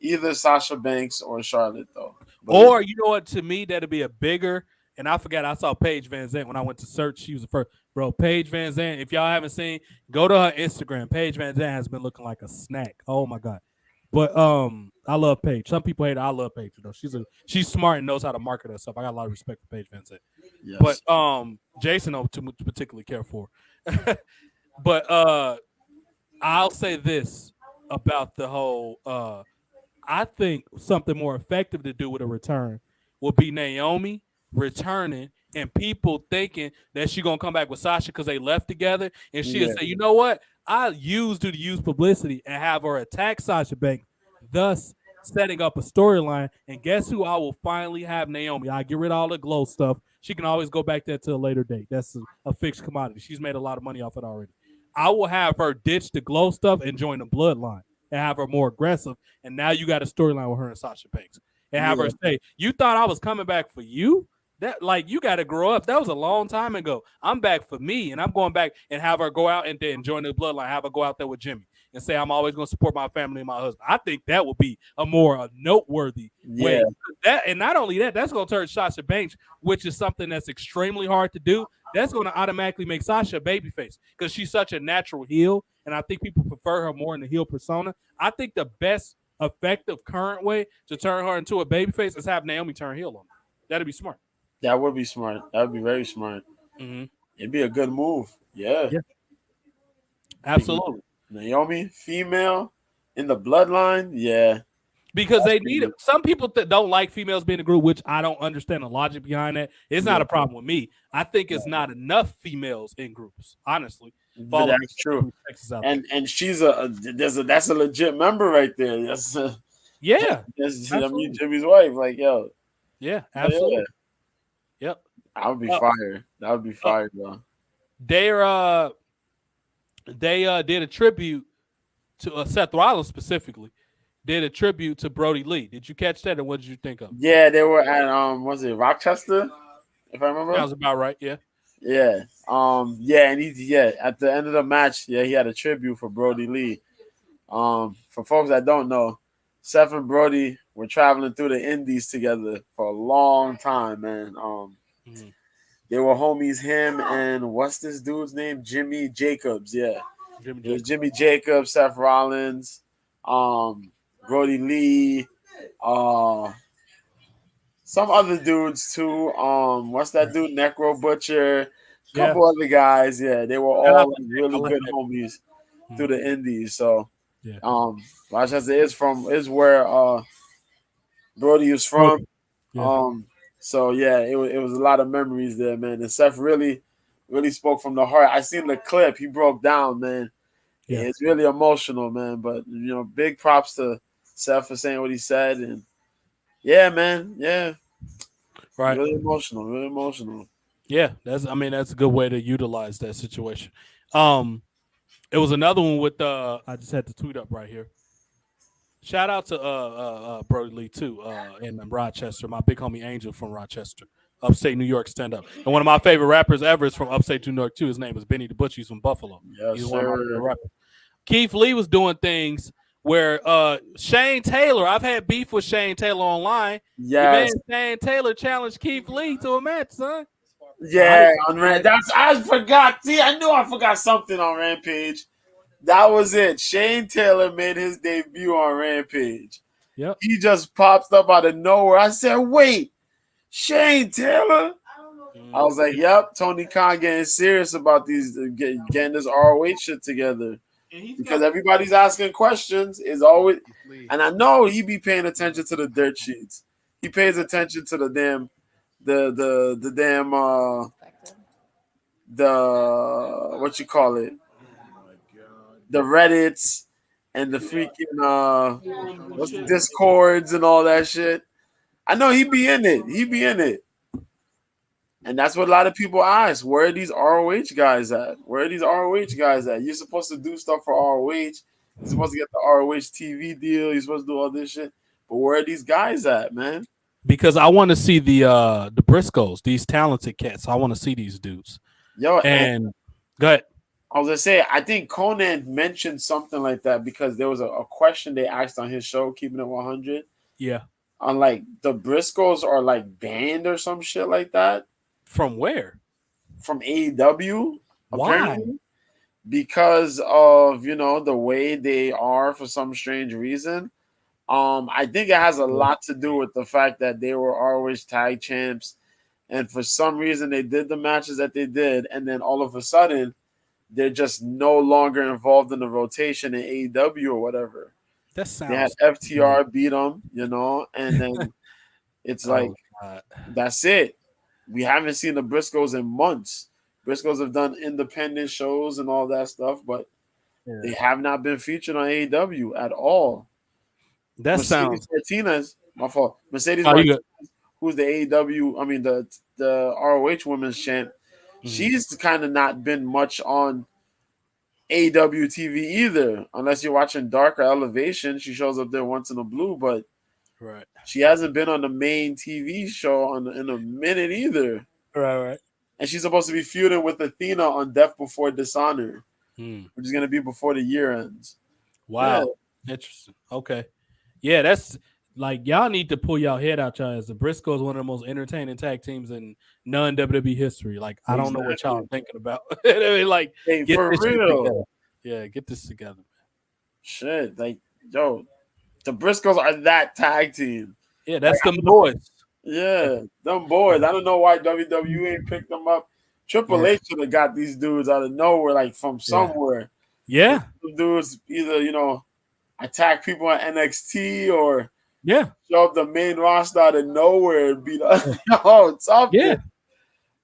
either Sasha Banks or Charlotte though. But or you know what? To me, that'd be a bigger. And I forgot I saw Paige Van Zandt when I went to search. She was the first. Bro, Paige Van Zandt, if y'all haven't seen, go to her Instagram. Paige Van Zandt has been looking like a snack. Oh my God. But I love Paige. Some people hate her. I love Paige though. She's smart and knows how to market herself. I got a lot of respect for Paige Van Zandt. Yes. But Jason don't too much particularly care for her. But I'll say this about the whole I think something more effective to do with a return will be Naomi returning and people thinking that she gonna come back with Sasha because they left together, and she'll Yeah. say, you know what? I used to use publicity and have her attack Sasha Banks, thus setting up a storyline. And guess who I will finally have? Naomi. I get rid of all the glow stuff. She can always go back there to a later date. That's a fixed commodity. She's made a lot of money off it already. I will have her ditch the glow stuff and join the bloodline and have her more aggressive. And now you got a storyline with her and Sasha Banks. And have her say, you thought I was coming back for you? That, like, you got to grow up. That was a long time ago. I'm back for me, and I'm going back and have her go out and then join the bloodline. Have her go out there with Jimmy and say, I'm always going to support my family and my husband. I think that would be a more noteworthy way. That, and not only that, that's going to turn Sasha Banks, which is something that's extremely hard to do. That's going to automatically make Sasha a babyface because she's such a natural heel, and I think people prefer her more in the heel persona. I think the best effective current way to turn her into a babyface is have Naomi turn heel on her. That'd be smart. That would be smart. That would be very smart. Mm-hmm. It'd be a good move. Yeah. Absolutely. Naomi, female in the bloodline. Yeah. Because they need it. Some people that don't like females being in a group, which I don't understand the logic behind that. It's not a problem with me. I think it's not enough females in groups, honestly. But that's true. And she's that's a legit member right there. That's Jimmy's wife. Like, yo. Yeah, absolutely. Yeah. Yep. I would be fired. That would be fired, though. They did a tribute to Seth Rollins specifically. Did a tribute to Brody Lee. Did you catch that, or what did you think of? Yeah, they were at was it Rochester? If I remember, sounds about right. Yeah. Yeah. And at the end of the match, he had a tribute for Brody Lee. For folks that don't know, Seth and Brody were traveling through the Indies together for a long time, man. They were homies. Him and what's this dude's name? Jimmy Jacobs. Yeah, it was Jimmy Jacobs, Seth Rollins, Brody Lee, some other dudes too. What's that dude? Necro Butcher. A couple other guys. Yeah, they were all really good homies through the Indies. So, Rochester is where Brody is from. So it was a lot of memories there, man. And Seth really spoke from the heart. I seen the clip. He broke down, man. Yeah, it's really emotional, man. But big props to Seth for saying what he said, and man, right, really emotional. Yeah, that's a good way to utilize that situation. It was another one with I just had to tweet up right here. Shout out to Brody Lee too, in Rochester. My big homie Angel from Rochester, upstate New York, stand up. And one of my favorite rappers ever is from upstate New York too. His name is Benny the Butcher. He's from Buffalo. Yes, he's one of my favorite rappers. Keith Lee was doing things where Shane Taylor. I've had beef with Shane Taylor online. Yes, Shane Taylor challenged Keith Lee to a match, son. Yeah, on Rampage. I forgot. See, I knew I forgot something on Rampage. That was it. Shane Taylor made his debut on Rampage. Yep. He just pops up out of nowhere. I said, wait, Shane Taylor? I was like, yep, Tony Khan getting serious about these, getting this ROH shit together. Because everybody's asking questions is always, and I know he be paying attention to the dirt sheets. He pays attention to the damn, what you call it? The Reddits and the freaking what's the Discords and all that shit. I know he be in it. And that's what a lot of people ask. Where are these ROH guys at? You're supposed to do stuff for ROH. You're supposed to get the ROH TV deal. You're supposed to do all this shit. But where are these guys at, man? Because I want to see the Briscoes, these talented cats. I want to see these dudes. Go ahead. I was gonna say, I think Conan mentioned something like that because there was a question they asked on his show, Keeping It 100. Yeah. On like the Briscoes are like banned or some shit like that. From where? From AEW. Why? Apparently. Because of the way they are for some strange reason. I think it has a lot to do with the fact that they were always tag champs, and for some reason they did the matches that they did, and then all of a sudden they're just no longer involved in the rotation in AEW or whatever. That sounds. They had FTR beat them, and then it's like that's it. we haven't seen the Briscoes in months. Briscoes have done independent shows and all that stuff, but they have not been featured on AEW at all. That Mercedes sounds. Martinez, my fault. Mercedes Oh, you Martinez, good. who's the AEW, I mean the ROH Women's Champ, she's kind of not been much on AEW TV either, unless you're watching Dark or Elevation. She shows up there once in a blue, but Right. she hasn't been on the main TV show in a minute either. Right. And she's supposed to be feuding with Athena on Death Before Dishonor, Hmm. which is going to be before the year ends. Wow. Interesting. Okay. Yeah, that's like y'all need to pull y'all head out, y'all. As the Briscoes, one of the most entertaining tag teams in non-WWE history. Like, I don't know what y'all are thinking about. I mean, like, Hey, get for this shit real. together. Yeah, get this together. Shit, like, yo, the Briscoes are that tag team. Yeah, that's them boys. Yeah, them boys. I don't know why WWE ain't picked them up. Triple H should have got these dudes out of nowhere, like from somewhere. Yeah. These dudes either, attack people on NXT or show up the main roster out of nowhere and beat up. Yo, something. Yeah.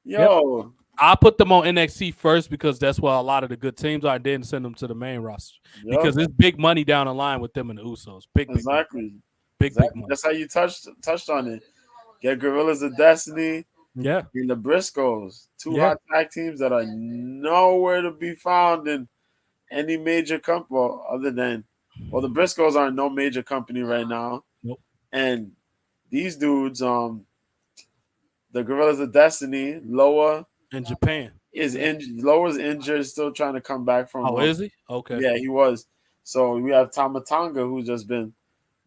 Yo. I put them on NXT first because that's where a lot of the good teams are. I didn't send them to the main roster because there's big money down the line with them and the Usos. Big money. Big money. That's how you touched on it. Get Gorillas of Destiny. Yeah. And the Briscoes. Two hot tag teams that are nowhere to be found in any major company other than, the Briscoes are in no major company right now. Nope. And these dudes, the Gorillas of Destiny, Loa in Japan is injured. Loa's injured, still trying to come back from. Oh, is he? Okay. Yeah, he was. So we have Tamatanga, who's just been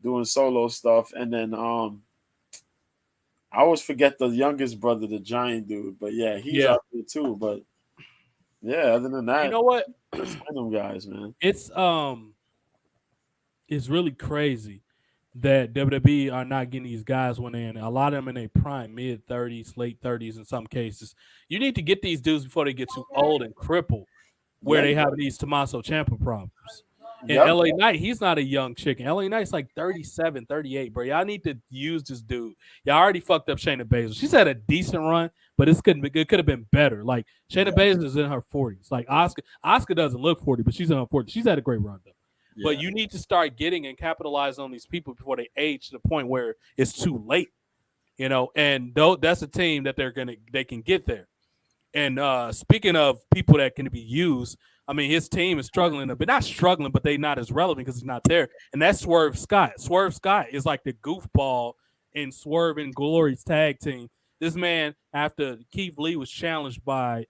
doing solo stuff, and then I always forget the youngest brother, the giant dude, but yeah, he's out there too. But yeah, other than that, you know what? Them guys, man. It's really crazy that WWE are not getting these guys when they're in a lot of them in their prime, mid-30s, late 30s in some cases. You need to get these dudes before they get too old and crippled where they have these Tommaso Ciampa problems. And LA Knight, he's not a young chicken. LA Knight's like 37, 38, bro. Y'all need to use this dude. Y'all already fucked up Shayna Baszler. She's had a decent run, but it could have been better. Like, Shayna Baszler is in her 40s. Like, Asuka doesn't look 40, but she's in her 40s. She's had a great run, though. Yeah. But you need to start getting and capitalize on these people before they age to the point where it's too late, And that's a team that they can get there. And speaking of people that can be used, I mean, his team is struggling a bit. Not struggling, but they're not as relevant because he's not there. And that's Swerve Scott. Swerve Scott is like the goofball in Swerve and Glory's tag team. This man, after Keith Lee was challenged by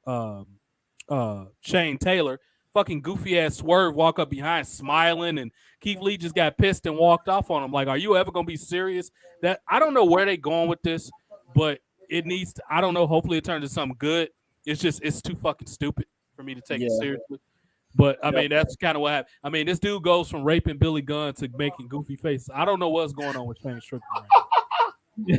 Shane Taylor, fucking goofy ass Swerve walk up behind smiling, and Keith Lee just got pissed and walked off on him. Like, are you ever gonna be serious? That I don't know where they going with this, but it needs to, I don't know. Hopefully it turns into something good. It's too fucking stupid for me to take it seriously. But I mean, that's kind of what happened. I mean, this dude goes from raping Billy Gunn to making goofy faces. I don't know what's going on with Shane Strickland right now.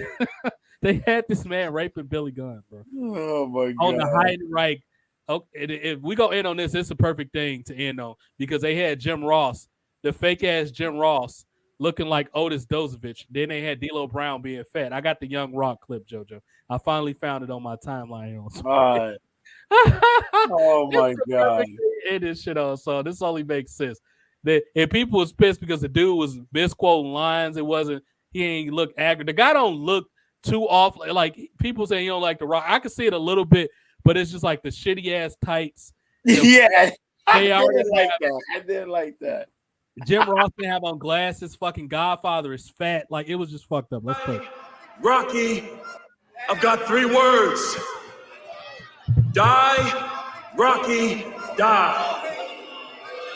They had this man raping Billy Gunn, bro. Oh my god! On the high right. Okay, if we go in on this, it's a perfect thing to end on because they had Jim Ross, the fake ass Jim Ross, looking like Otis Dozovich. Then they had D'Lo Brown being fat. I got the Young Rock clip, JoJo. I finally found it on my timeline. Oh my god! It is shit on. So this only makes sense. And people was pissed because the dude was misquoting lines. It wasn't. He ain't look accurate. The guy don't look too off. Like people say he don't like the Rock. I can see it a little bit. But it's just like the shitty ass tights. I didn't like that. Jim Ross didn't have on glasses. Fucking Godfather is fat. Like, it was just fucked up. Let's play. Rocky, I've got 3 words. Die, Rocky, die.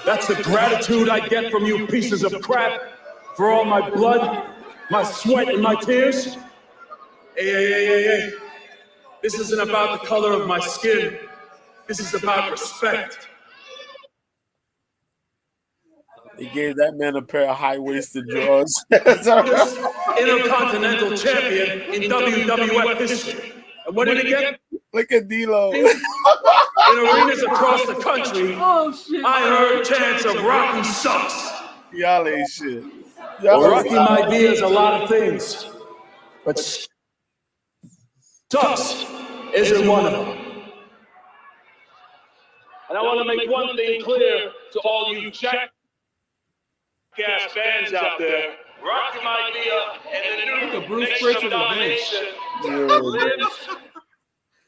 That's the gratitude I get from you pieces of crap for all my blood, my sweat, and my tears. Hey. This isn't about the color of my skin. This is about respect. They gave that man a pair of high-waisted drawers. Intercontinental champion in WWF history. And what did he get? Look at D'Lo. In arenas across the country, I heard chants of Rocky sucks. Y'all ain't shit. Rocky might be as a lot of things, but Sucks isn't one of them. And I want to make one thing clear to all you jackass fans out there. Rocky Maivia and the new Bruce Nation Pritchard of Domination lives,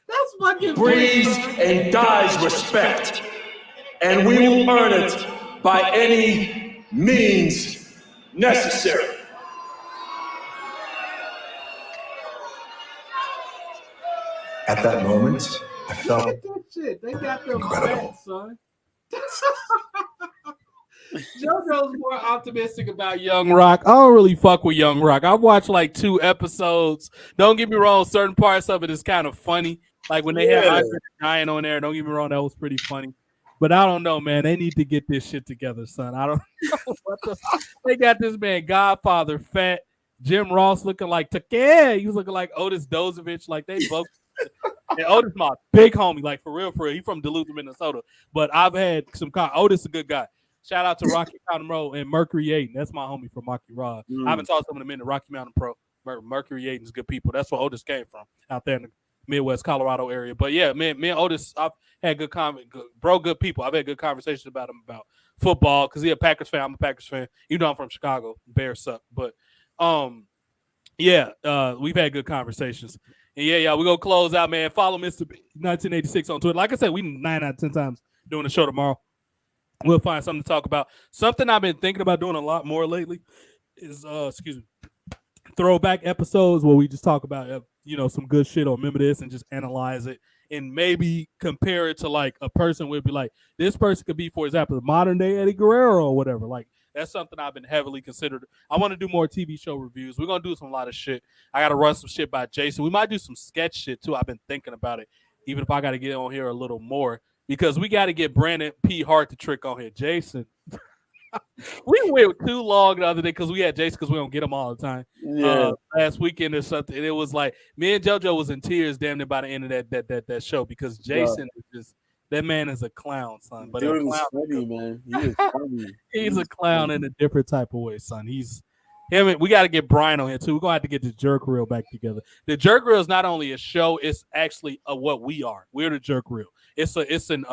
That's fucking breathes, and dies respect. And we will earn it by any means necessary. At that moment, I felt that shit. They got them incredible. facts, son. JoJo's more optimistic about Young Rock. I don't really fuck with Young Rock. I watched like 2 episodes. Don't get me wrong, certain parts of it is kind of funny. Like when they had Andre the Giant on there, don't get me wrong, that was pretty funny. But I don't know, man. They need to get this shit together, son. I don't know what they got this man Godfather fat, Jim Ross looking like Takea. He was looking like Otis Dozovich. Like they both. And Otis my big homie, like for real. He from Duluth, Minnesota. But I've had some Otis a good guy. Shout out to Rocky Mountain Road and Mercury Aiden. That's my homie from Rocky Rod. I haven't talked to him in a minute. Rocky Mountain Pro. Mercury Aiden's good people. That's where Otis came from, out there in the Midwest Colorado area. But yeah, me and Otis, I've had good people. I've had good conversations about him about football because he's a Packers fan. I'm a Packers fan. You know I'm from Chicago. Bears suck. But we've had good conversations. And yeah, we're gonna close out, man. Follow Mr. B 1986 on Twitter. Like I said, we 9 out of 10 times doing the show tomorrow. We'll find something to talk about. Something I've been thinking about doing a lot more lately is throwback episodes where we just talk about some good shit or remember this and just analyze it and maybe compare it to like a person would be like, this person could be, for example, the modern day Eddie Guerrero or whatever. Like that's something I've been heavily considered. I want to do more TV show reviews. We're gonna do a lot of shit. I gotta run some shit by Jason. We might do some sketch shit too. I've been thinking about it, even if I gotta get on here a little more. Because we got to get Brandon P. Hart to trick on here. Jason. We went too long the other day because we had Jason because we don't get him all the time. Yeah. Last weekend or something. And it was like me and JoJo was in tears damn near by the end of that show because Jason is just that man is a clown, son. But Dude is funny, man. He is funny. He's a clown in a different type of way, son. We got to get Brian on here too. We're gonna have to get the Jerk Reel back together. The Jerk Reel is not only a show; it's actually what we are. We're the Jerk Reel. It's an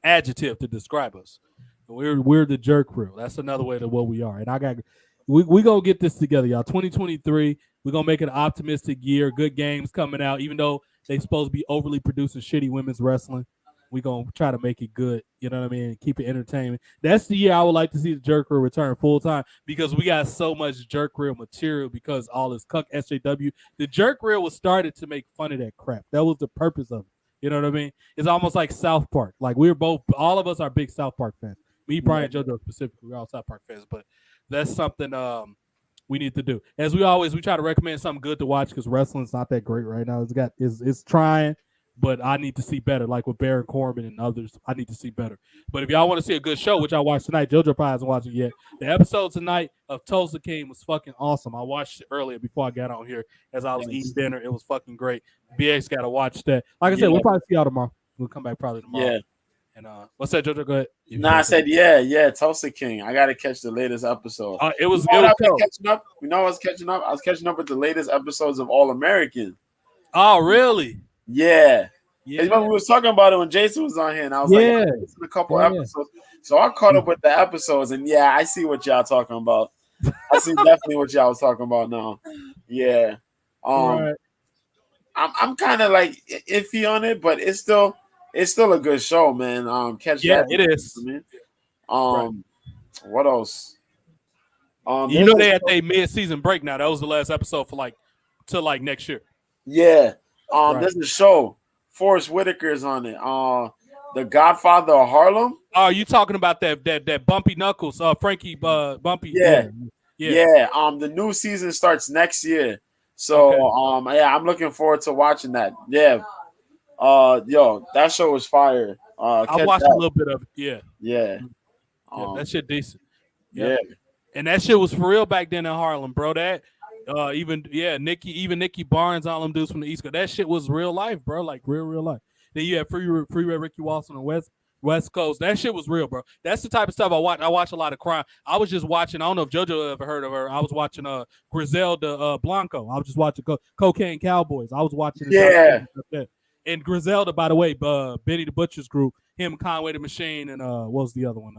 adjective to describe us. We're the Jerk Reel. That's another way to what we are. And we gonna get this together, y'all. 2023. We're gonna make it an optimistic year. Good games coming out, even though they supposed to be overly producing shitty women's wrestling. We're going to try to make it good. You know what I mean? Keep it entertainment. That's the year I would like to see the Jerk Reel return full time because we got so much Jerk Reel material because all this cuck SJW. The Jerk Reel was started to make fun of that crap. That was the purpose of it. You know what I mean? It's almost like South Park. Like all of us are big South Park fans. Me, Brian, JoJo specifically, we're all South Park fans. But that's something we need to do. As we try to recommend something good to watch because wrestling's not that great right now. It's trying. But I need to see better, like with Baron Corbin and others. I need to see better. But if y'all want to see a good show, which I watched tonight, JoJo probably hasn't watched it yet. The episode tonight of Tulsa King was fucking awesome. I watched it earlier before I got on here as I was eating dinner. It was fucking great. BX got to watch that. Like I said, we'll probably see y'all tomorrow. We'll come back probably tomorrow. Yeah. And what's that, JoJo? Go ahead. I said, yeah, Tulsa King. I got to catch the latest episode. It was catching up. You know I was catching up? I was catching up with the latest episodes of All American. Oh, really? Yeah. Yeah. We was talking about it when Jason was on here, and I was like, a couple episodes. So I caught up with the episodes, and yeah, I see what y'all talking about. I see definitely what y'all was talking about now. Yeah. Right. I'm kind of like iffy on it, but it's still a good show, man. It is. Right. What else? You know they had their mid-season break now. That was the last episode for till next year. Yeah. Right. There's a show. Forrest Whitaker's on it. The Godfather of Harlem. Oh, you talking about that Bumpy Knuckles, Frankie Bumpy? Yeah. The new season starts next year. So I'm looking forward to watching that. Yeah. That show was fire. I watched a little bit of it. Yeah. That shit decent. Yeah. And that shit was for real back then in Harlem, bro. That Nikki Barnes, all them dudes from the East Coast. That shit was real life, bro. Like real life. Then you had Free Red Ricky Walson on the West. West Coast. That shit was real, bro. That's the type of stuff I watch. I watch a lot of crime. I was just watching. I don't know if JoJo ever heard of her. I was watching Griselda Blanco. I was just watching Cocaine Cowboys. I was watching. Yeah. And Griselda, by the way, Benny the Butcher's group. Him, Conway the Machine, and what was the other one?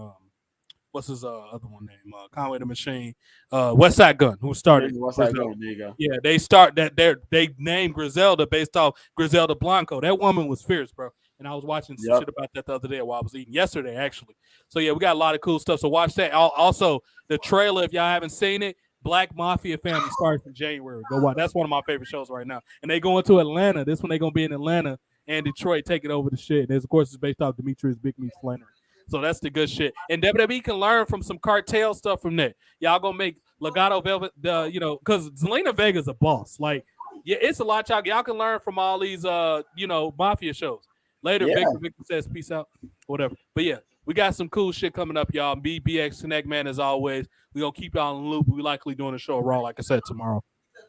What's his other one name? Conway the Machine, West Side Gun, who started. West Side Gun, there you go. Yeah, they start that. They named Griselda based off Griselda Blanco. That woman was fierce, bro. And I was watching some shit about that the other day while I was eating yesterday, actually. So yeah, we got a lot of cool stuff. So watch that. Also, the trailer, if y'all haven't seen it, Black Mafia Family starts in January. Go watch. That's one of my favorite shows right now. And they going to Atlanta. This one they gonna be in Atlanta and Detroit taking over the shit. And of course, it's based off Demetrius Big Meat Flannery. So that's the good shit. And WWE can learn from some cartel stuff from that. Y'all gonna make Legato Velvet, because Zelina Vega's a boss. Like, yeah, it's a lot. Y'all can learn from all these, mafia shows. Later, Victor says peace out, whatever. But yeah, we got some cool shit coming up, y'all. BX Connect, man, as always. We're going to keep y'all in the loop. We likely doing a show Raw, like I said, tomorrow.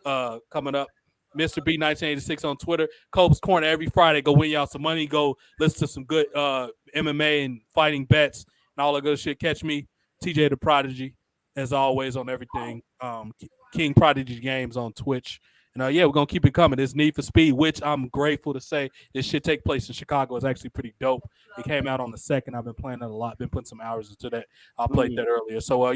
Coming up, Mr. B 1986 on Twitter. Cope's Corner every Friday. Go win y'all some money. Go listen to some good MMA and fighting bets and all that good shit. Catch me, TJ the Prodigy, as always, on everything. King Prodigy Games on Twitch. And we're going to keep it coming. This Need for Speed, which I'm grateful to say this shit take place in Chicago, is actually pretty dope. It came out on the 2nd. I've been playing that a lot. Been putting some hours into that. I played that earlier. So,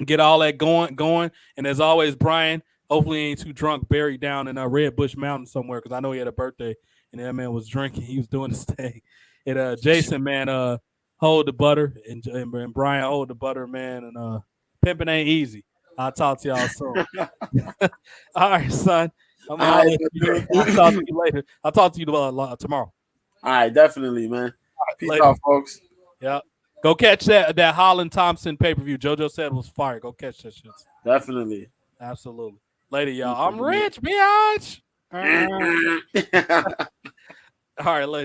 get all that going. And as always, Brian, hopefully he ain't too drunk, buried down in Red Bush Mountain somewhere, because I know he had a birthday, and that man was drinking. He was doing his thing. And Jason, man, hold the butter. And Brian, hold the butter, man. And pimping ain't easy. I'll talk to y'all soon. All right, son. I'll talk to you later. I'll talk to you tomorrow. All right, definitely, man. Peace later. out, folks. Yeah. Go catch that Holland Thompson pay-per-view. JoJo said was fire. Go catch that shit. Definitely. Absolutely. Later, y'all. I'm rich, bitch. All right, later.